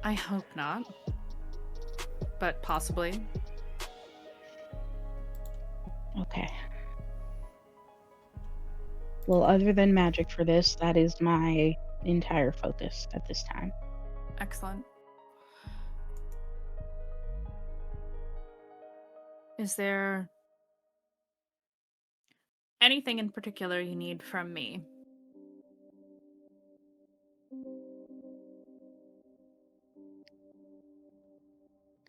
I hope not, but possibly. Okay. Well, other than magic for this, that is my entire focus at this time. Excellent. Is there anything in particular you need from me?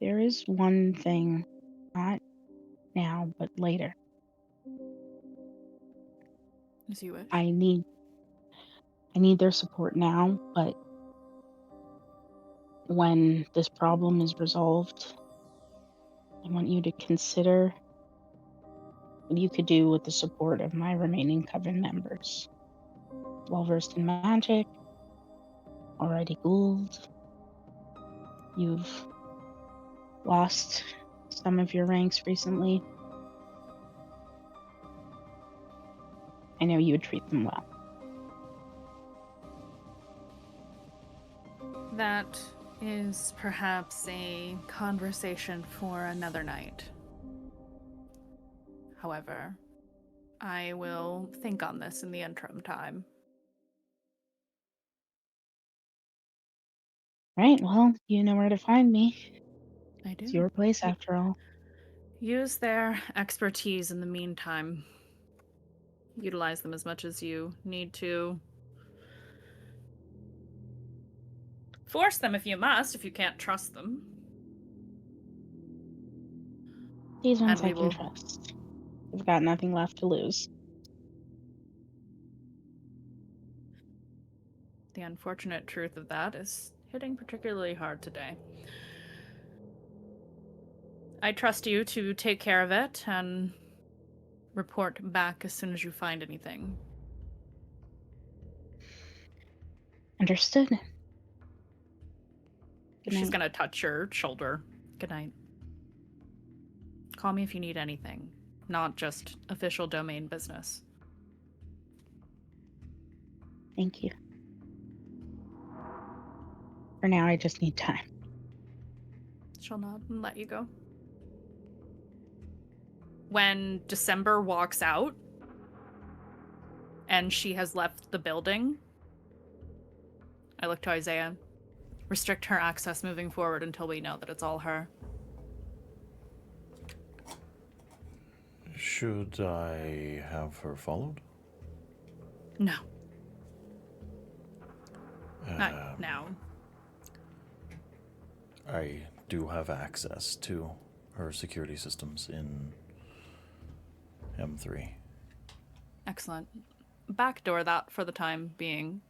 There is one thing, not now, but later. As you wish. I need their support now, but when this problem is resolved, I want you to consider what you could do with the support of my remaining coven members. Well versed in magic, already ghouled. You've lost some of your ranks recently. I know you would treat them well. That is perhaps a conversation for another night. However, I will think on this in the interim time. Right, well, you know where to find me. I do. It's your place after all. Use their expertise in the meantime. Utilize them as much as you need to. Force them if you must, if you can't trust them. These ones And we I can will- trust. I've got nothing left to lose. The unfortunate truth of that is hitting particularly hard today. I trust you to take care of it and report back as soon as you find anything. Understood. Good She's night. gonna touch your shoulder. Good night. Call me if you need anything, not just official domain business. Thank you. For now, I just need time. She'll nod and let you go. When December walks out and she has left the building, I look to Isaiah. Restrict her access moving forward until we know that it's all her. Should I have her followed? No. Not now. I do have access to her security systems in M3. Excellent. Backdoor that for the time being.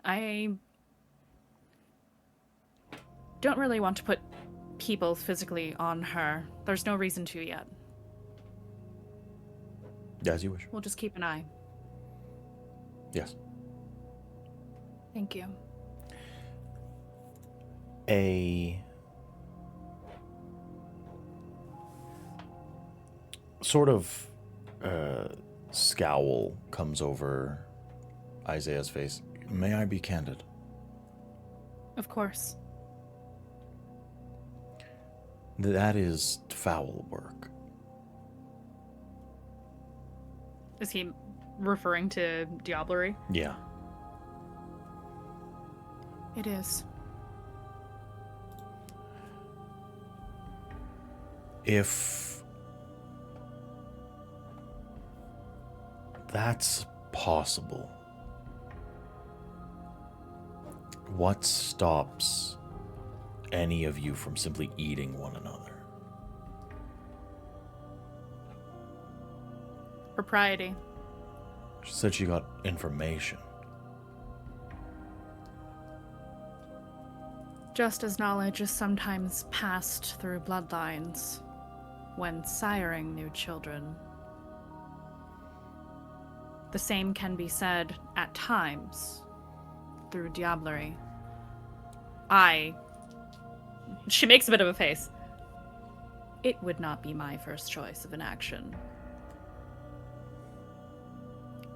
I don't really want to put people physically on her. There's no reason to yet. As you wish. We'll just keep an eye. Yes. Thank you. A sort of scowl comes over Isaiah's face. May I be candid? Of course. That is foul work. Is he referring to diablerie? Yeah. It is. If that's possible, what stops any of you from simply eating one another? Propriety. She said she got information. Just as knowledge is sometimes passed through bloodlines when siring new children, the same can be said at times through diablerie. She makes a bit of a face. It would not be my first choice of an action,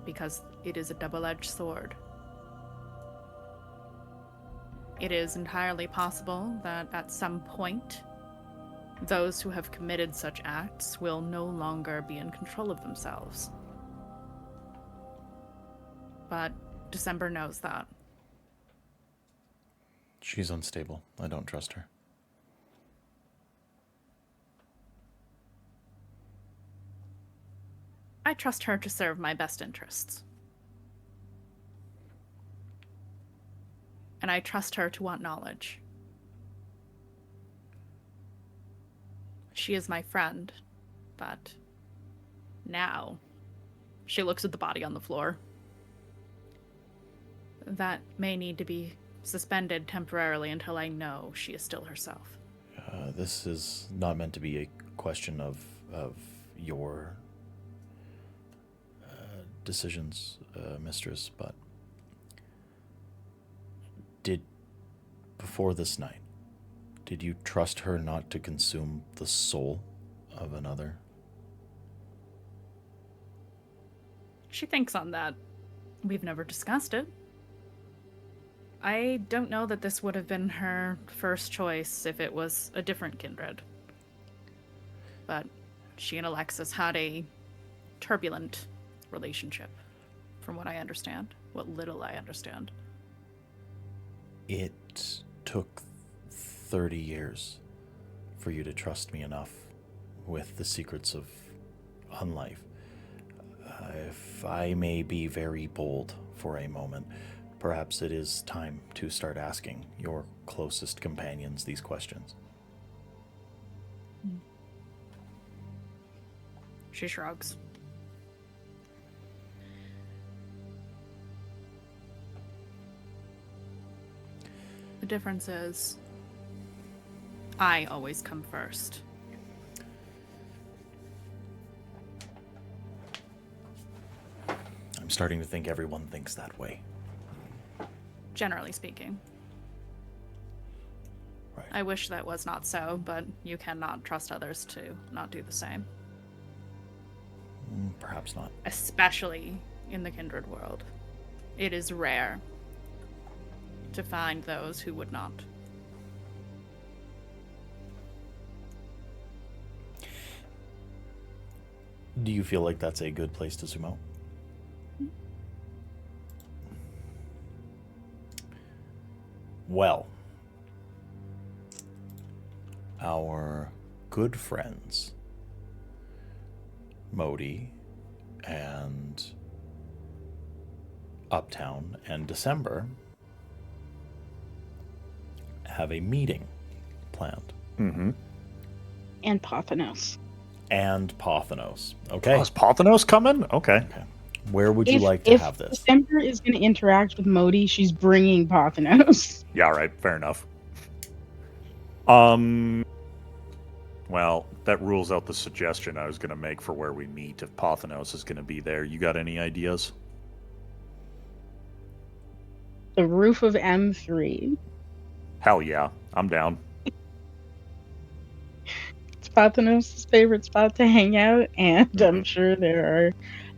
because it is a double-edged sword. It is entirely possible that at some point, those who have committed such acts will no longer be in control of themselves. But December knows that. She's unstable. I don't trust her. I trust her to serve my best interests. And I trust her to want knowledge. She is my friend, but now she looks at the body on the floor. That may need to be suspended temporarily until I know she is still herself. This is not meant to be a question of your decisions, mistress, but before this night, did you trust her not to consume the soul of another? she thinks on that. We've never discussed it. I don't know that this would have been her first choice if it was a different kindred. But she and Alexis had a turbulent relationship, from what I understand. What little I understand. It took 30 years for you to trust me enough with the secrets of unlife. If I may be very bold for a moment, perhaps it is time to start asking your closest companions these questions. She shrugs. The difference is, I always come first. I'm starting to think everyone thinks that way. Generally speaking. Right. I wish that was not so, but you cannot trust others to not do the same. Perhaps not. Especially in the Kindred world. It is rare to find those who would not. Do you feel like that's a good place to zoom out? Well, our good friends, Modi and Uptown and December, have a meeting planned. Mm-hmm. And Pothanos. And Pothanos. Okay. Oh, is Pothanos coming? Okay. Where would you like to have this? If December is going to interact with Modi, she's bringing Pothanos. Yeah, right. Fair enough. Well, that rules out the suggestion I was going to make for where we meet if Pothanos is going to be there. You got any ideas? The roof of M3. Hell yeah. I'm down. It's Pothanos' favorite spot to hang out, and I'm sure there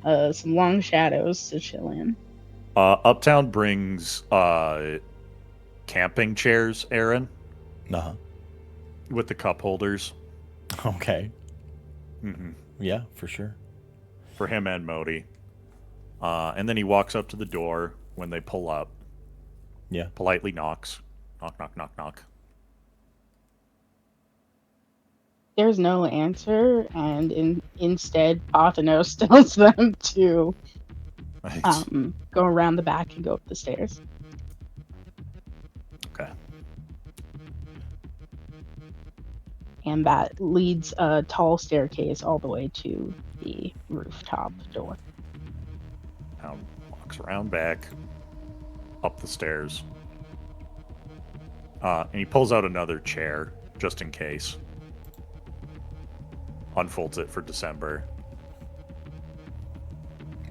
are some long shadows to chill in. Uptown brings camping chairs, Aaron, Uh-huh. with the cup holders. Okay. Mm-hmm. Yeah, for sure. For him and Modi. And then he walks up to the door when they pull up. Yeah. Politely knocks. Knock, knock, knock, knock. There's no answer, and instead Pothanos tells them to Right. go around the back and go up the stairs. Okay. And that leads a tall staircase all the way to the rooftop door. Now walks around back, up the stairs. And he pulls out another chair, just in case. Unfolds it for December.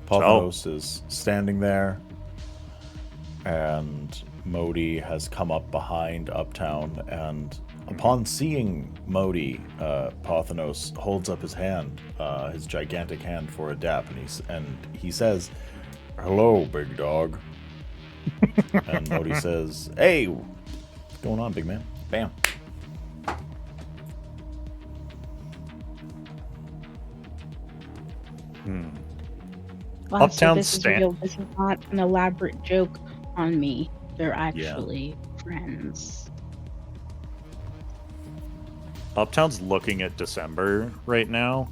Pothanos is standing there, and Modi has come up behind Uptown, and upon seeing Modi, Pothanos holds up his hand, his gigantic hand for a dap, and he says, "Hello, big dog." And Modi says, "Hey, what's going on, big man?" Bam. Wow, Uptown this is real. This is not an elaborate joke on me. They're actually friends. Uptown's looking at December right now,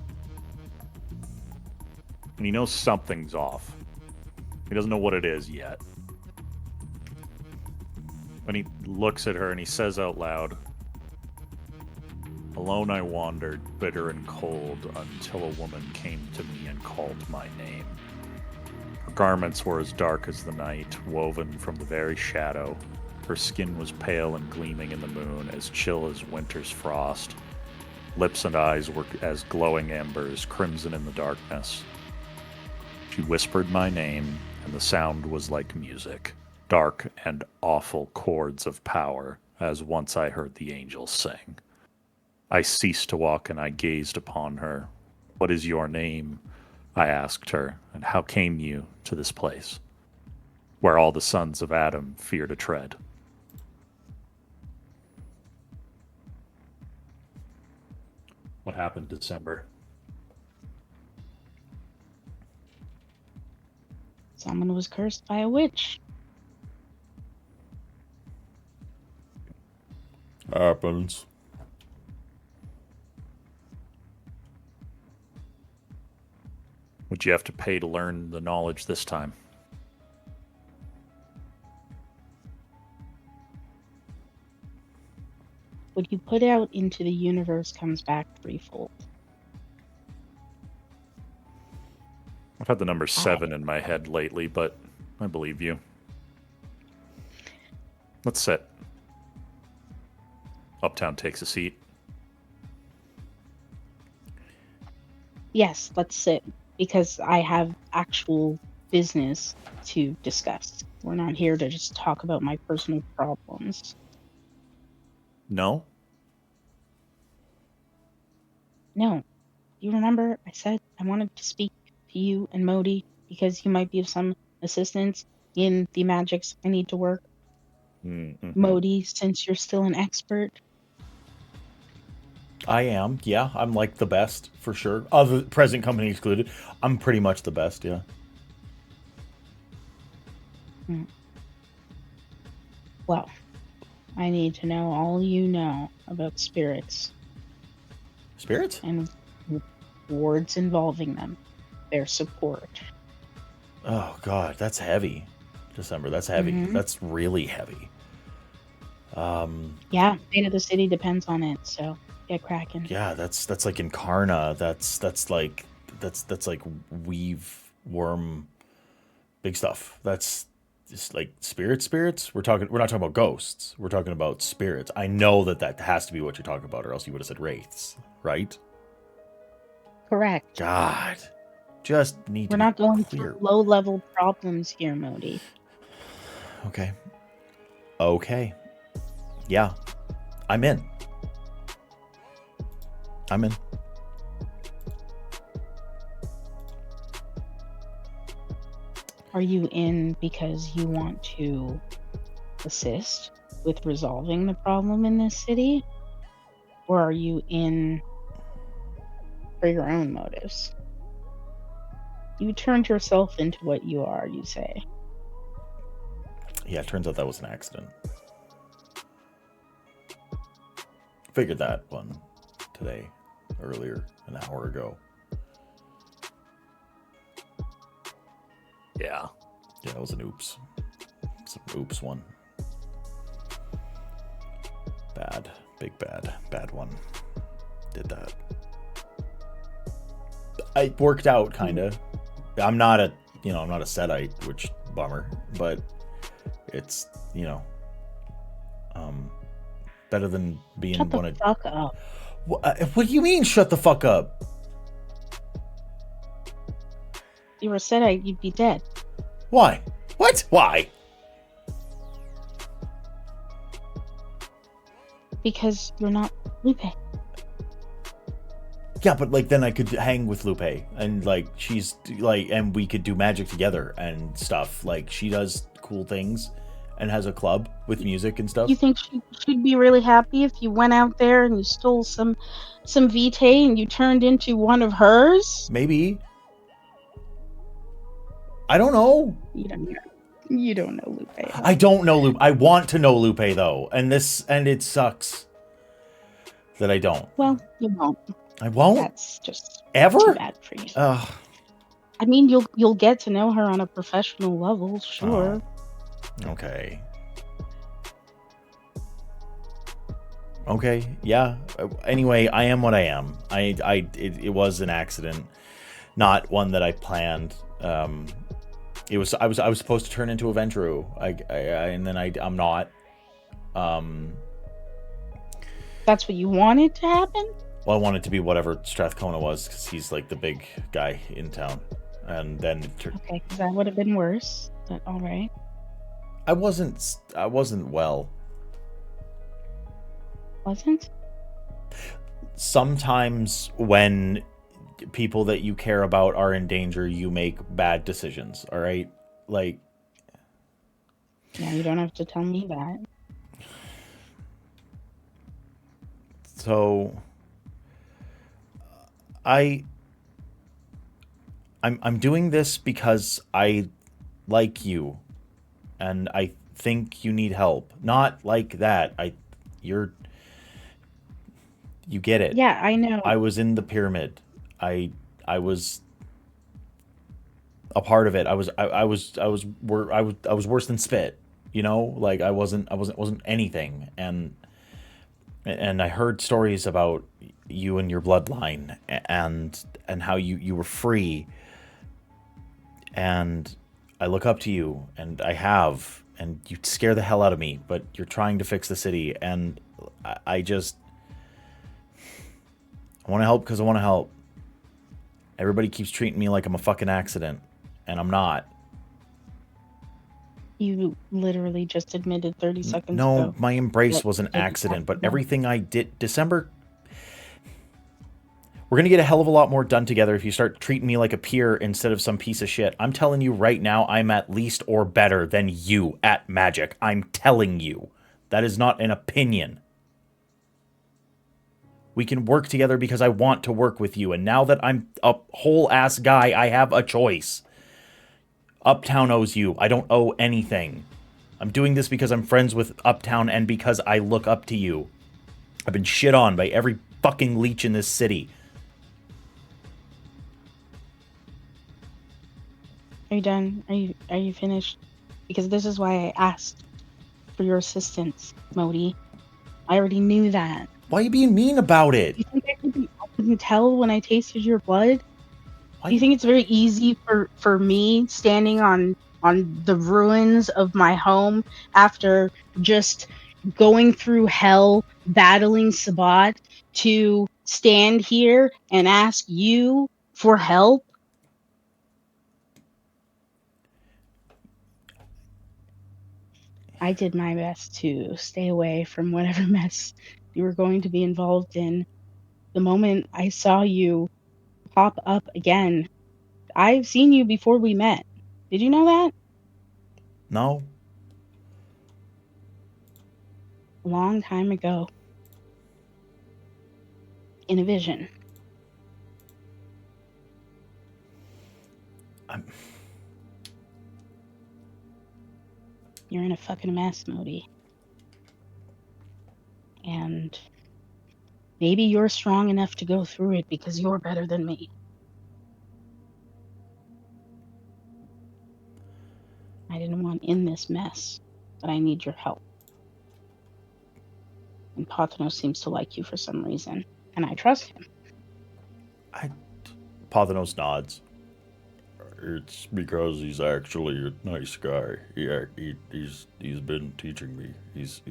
and he knows something's off. He doesn't know what it is yet. When he looks at her and he says out loud, "Alone I wandered, bitter and cold, until a woman came to me and called my name. Her garments were as dark as the night, woven from the very shadow. Her skin was pale and gleaming in the moon, as chill as winter's frost. Lips and eyes were as glowing embers, crimson in the darkness. She whispered my name, and the sound was like music, dark and awful chords of power, as once I heard the angels sing. I ceased to walk and I gazed upon her. What is your name? I asked her, and how came you to this place, where all the sons of Adam fear to tread? What happened December? Someone was cursed by a witch. Happens. Would you have to pay to learn the knowledge this time? What you put out into the universe comes back threefold. I've had the number 7 in my head lately, but I believe you. Let's sit. Uptown takes a seat. Yes, let's sit, because I have actual business to discuss. We're not here to just talk about my personal problems. No? No. You remember I said I wanted to speak to you and Modi because you might be of some assistance in the magics I need to work. Mm-hmm. Modi, since you're still an expert. I am. Yeah, I'm like the best for sure. Other present company excluded. I'm pretty much the best. Yeah. Well, I need to know all you know about spirits Spirits? and wards involving them, their support. Oh God, that's heavy. December. That's heavy. Mhm. That's really heavy. Yeah, fate of the city depends on it, so get cracking. Yeah, that's like Incarna. That's like weave worm, big stuff. That's just like spirits. We're not talking about ghosts. We're talking about spirits. I know that has to be what you're talking about, or else you would have said wraiths, right? Correct. God, just need We're to not be going clear. through low-level problems here, Modi. Okay. Yeah, I'm in. Are you in because you want to assist with resolving the problem in this city? Or are you in for your own motives? You turned yourself into what you are, you say. Yeah, it turns out that was an accident. Figured that one today, earlier, an hour ago. Yeah. Yeah, it was an oops. It's an oops one. Bad. Big bad one. Did that. I worked out, kinda. I'm not a Setite, which bummer, but it's, better than being Shut one the of... fuck up. What do you mean, shut the fuck up? If you were Sedite, you'd be dead. Why? What? Why? Because you're not Lupe. Yeah, but then I could hang with Lupe, and she's and we could do magic together and stuff. She does cool things and has a club with music and stuff. You think she'd be really happy if you went out there and you stole some vitae and you turned into one of hers? Maybe. I don't know. You don't know Lupe. I don't know Lupe. I want to know Lupe though, and it sucks that I don't. Well, you won't. I won't. That's just ever too bad for you. Ugh. I mean, you'll get to know her on a professional level, sure. Okay. Okay. Yeah. Anyway, I am what I am. It was an accident, not one that I planned. I was supposed to turn into a Ventru. And then I'm not. That's what you wanted to happen? Well, I wanted to be whatever Strathcona was, because he's the big guy in town. And then okay, because that would have been worse. But all right. I wasn't well. Wasn't? Sometimes when people that you care about are in danger, you make bad decisions, all right? Like, Yeah, you don't have to tell me that. so I'm doing this because I like you and I think you need help. Not like that. You get it. Yeah, I know. I was in the pyramid. I was a part of it. I was worse than spit, you know? Like I wasn't anything. And I heard stories about you and your bloodline and how you were free. And I look up to you, and and you scare the hell out of me, but you're trying to fix the city, and I want to help because I want to help. Everybody keeps treating me like I'm a fucking accident, and I'm not. You literally just admitted 30 seconds No, ago. my embrace that was an it's accident, but accidental. everything I did, December, we're going to get a hell of a lot more done together if you start treating me like a peer instead of some piece of shit. I'm telling you right now, I'm at least or better than you at magic. I'm telling you. That is not an opinion. We can work together because I want to work with you, and now that I'm a whole-ass guy, I have a choice. Uptown owes you. I don't owe anything. I'm doing this because I'm friends with Uptown and because I look up to you. I've been shit on by every fucking leech in this city. Are you done? Are you finished? Because this is why I asked for your assistance, Modi. I already knew that. Why are you being mean about it? You think I couldn't tell when I tasted your blood? Why? Do you think it's very easy for me standing on the ruins of my home after just going through hell battling Sabat to stand here and ask you for help? I did my best to stay away from whatever mess you were going to be involved in. The moment I saw you pop up again, I've seen you before we met. Did you know that? No? A long time ago. In a vision. You're in a fucking mess, Modi. And maybe you're strong enough to go through it because you're better than me. I didn't want in this mess, but I need your help. And Potano seems to like you for some reason, and I trust him. Pothanos nods. It's because he's actually a nice guy. He's been teaching me. He's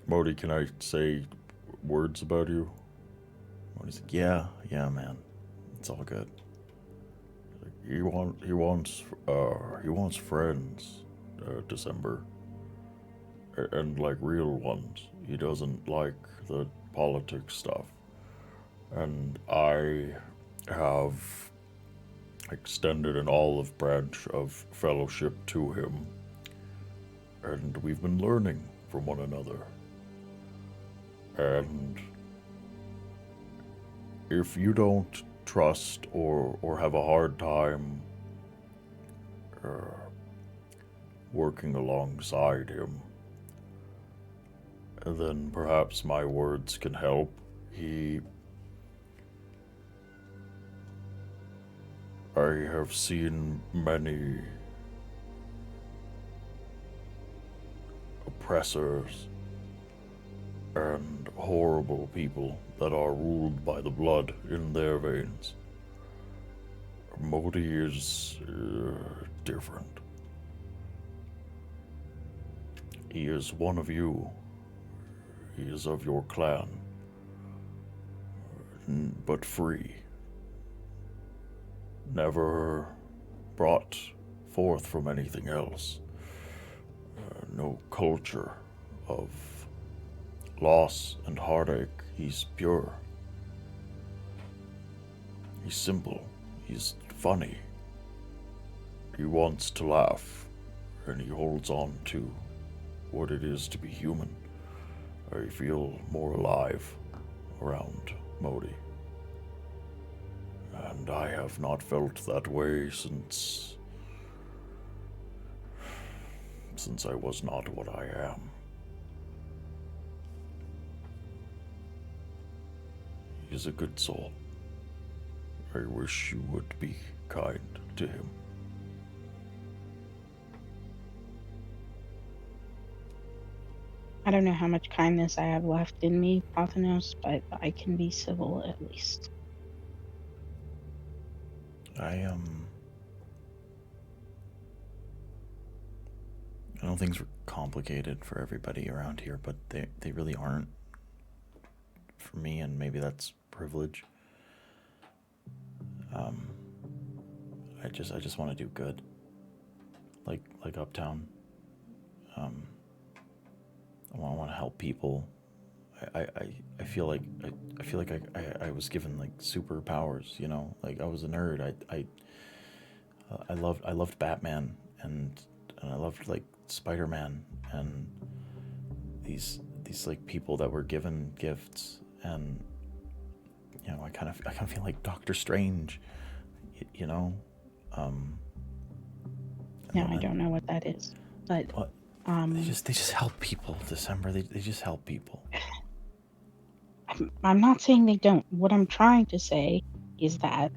Modi, can I say words about you? Modi's like, yeah, man. It's all good. He wants friends, December. And like real ones. He doesn't like the politics stuff. And I have extended an olive branch of fellowship to him. And we've been learning from one another. And if you don't trust or have a hard time working alongside him, then perhaps my words can help. I have seen many oppressors and horrible people that are ruled by the blood in their veins. Modi is different. He is one of you. He is of your clan, but free. Never brought forth from anything else. No culture of loss and heartache. He's pure. He's simple. He's funny. He wants to laugh, and he holds on to what it is to be human. I feel more alive around Modi. And I have not felt that way since I was not what I am. He is a good soul. I wish you would be kind to him. I don't know how much kindness I have left in me, Pothanos, but I can be civil at least. I know things are complicated for everybody around here, but they really aren't for me, and maybe that's privilege. I just want to do good, like Uptown. I want to help people. I feel like I was given like superpowers, you know. Like I was a nerd. I loved Batman and I loved like Spider-Man and these like people that were given gifts, and you know I kind of feel like Doctor Strange, you know. No, I don't know what that is, but they just help people. December, they just help people. I'm not saying they don't. What I'm trying to say is that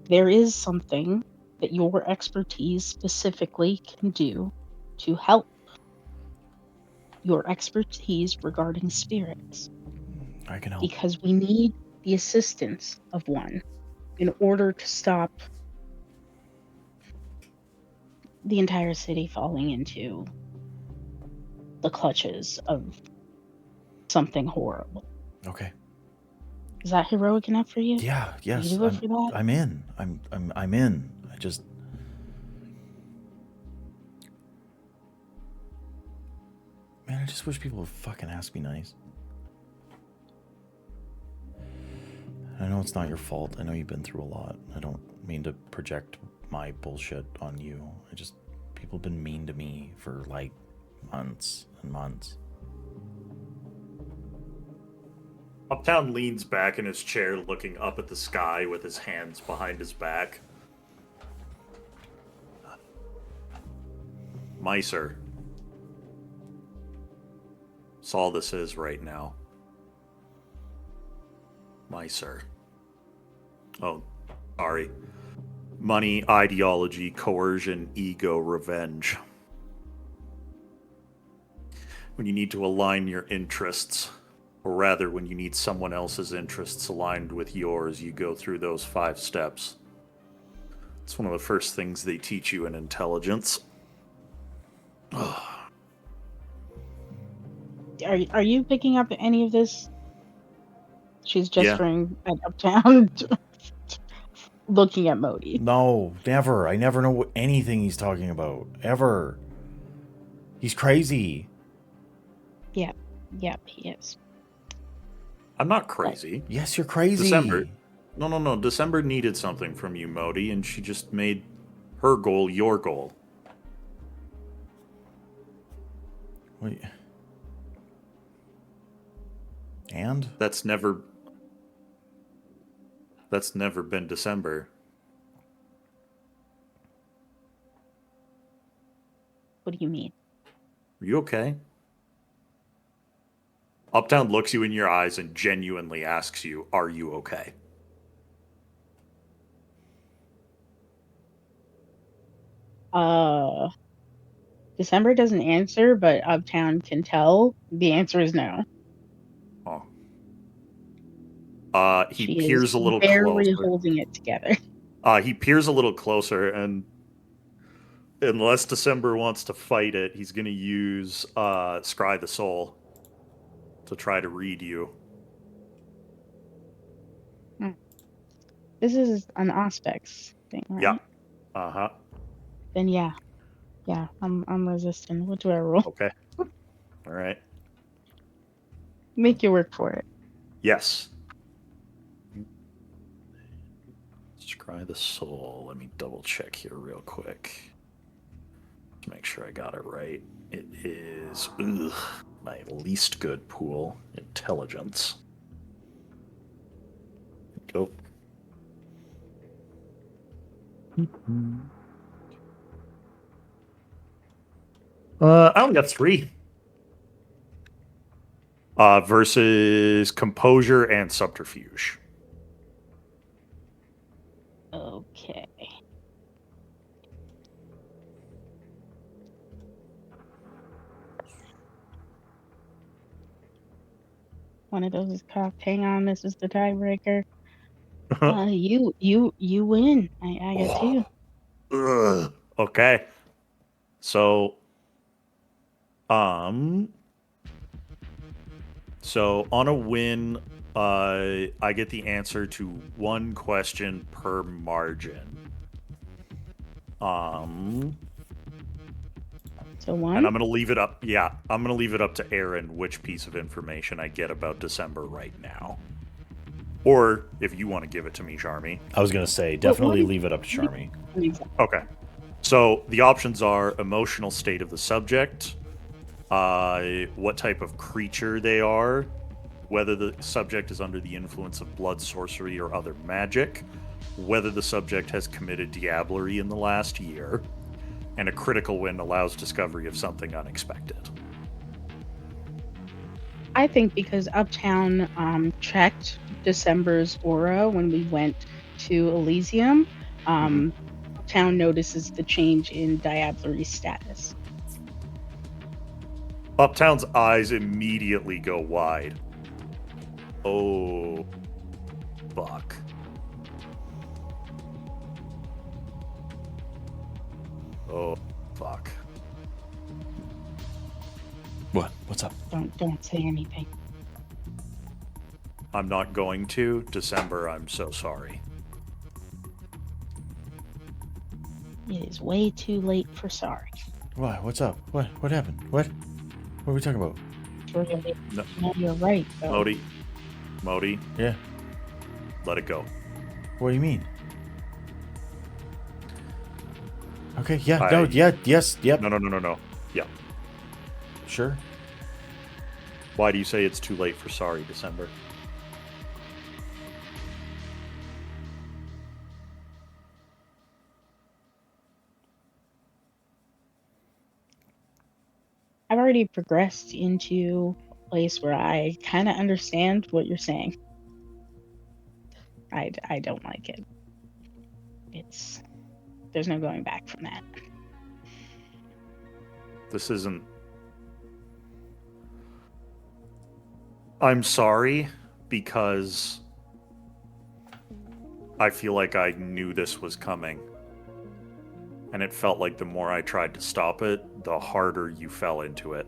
there is something that your expertise specifically can do to help. Your expertise regarding spirits. I can help. Because we need the assistance of one in order to stop the entire city falling into the clutches of something horrible. Okay. Is that heroic enough for you? Yeah. Yes. You vote for that? I'm in. I'm in. I just. Man, I just wish people would fucking ask me nice. I know it's not your fault. I know you've been through a lot. I don't mean to project my bullshit on you. People have been mean to me for like months and months. Uptown leans back in his chair, looking up at the sky with his hands behind his back. Miser. That's all this is right now. Miser. Oh, sorry. Money, ideology, coercion, ego, revenge. When you need to align your interests, or rather, when you need someone else's interests aligned with yours, you go through those 5 steps. It's one of the first things they teach you in intelligence. Are you picking up any of this? She's gesturing at Uptown, looking at Modi. No, never. I never know anything he's talking about. Ever. He's crazy. Yep, he is. I'm not crazy. Yes, you're crazy. December. No. December needed something from you, Modi, and she just made her goal your goal. Wait. And? That's never been December. What do you mean? Are you okay? Uptown looks you in your eyes and genuinely asks you, are you okay? December doesn't answer, but Uptown can tell the answer is no. He She peers is a little barely closer. holding it together. He peers a little closer, and unless December wants to fight it, he's going to use Scry the Soul to try to read you. This is an aspects thing, right? Yeah. Uh-huh. Then yeah, I'm resistant. What do I roll? Okay. All right. Make you work for it. Yes. Scry the soul. Let me double check here real quick. To make sure I got it right. It is my least good pool, intelligence. Go. I only got 3. Versus composure and subterfuge. Okay. One of those is cocked. Hang on, this is the tiebreaker. You win. I got 2. Ugh. Okay. So, so on a win, I get the answer to 1 question per margin. So 1. And I'm gonna leave it up. Yeah, I'm gonna leave it up to Aaron which piece of information I get about December right now. Or if you want to give it to me, Charmy. I was going to say, definitely leave it up to Charmy. Okay. So the options are emotional state of the subject, what type of creature they are, whether the subject is under the influence of blood, sorcery, or other magic, whether the subject has committed diablerie in the last year, and a critical win allows discovery of something unexpected. I think because Uptown checked December's aura when we went to Elysium, Uptown notices the change in diablerie status. Uptown's eyes immediately go wide. Oh, fuck. Oh, fuck. What? What's up? Don't say anything. I'm not going to. December, I'm so sorry. It is way too late for sorry. Why? What's up? What happened? What are we talking about? No, you're right. Though. Modi, Yeah. let it go. What do you mean? Okay, yeah, no, yeah, yes, yep. No. Yeah. Sure. Why do you say it's too late for sorry, December? I've already progressed into a place where I kind of understand what you're saying. I don't like it. There's no going back from that. This isn't... I'm sorry, because I feel like I knew this was coming. And it felt like the more I tried to stop it, the harder you fell into it.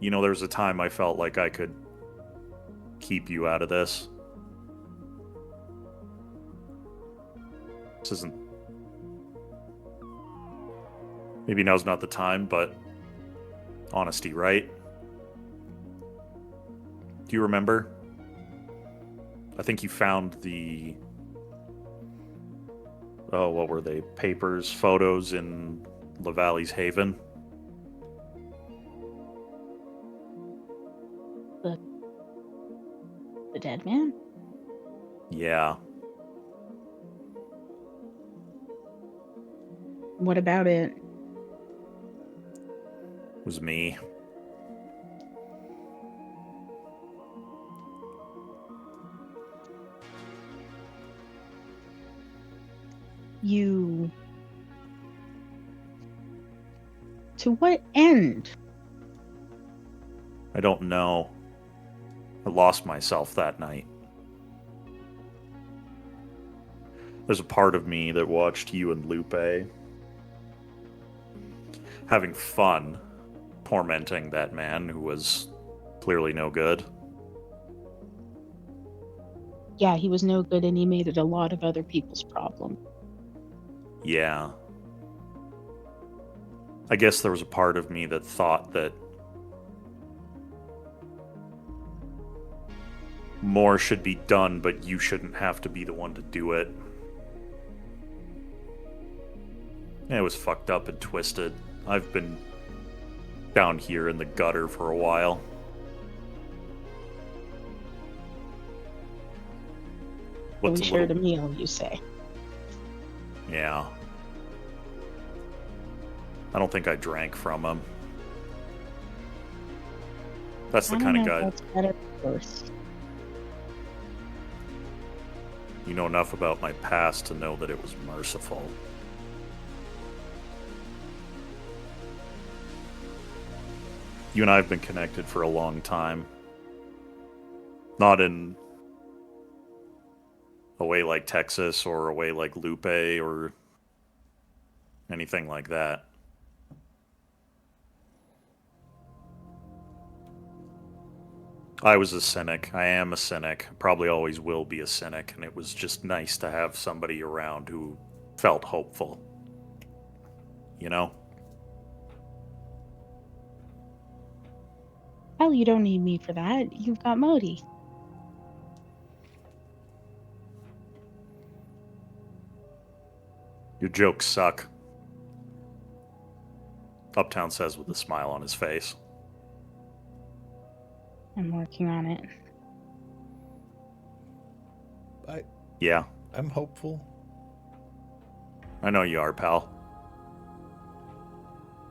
You know, there was a time I felt like I could keep you out of this. This isn't... Maybe now's not the time, but honesty, right? Do you remember? I think you found the... Oh, what were they? Papers, photos in LaValley's Haven? The dead man? Yeah. What about it? It was me. You... To what end? I don't know. I lost myself that night. There's a part of me that watched you and Lupe having fun tormenting that man who was clearly no good. Yeah, he was no good and he made it a lot of other people's problem. Yeah. I guess there was a part of me that thought that more should be done, but you shouldn't have to be the one to do it. It was fucked up and twisted. I've been down here in the gutter for a while. We shared a meal, you say? Yeah. I don't think I drank from him. That's the kind of guy. That's better or worse. You know enough about my past to know that it was merciful. You and I have been connected for a long time. Not in a way like Texas or a way like Lupe or anything like that. I was a cynic. I am a cynic. Probably always will be a cynic. And it was just nice to have somebody around who felt hopeful. You know? Well, you don't need me for that. You've got Modi. Your jokes suck. Uptown says with a smile on his face. I'm working on it. Yeah, I'm hopeful. I know you are, pal.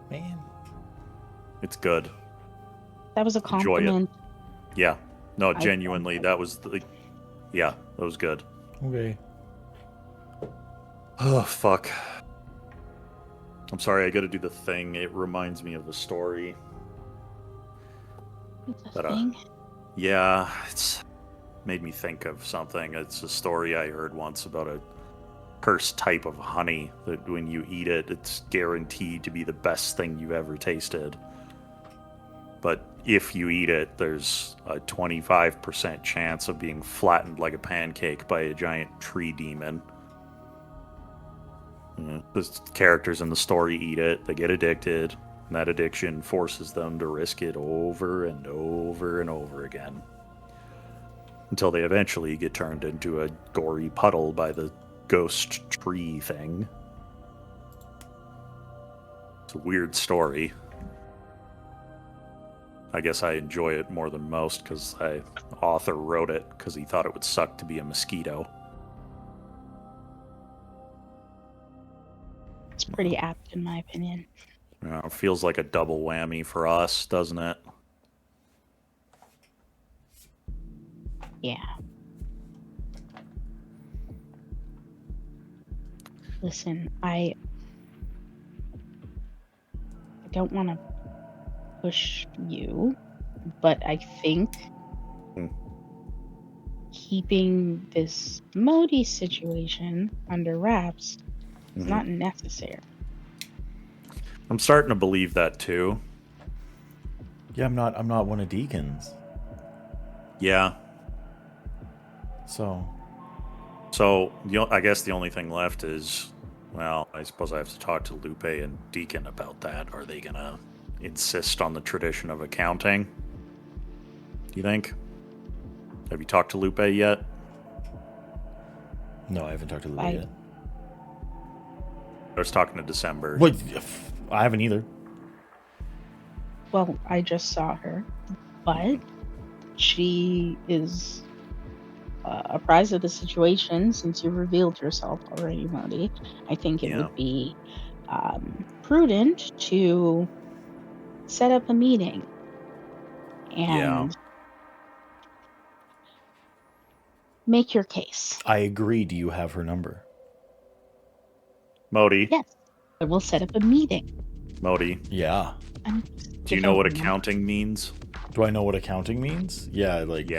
Man. It's good. That was a Enjoy it. compliment. Yeah. No, genuinely, that was yeah, that was good. Okay. Oh, fuck. I'm sorry, I gotta do the thing. It reminds me of a story. It's a But, thing. Yeah, it's made me think of something. It's a story I heard once about a cursed type of honey that when you eat it, it's guaranteed to be the best thing you've ever tasted. But if you eat it, there's a 25% chance of being flattened like a pancake by a giant tree demon. The characters in the story eat it, they get addicted, and that addiction forces them to risk it over and over and over again. Until they eventually get turned into a gory puddle by the ghost tree thing. It's a weird story. I guess I enjoy it more than most because the author wrote it because he thought it would suck to be a mosquito. It's pretty apt, in my opinion. It feels like a double whammy for us, doesn't it? Yeah. Listen, I don't want to push you, but I think keeping this Modi situation under wraps is not necessary. I'm starting to believe that too. Yeah, I'm not one of Deacon's. Yeah. So I guess the only thing left is, well, I suppose I have to talk to Lupe and Deacon about that. Are they gonna insist on the tradition of accounting? You think? Have you talked to Lupe yet? no, I haven't talked to Lupe yet. I was talking to December. What? I haven't either. Well, I just saw her, but she is apprised of the situation since you revealed yourself already, Modi. I think it would be prudent to set up a meeting and make your case. I agree. Do you have her number? Modi. Yes, I will set up a meeting. Modi. Yeah. Do you know what accounting means? Do I know what accounting means? Yeah, like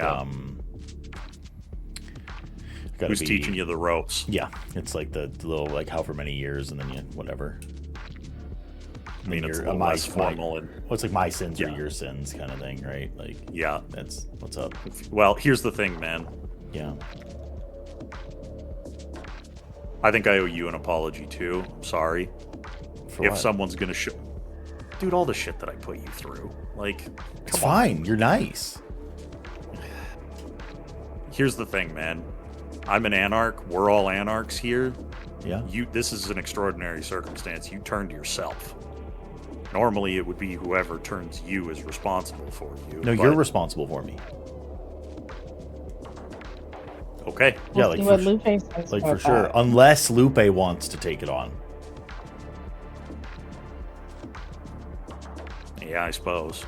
who's teaching you the ropes? Yeah, it's like the little like however many years and then you whatever. I mean, it's a little less formal. Well, it's like my sins or your sins kind of thing, right? Like, yeah, that's what's up. Well, here's the thing, man. Yeah. I think I owe you an apology too. I'm sorry. For if what? someone's gonna show, Dude, all the shit that I put you through. Like, It's fine. You're nice. Here's the thing, man. I'm an anarch. We're all anarchs here. Yeah. This is an extraordinary circumstance. You turned yourself. Normally, it would be whoever turns you is responsible for you. No, you're responsible for me. Okay. Yeah, We'll like see what for, Lupe says like about for sure. that. Unless Lupe wants to take it on. Yeah, I suppose.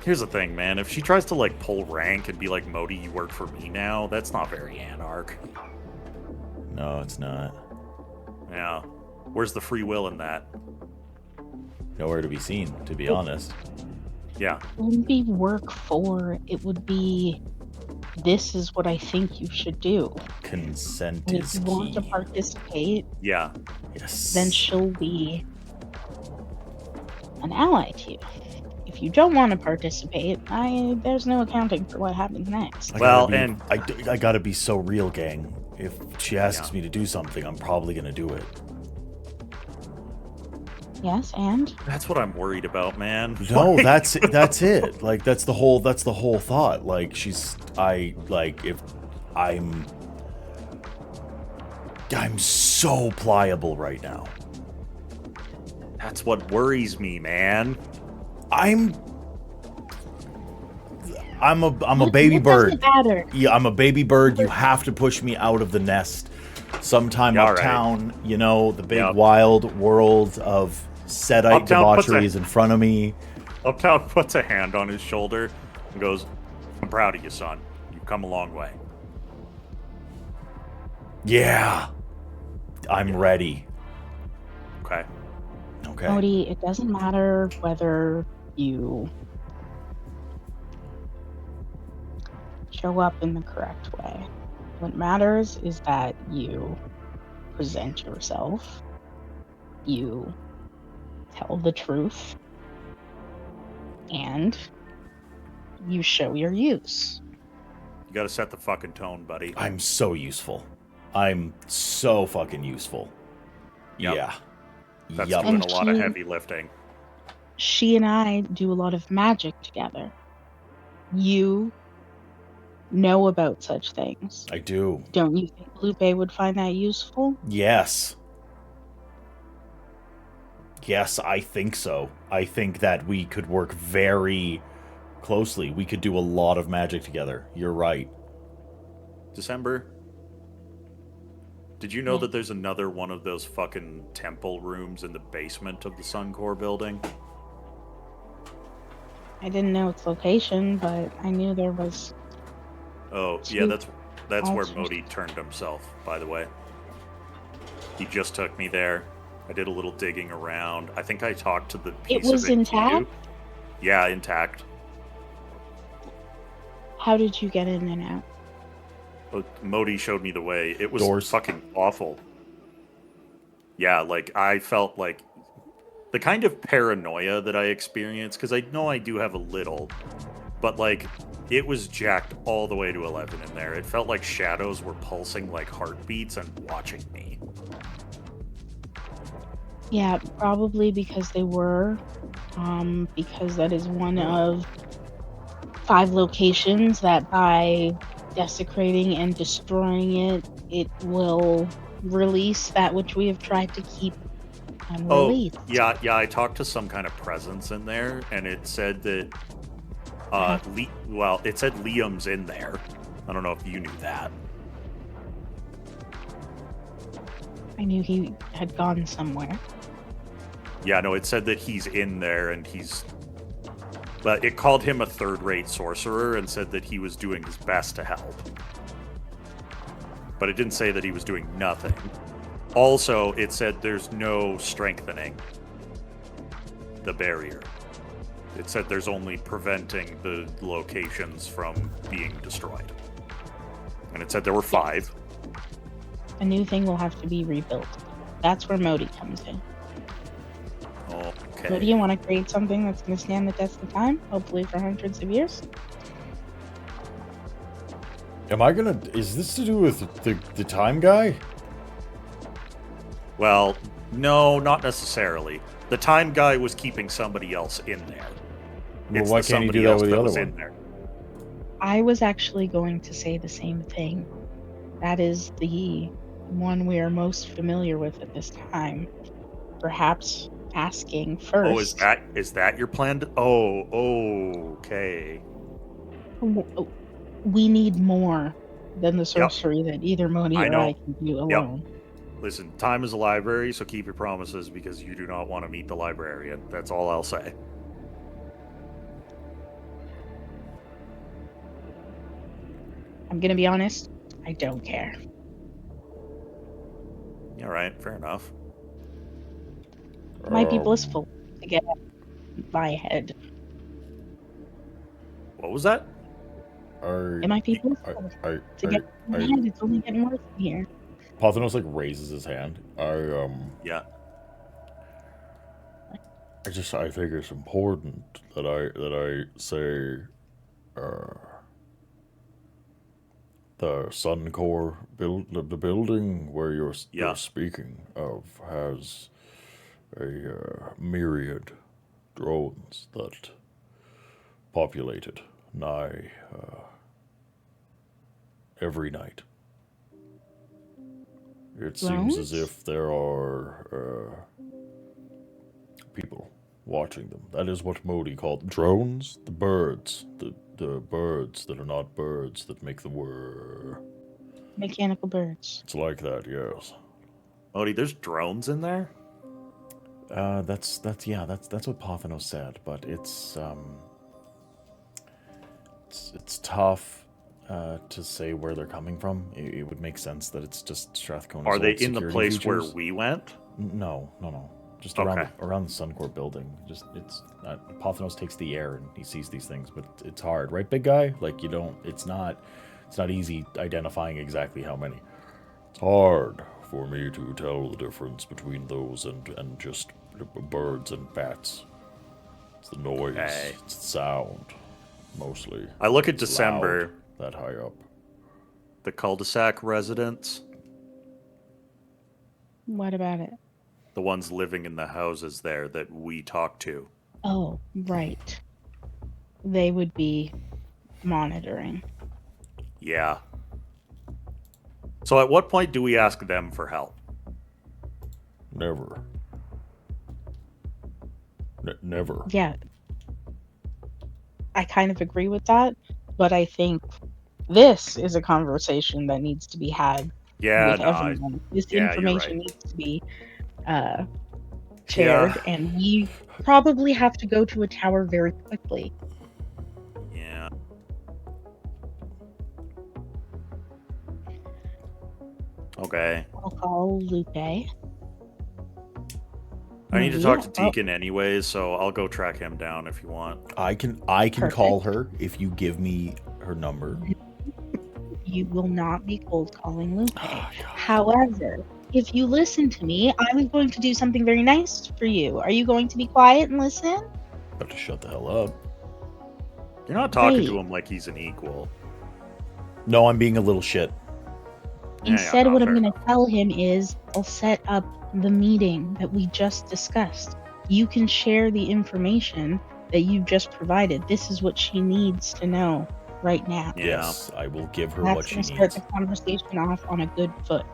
Here's the thing, man. If she tries to, like, pull rank and be like, Modi, you work for me now, that's not very anarch. No, it's not. Yeah. Where's the free will in that? Nowhere to be seen, to be honest. Yeah. It wouldn't be work for, it would be, this is what I think you should do. Consent And is if you want to key. participate, Yeah. Yes. then she'll be an ally to you. If you don't want to participate, there's no accounting for what happens next. I gotta be so real, gang. If she asks Yeah. me to do something, I'm probably gonna do it. Yes, and That's what I'm worried about, man. No, Like- that's it. Like that's the whole thought. Like if I'm so pliable right now. That's what worries me, man. I'm a baby it bird. doesn't matter. Yeah, I'm a baby bird. You have to push me out of the nest sometime Yeah, all right. uptown. You know, the big Yep. wild world of Sedite Uptown puts debauchery is in front of me. Uptown puts a hand on his shoulder and goes, I'm proud of you, son. You've come a long way. Yeah, I'm ready. Okay. Okay. Modi, it doesn't matter whether you show up in the correct way. What matters is that you present yourself, you tell the truth, and you show your use. You gotta set the fucking tone, buddy. I'm so useful. I'm so fucking useful. Yep. Yeah. That's Yup. doing And a lot of she- heavy lifting. She and I do a lot of magic together. You know about such things. I do. Don't you think Lupe would find that useful? Yes. Yes, I think so. I think that we could work very closely. We could do a lot of magic together. You're right. December, did you know Yeah. that there's another one of those fucking temple rooms in the basement of the Suncore building? I didn't know its location, but I knew there was. Oh, yeah, Two that's where altars. Modi turned himself, by the way. He just took me there. I did a little digging around. I think I talked to the piece was of it intact? Yeah, intact. How did you get in and out? But Modi showed me the way. It was Doors. fucking awful. Yeah, like, I felt like the kind of paranoia that I experienced, because I know I do have a little, but, like, it was jacked all the way to 11 in there. It felt like shadows were pulsing like heartbeats and watching me. Yeah, probably because they were. Because that is one of 5 locations that by desecrating and destroying it, it will release that which we have tried to keep unreleased. Yeah, I talked to some kind of presence in there, and it said that, it said Liam's in there. I don't know if you knew that. I knew he had gone somewhere. Yeah, no, it said that he's in there, and but it called him a third-rate sorcerer and said that he was doing his best to help. But it didn't say that he was doing nothing. Also, it said there's no strengthening the barrier. It said there's only preventing the locations from being destroyed. And it said there were 5. A new thing will have to be rebuilt. That's where Modi comes in. Okay. Modi, you want to create something that's going to stand the test of time, hopefully for hundreds of years? Is this to do with the time guy? Well, no, not necessarily. The time guy was keeping somebody else in there. Well, It's why the can't you do somebody that else with the that other was in one? there. I was actually going to say the same thing. That is the one we are most familiar with at this time. Perhaps asking first. Oh, is that your plan? Okay. We need more than the sorcery that either Modi I or know. I can do alone. Listen, time is a library, so keep your promises because you do not want to meet the librarian. That's all I'll say. I'm gonna be honest, I don't care. All right, fair enough. It might be blissful to get my head. What was that? It might be blissful to get my head. It's only getting worse in here. Pothinos like raises his hand. Yeah. I think it's important that I say the Sun Core the building where you're speaking of has a myriad drones that populate it nigh every night. It seems as if there are people watching them. That is what Modi called drones. The birds. The birds that are not birds that make the whir. Mechanical birds. It's like that, yes. Modi, there's drones in there? That's what Pothinos said, but it's tough to say where they're coming from. It would make sense that it's just Strathcona's Are they old in the security place features. where we went? No. Just Okay. around the Suncore building. Just it's Pothinos takes the air and he sees these things, but it's hard, right, big guy? Like you don't. It's not easy identifying exactly how many. It's hard for me to tell the difference between those and just birds and bats. It's the noise. Okay. It's the sound, mostly. I look at It's December, loud, that high up. the cul-de-sac residents, What about it? the ones living in the houses there that we talked to. Oh, right. They would be monitoring. Yeah. So at what point do we ask them for help? Never. Never. Yeah. I kind of agree with that, but I think this is a conversation that needs to be had Yeah, with no, everyone. This you're information right. needs to be shared, and we probably have to go to a tower very quickly. Yeah. Okay. I'll call Lupe. I need to talk to Oh. Deacon anyways, so I'll go track him down if you want. I can call her if you give me her number. You will not be cold calling Lupe. However, if you listen to me, I was going to do something very nice for you. Are you going to be quiet and listen? Have to shut the hell up. You're not talking to Right. him like he's an equal. No, I'm being a little shit. Instead, no, what I'm fair going to tell him is I'll set up the meeting that we just discussed. You can share the information that you just provided. This is what she needs to know right now. Yeah. Yes, I will give her That's what she going to needs. start the conversation off on a good foot.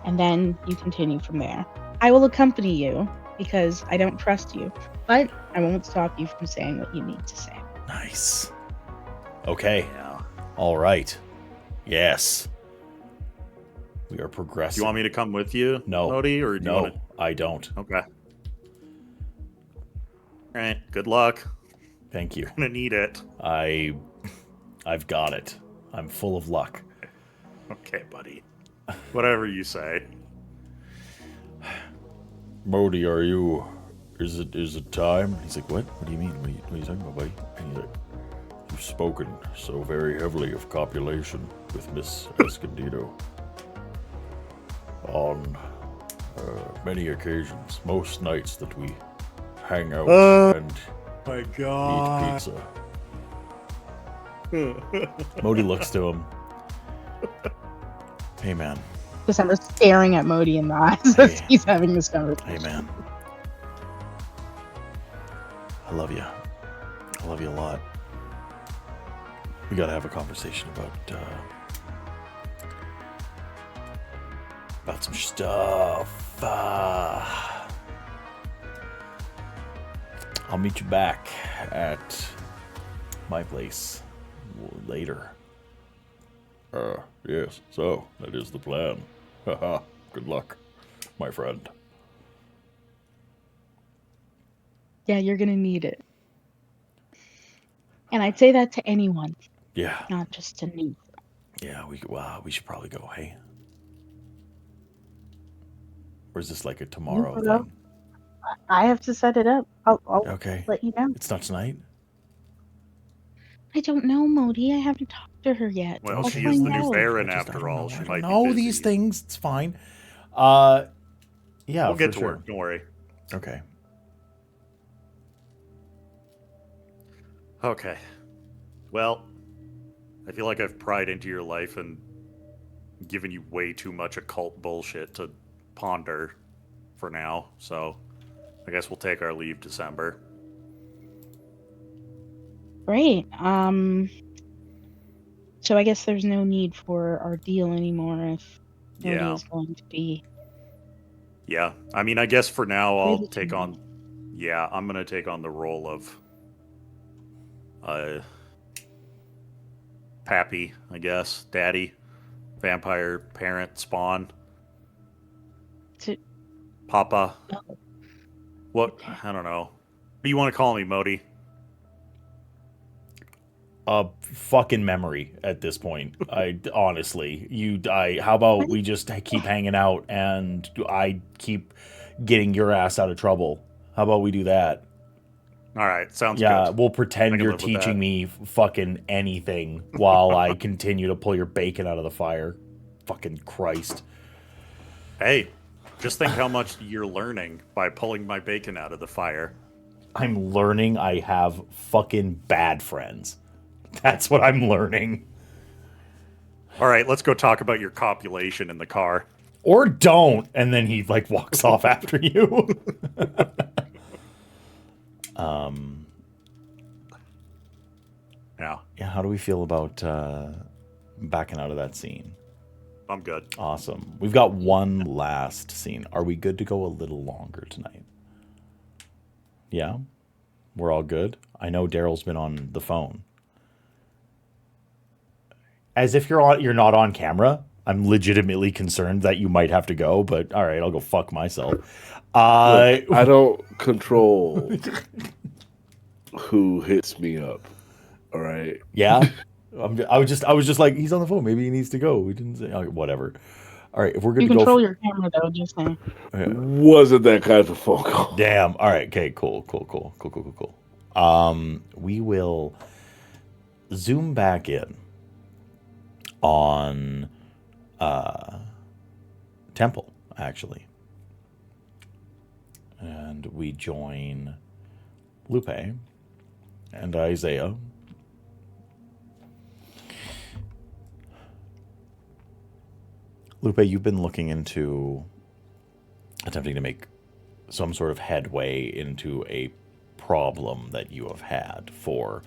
And then you continue from there. I will accompany you because I don't trust you, but I won't stop you from saying what you need to say. Nice. Okay. Yeah. All right. Yes. We are progressing. Do you want me to come with you, No. Modi, or do you No, want to... I don't. Okay. All right. Good luck. Thank you. Gonna need it. I've got it. I'm full of luck. Okay, buddy. Whatever you say. Modi, is it time? He's like, what? What do you mean? What are you talking about, buddy? And he's like, you've spoken so very heavily of copulation with Miss Escondido on many occasions, most nights that we hang out and My eat God. pizza. Modi looks to him. Hey, man. December's staring at Modi in the eyes as he's having this conversation. Hey, man. love you. I love you a lot. We gotta have a conversation about some stuff. I'll meet you back at my place later. Yes, so that is the plan. Haha, good luck, my friend. Yeah, you're gonna need it. And I'd say that to anyone, Yeah, not just to me. yeah, we should probably go, hey? Or is this like a tomorrow can go. thing? I have to set it up. I'll Okay. let you know. It's not tonight? I don't know, Modi. I haven't talked to her yet. Well, I'll she find is the new out. Baron I after don't all. know. She I don't might know be busy. these things. It's fine. Yeah, We'll get for to sure. work. Don't worry. Okay. Okay. Well, I feel like I've pried into your life and given you way too much occult bullshit to ponder for now, so I guess we'll take our leave December. Great. So I guess there's no need for our deal anymore if Modi Yeah. is going to be. Yeah. I mean, I guess for now I'll Really take tonight. on... Yeah, I'm gonna take on the role of... Pappy, I guess. Daddy. Vampire parent spawn. To- Papa. Oh, What? okay. I don't know. What do you want to call me, Modi? Fucking memory at this point. I honestly, how about we just keep hanging out and I keep getting your ass out of trouble? How about we do that? All right, sounds Yeah, good. we'll I pretend can you're live with that. teaching me fucking anything while I continue to pull your bacon out of the fire. Fucking Christ. Hey, just think how much you're learning by pulling my bacon out of the fire. I'm learning I have fucking bad friends. That's what I'm learning. All right, let's go talk about your copulation in the car. Or don't, and then he like walks off after you. Yeah, Yeah, how do we feel about backing out of that scene? I'm good. Awesome. We've got one last scene. Are we good to go a little longer tonight? Yeah? We're all good? I know Daryl's been on the phone. As if you're not on camera. I'm legitimately concerned that you might have to go, but all right, I'll go fuck myself. Look, I don't control who hits me up. All right. Yeah? I was just like, he's on the phone. Maybe he needs to go. We didn't say, okay, whatever. All right, if we're good You to go. control your camera though, just saying. Wasn't that kind of a phone call? Damn. All right. Okay. Cool. We will zoom back in on Temple, actually, and we join Lupe and Isaiah. Lupe, you've been looking into attempting to make some sort of headway into a problem that you have had for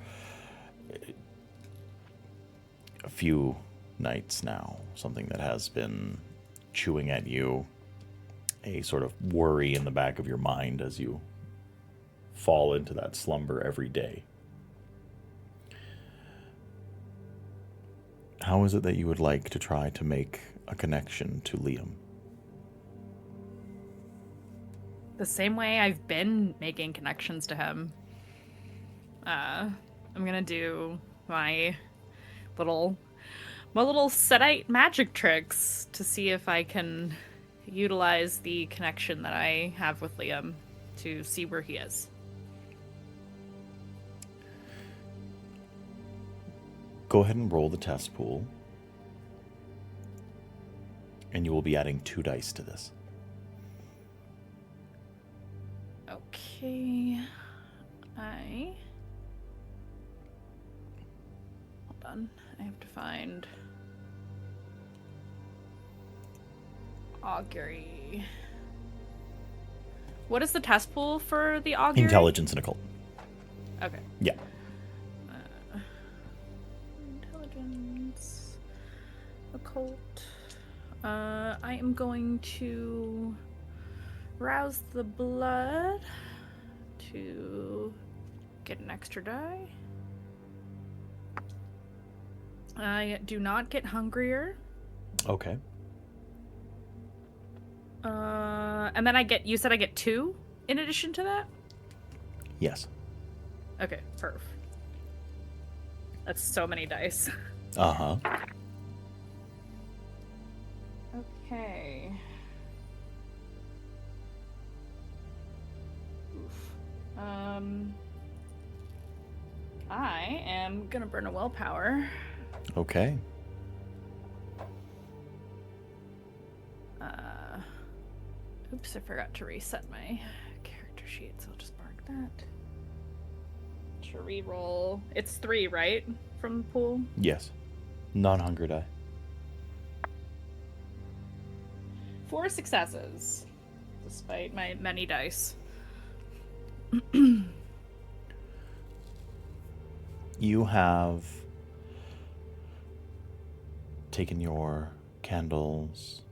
a few nights now. Something that has been chewing at you, a sort of worry in the back of your mind as you fall into that slumber every day. How is it that you would like to try to make a connection to Liam? The same way I've been making connections to him. I'm gonna do my little Sedite magic tricks to see if I can utilize the connection that I have with Liam to see where he is. Go ahead and roll the test pool. And you will be adding 2 dice to this. Okay. Hold on. I have to find augury. What is the test pool for the augury? Intelligence and occult. Okay. Yeah. Intelligence. Occult. I am going to rouse the blood to get an extra die. I do not get hungrier. Okay. And then you said I get 2 in addition to that? Yes. Okay, perf. That's so many dice. Uh-huh. Okay. Oof. I am gonna burn a willpower. Okay. Oops, I forgot to reset my character sheet, so I'll just mark that. To reroll. It's 3, right? From the pool? Yes. Non-hunger die. 4 successes, despite my many dice. You have taken your candles,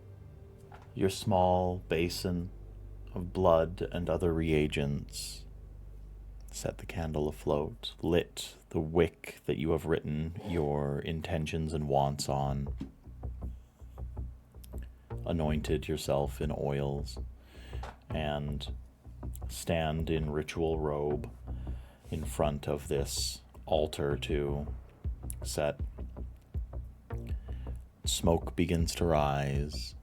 your small basin of blood and other reagents, set the candle afloat, lit the wick that you have written your intentions and wants on, anointed yourself in oils, and stand in ritual robe in front of this altar to set. Smoke begins to rise,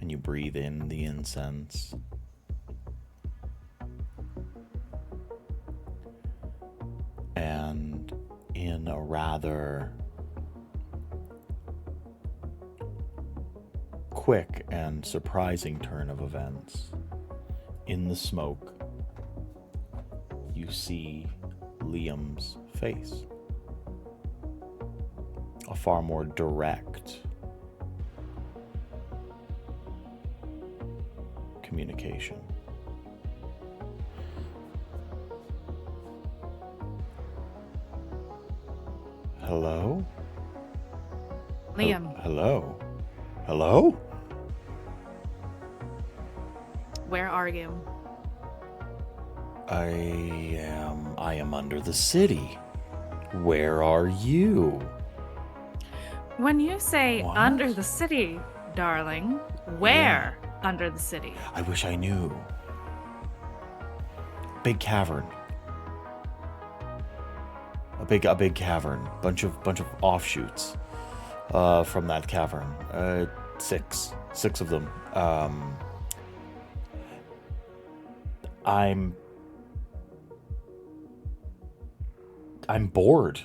and you breathe in the incense. And in a rather quick and surprising turn of events, in the smoke, you see Liam's face. A far more direct communication. Hello? Liam, Hello? Hello? where are you? I am under the city. Where are you? When you say What? under the city, darling, where under the city? I wish I knew. Big cavern. A big cavern. Bunch of offshoots from that cavern. Six of them. I'm bored.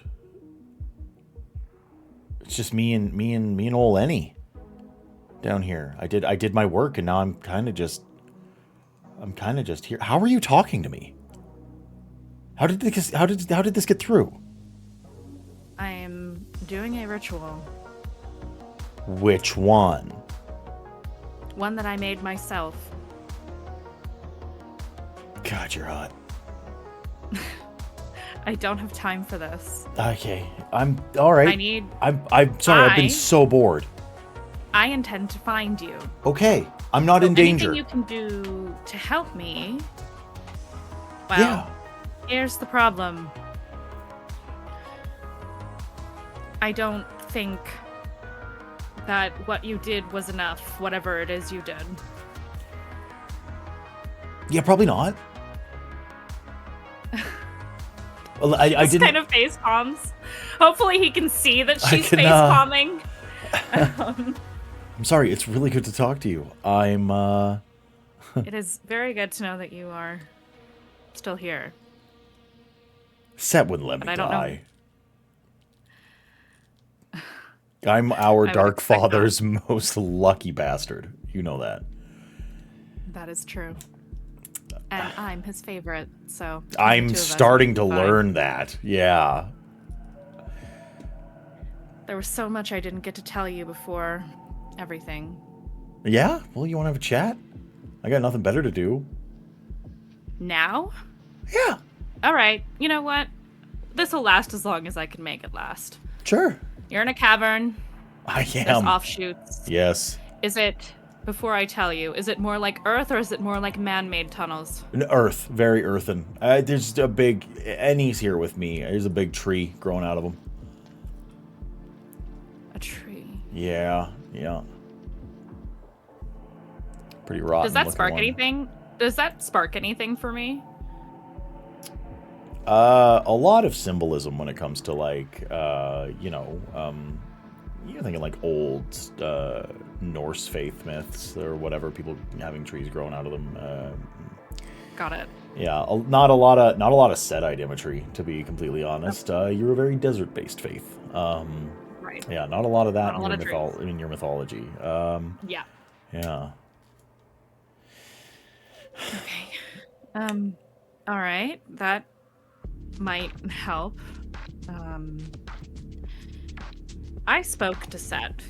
It's just me and old Lenny down here. I did my work, and now I'm kind of just here. How are you talking to me? How did this get through? I am doing a ritual. Which one? One that I made myself. God, you're hot. I don't have time for this. Okay, I'm all right. I'm sorry. I've been I- so bored. I intend to find you. Okay, I'm not in danger. Anything you can do to help me? Well, Yeah. here's the problem. I don't think that what you did was enough, whatever it is you did. Yeah, probably not. Well, I This didn't. kind of face palms. Hopefully he can see that I she's can, face palming. I'm sorry. It's really good to talk to you. It is very good to know that you are still here. Set wouldn't let me But I don't know. die. I'm our I would Dark expect not. Father's most lucky bastard. You know that. That is true. And I'm his favorite, so... I'm the two of us starting will to be fine. learn that. Yeah. There was so much I didn't get to tell you before everything. Yeah? Well, you want to have a chat? I got nothing better to do. Now? Yeah. All right. You know what? This will last as long as I can make it last. Sure. You're in a cavern. I There's am. offshoots. Yes. Is it, before I tell you, is it more like Earth or is it more like man-made tunnels? An earth. Very earthen. There's a big... Annie's here with me. There's a big tree growing out of him. A tree. Yeah. Yeah. Pretty rotten. Does that looking spark one. anything? Does that spark anything for me? A lot of symbolism when it comes to like, you're thinking like old Norse faith myths or whatever. People having trees growing out of them. Got it. Yeah, not a lot of Sedite imagery, to be completely honest. You're a very desert-based faith. Right. Yeah, not a lot of that Not a lot of trees. in your mythology. Yeah. Yeah. Okay. All right. That might help. I spoke to Set.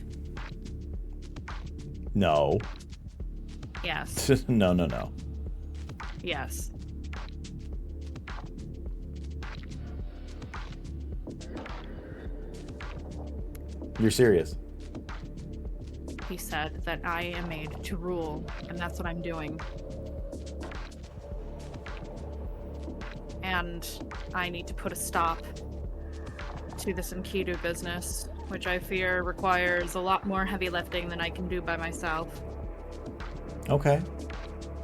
No. Yes. No. Yes. You're serious? He said that I am made to rule, and that's what I'm doing. And I need to put a stop to this Enkidu business, which I fear requires a lot more heavy lifting than I can do by myself. Okay.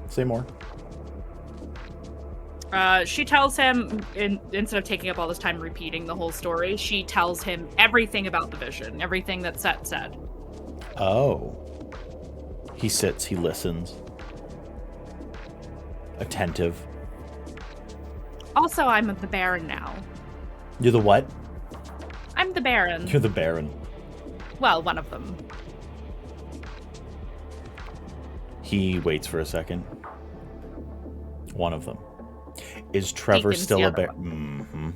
Say more. She tells him, instead of taking up all this time repeating the whole story, she tells him everything about the vision, everything that Set said. Oh. He sits, he listens. Attentive. Also, I'm the Baron now. You're the what? I'm the Baron. You're the Baron. Well, one of them. He waits for a second. One of them. Is Trevor Deacon's still the a other Baron?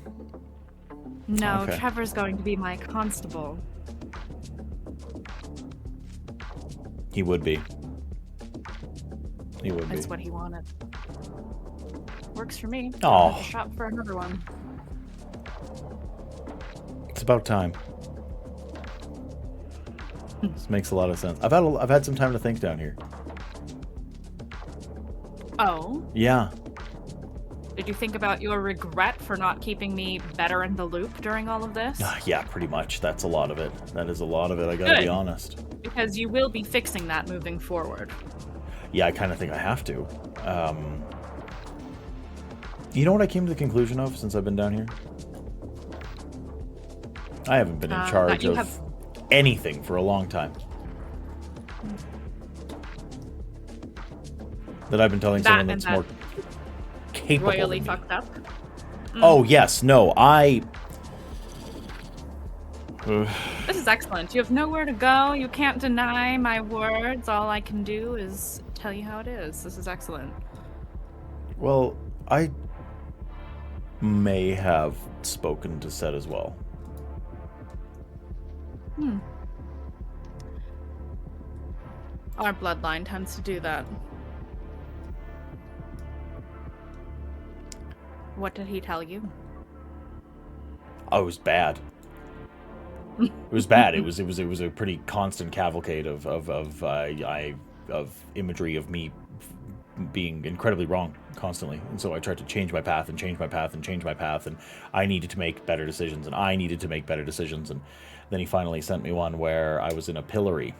Mm-hmm. No, Okay. Trevor's going to be my constable. He would be. He would be. That's what he wanted. Works for me. Aw. I'll have to shop for another one. It's about time. This makes a lot of sense. I've had some time to think down here. Oh? Yeah. Did you think about your regret for not keeping me better in the loop during all of this? Yeah, pretty much. That's a lot of it. That is a lot of it, I gotta be Good. honest. Because you will be fixing that moving forward. Yeah, I kind of think I have to. You know what I came to the conclusion of since I've been down here? I haven't been in That charge you of have- anything for a long time. That I've been telling That someone and that's that more capable royally than me. fucked up. Oh, yes. No, This is excellent. You have nowhere to go. You can't deny my words. All I can do is tell you how it is. This is excellent. Well, I may have spoken to Set as well. Our bloodline tends to do that. What did he tell you? Oh, it was bad. It was bad. It was a pretty constant cavalcade of imagery of me being incredibly wrong constantly, and so I tried to change my path and change my path and change my path, and I needed to make better decisions, and I needed to make better decisions, and then he finally sent me one where I was in a pillory.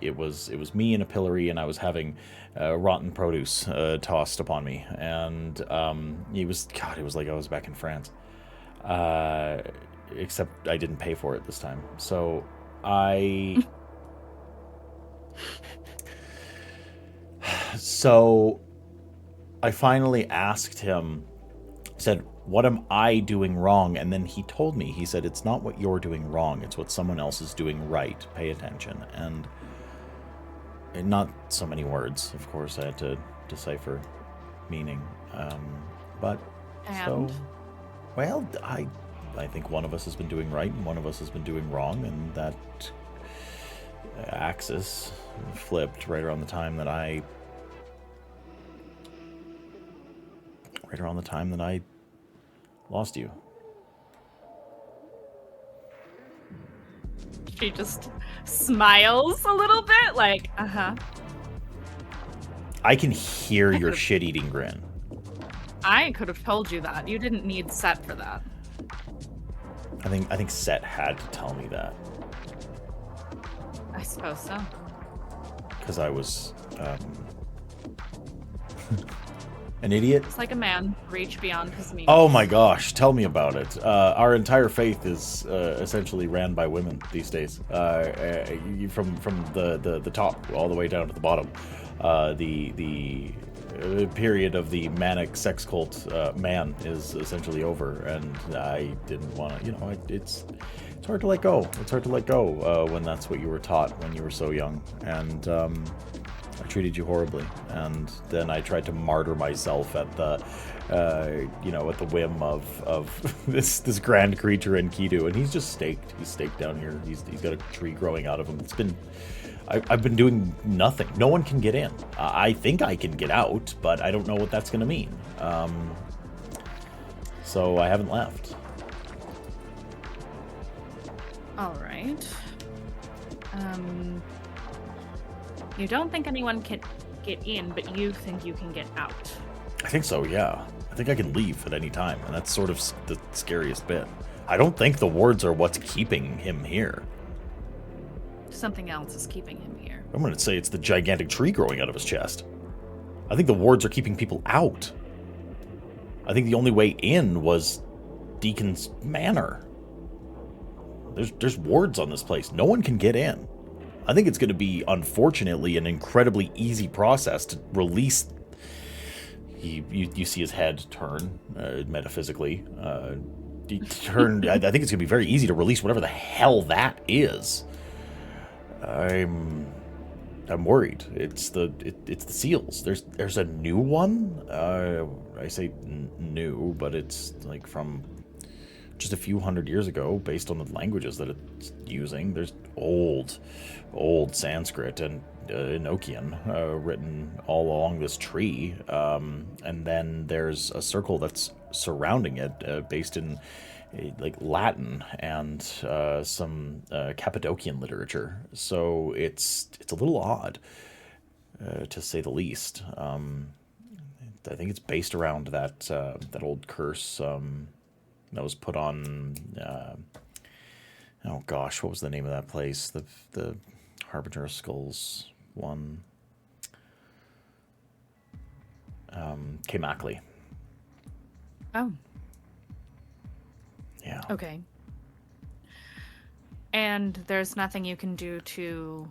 It was me in a pillory, and I was having rotten produce tossed upon me, and it was like I was back in France. Except I didn't pay for it this time. So I finally asked him, said, "What am I doing wrong?" And then he told me, he said, "It's not what you're doing wrong, it's what someone else is doing right. Pay attention." And not so many words, of course, I had to decipher meaning. But And? so, well, I think one of us has been doing right and one of us has been doing wrong, and that axis flipped right around the time that I right around the time that I lost you. She just smiles a little bit, like, uh-huh. I can hear your could've- shit-eating grin. I could have told you that. You didn't need Set for that. I think Set had to tell me that I suppose so. because I was an idiot. It's like a man reach beyond his means. Oh my gosh, tell me about it. Our entire faith is essentially ran by women these days. From the top all the way down to the bottom. The period of the manic sex cult man is essentially over, and I didn't want to. It's hard to let go. It's hard to let go when that's what you were taught when you were so young, and I treated you horribly, and then I tried to martyr myself at the, at the whim of this grand creature in Kidu, and he's just staked. He's staked down here. He's got a tree growing out of him. I've been doing nothing. No one can get in. I think I can get out, but I don't know what that's going to mean. So I haven't left. All right. You don't think anyone can get in, but you think you can get out. I think so, yeah. I think I can leave at any time, and that's sort of the scariest bit. I don't think the wards are what's keeping him here. Something else is keeping him here. I'm going to say it's the gigantic tree growing out of his chest. I think the wards are keeping people out. I think the only way in was Deacon's Manor. There's wards on this place. No one can get in. I think it's going to be, unfortunately, an incredibly easy process to release. You see his head turn, metaphysically. He turned. I think it's going to be very easy to release whatever the hell that is. I'm worried. It's the seals. There's a new one. I say new, but it's like from just a few hundred years ago, based on the languages that it's using. There's old Sanskrit and Enochian written all along this tree, and then there's a circle that's surrounding it, based in like Latin and some Cappadocian literature. So it's a little odd, to say the least. I think it's based around that old curse that was put on. Oh gosh, what was the name of that place? The Harbinger of Skulls one. Kamakli. Oh. Yeah. Okay. And there's nothing you can do to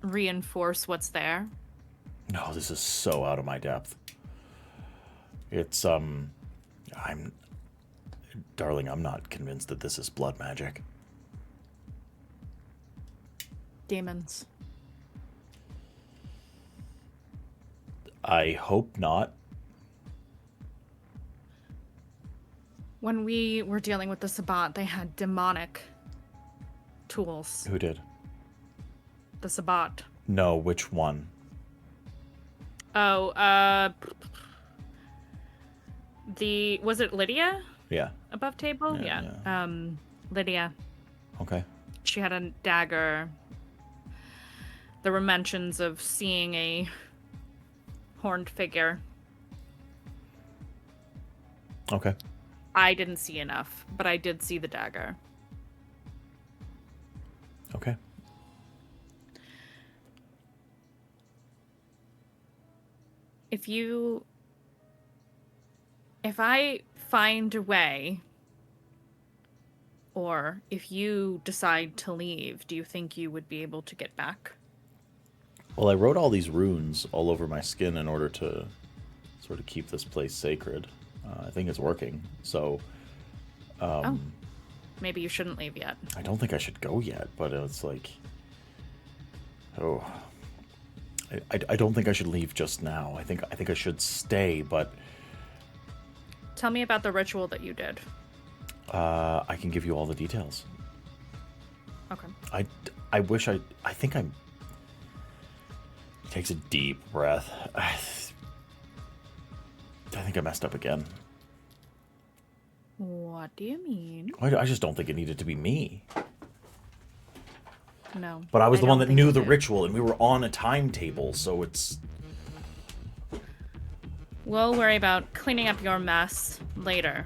reinforce what's there? No, this is so out of my depth. It's Darling, I'm not convinced that this is blood magic. Demons. I hope not. When we were dealing with the Sabbat, they had demonic tools. Who did? The Sabbat. No, which one? Oh, was it Lydia Yeah. above table? Yeah. Lydia. Okay. She had a dagger. There were mentions of seeing a horned figure. Okay. I didn't see enough, but I did see the dagger. Okay. If I find a way, or if you decide to leave, do you think you would be able to get back? Well, I wrote all these runes all over my skin in order to sort of keep this place sacred. I think it's working. So, Maybe you shouldn't leave yet. I don't think I should go yet, but it's like, I don't think I should leave just now. I think I should stay, but Tell me about the ritual that you did. I can give you all the details. Okay. I wish I think I'm. He takes a deep breath. I I think I messed up again. What do you mean? I just don't think it needed to be me. No. But I was the one don't that think knew you the did. ritual, and we were on a timetable, so it's... We'll worry about cleaning up your mess later.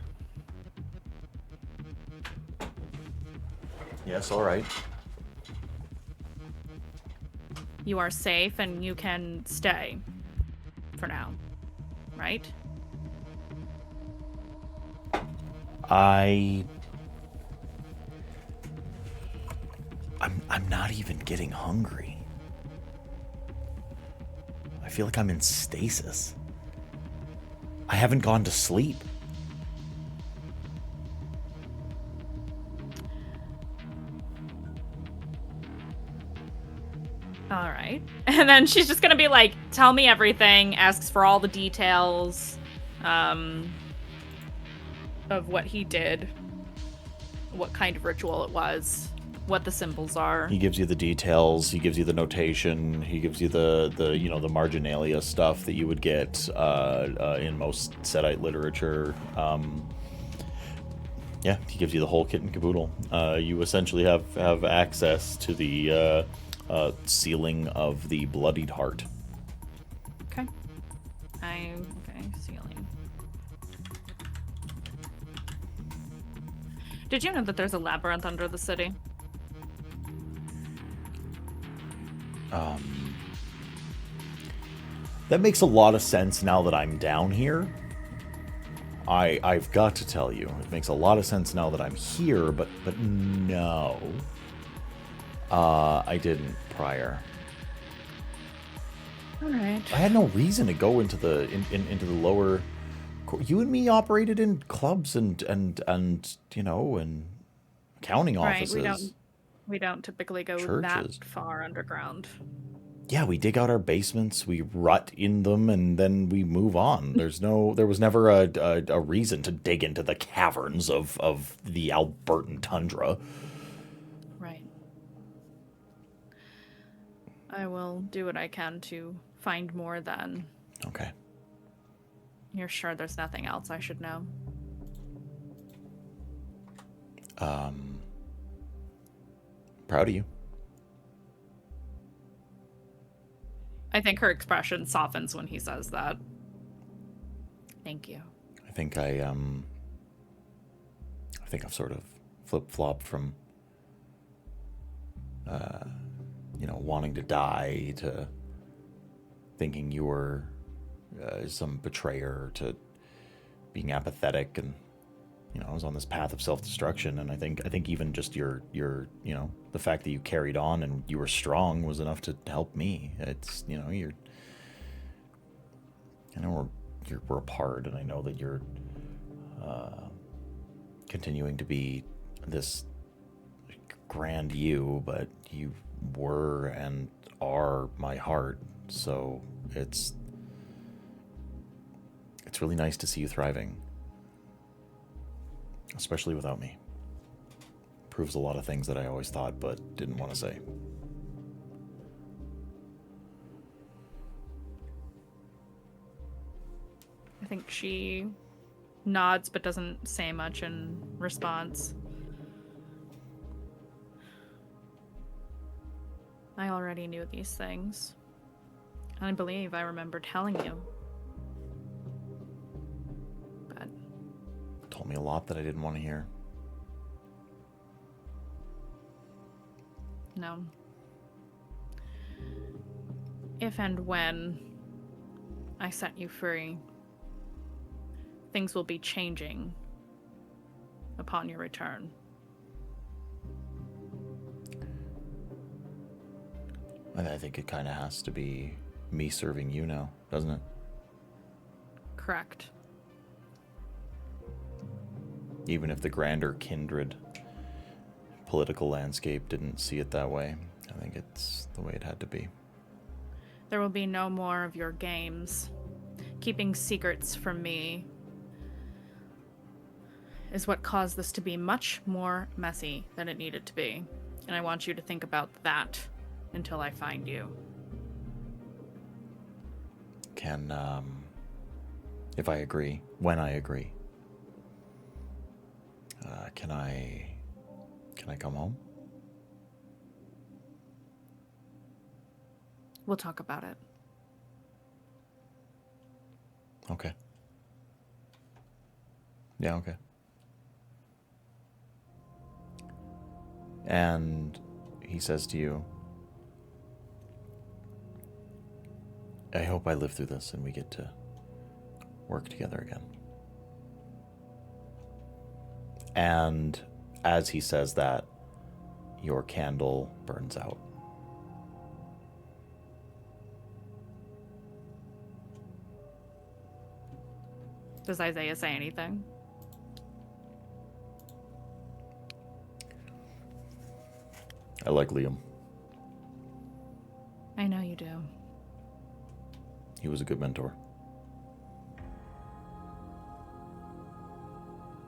Yes, all right. You are safe and you can stay. For now. Right? I'm not even getting hungry. I feel like I'm in stasis. I haven't gone to sleep. All right. And then she's just gonna be like, tell me everything, asks for all the details of what he did, what kind of ritual it was, what the symbols are. He gives you the details, he gives you the notation, he gives you the the marginalia stuff that you would get in most Sedite literature. Yeah, he gives you the whole kit and caboodle. You essentially have access to the sealing of the bloodied heart. Okay. Okay, sealing. Did you know that there's a labyrinth under the city? That makes a lot of sense now that I'm down here. I've got to tell you, it makes a lot of sense now that I'm here, but no. I didn't prior. All right. I had no reason to go into the into the lower. You and me operated in clubs and accounting offices. Right, we don't typically go Churches. that far underground. Yeah, we dig out our basements, we rut in them, and then we move on. There was never a reason to dig into the caverns of the Albertan tundra. Right. I will do what I can to find more then. Okay. You're sure there's nothing else I should know? Proud of you. I think her expression softens when he says that. Thank you. I think I've sort of flip-flopped from wanting to die to thinking you were some betrayer to being apathetic, and I was on this path of self-destruction, and I think even just your the fact that you carried on and you were strong was enough to help me. It's we're apart, and I know that you're continuing to be this grand you, but you were and are my heart. So it's really nice to see you thriving, especially without me. Proves a lot of things that I always thought but didn't want to say. I think she nods but doesn't say much in response. I already knew these things. I believe I remember telling you. But Told me a lot that I didn't want to hear. no. If and when I set you free, things will be changing upon your return. And I think it kind of has to be me serving you now, doesn't it? Correct. Even if the grander Kindred political landscape didn't see it that way, I think it's the way it had to be. There will be no more of your games. Keeping secrets from me is what caused this to be much more messy than it needed to be. And I want you to think about that until I find you. Can If I agree. When I agree. Can I come home? We'll talk about it. Okay. Yeah, okay. And he says to you, I hope I live through this and we get to work together again. And as he says that, your candle burns out. Does Isaiah say anything? I like Liam. I know you do. He was a good mentor.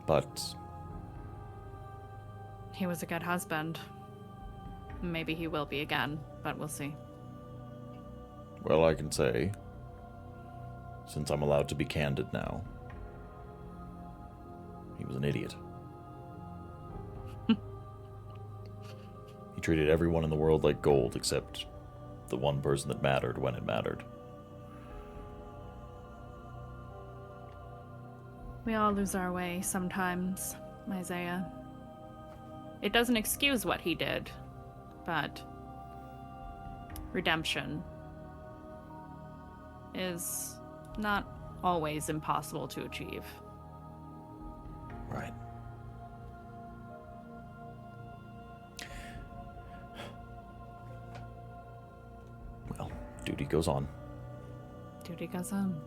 But He was a good husband. Maybe he will be again, but we'll see. well, I can say, since I'm allowed to be candid now, he was an idiot. He treated everyone in the world like gold except the one person that mattered when it mattered. We all lose our way sometimes, Isaiah. It doesn't excuse what he did, but redemption is not always impossible to achieve. Right. Well, duty goes on. Duty goes on.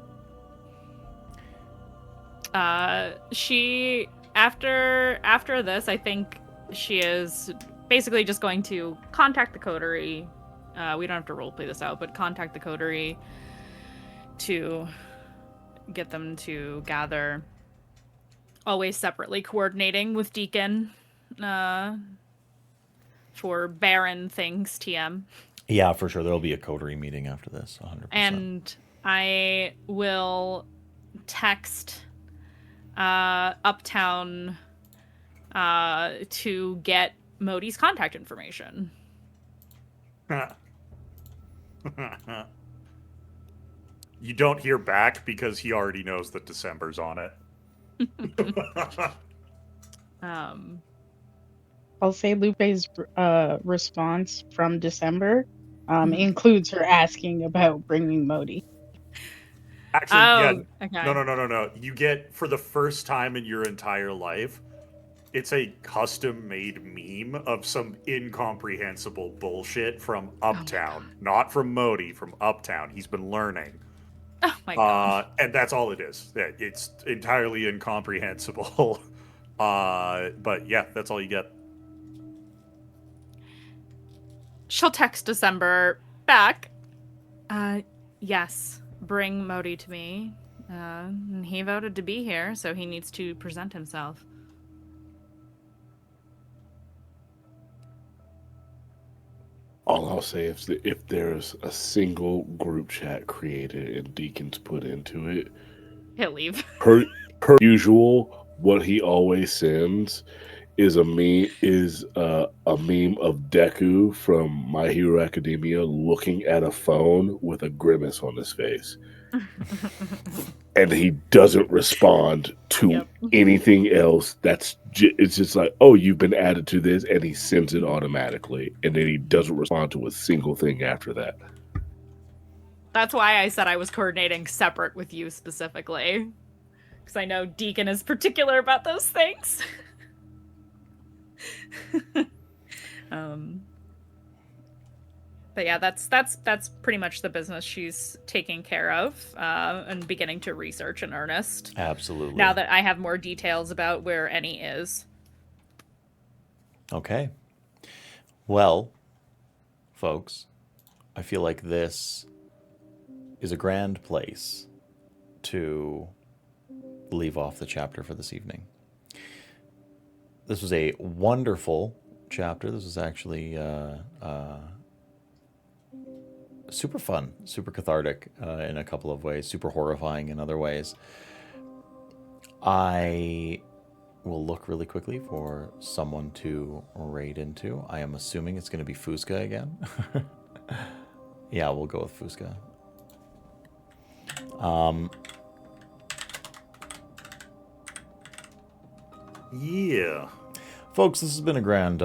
She after this, I think she is basically just going to contact the coterie. We don't have to roleplay this out, but contact the coterie to get them to gather. Always separately coordinating with Deacon for Baron things, TM. Yeah, for sure. There'll be a coterie meeting after this, 100%. And I will text Uptown to get Modi's contact information. You don't hear back because he already knows that December's on it. I'll say Lupe's response from December includes her asking about bringing Modi. Actually, okay. No. You get, for the first time in your entire life, it's a custom-made meme of some incomprehensible bullshit from Uptown. Not from Modi, from Uptown. He's been learning. Oh my god. And that's all it is. It's entirely incomprehensible. But yeah, that's all you get. She'll text December back. Yes, bring Modi to me. He voted to be here, so he needs to present himself. All I'll say is that if there's a single group chat created and Deacon's put into it, He'll leave. per usual, what he always sends is a meme of Deku from My Hero Academia looking at a phone with a grimace on his face. And he doesn't respond to anything else. It's just like, oh, you've been added to this, and he sends it automatically, and then he doesn't respond to a single thing after that. That's why I said I was coordinating separate with you specifically, because I know Deacon is particular about those things. But yeah, that's pretty much the business she's taking care of and beginning to research in earnest. Absolutely. Now that I have more details about where Annie is. Okay. Well, folks, I feel like this is a grand place to leave off the chapter for this evening. This was a wonderful chapter. This was actually super fun, super cathartic in a couple of ways, super horrifying in other ways. I will look really quickly for someone to raid into. I am assuming it's going to be Fusca again. Yeah, we'll go with Fusca. Yeah. Folks, this has been a grand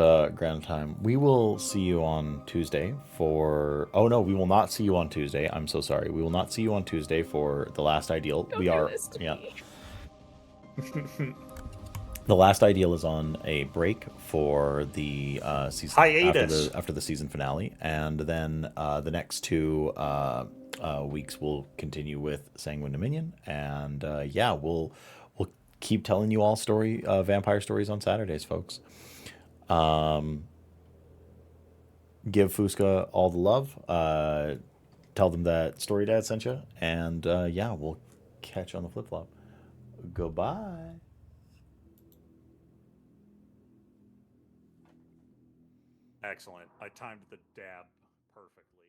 time. We will see you on Tuesday for... Oh, no, we will not see you on Tuesday. I'm so sorry. We will not see you on Tuesday for The Last Ideal. Don't We do are... this to Yeah. me. The Last Ideal is on a break for the season... Hiatus. After the season finale. And then the next 2 weeks we'll continue with Sanguine Dominion. And yeah, we'll keep telling you all vampire stories on Saturdays, folks. Give Fusca all the love. Tell them that Story Dad sent you. And yeah, we'll catch you on the flip-flop. Goodbye. Excellent. I timed the dab perfectly.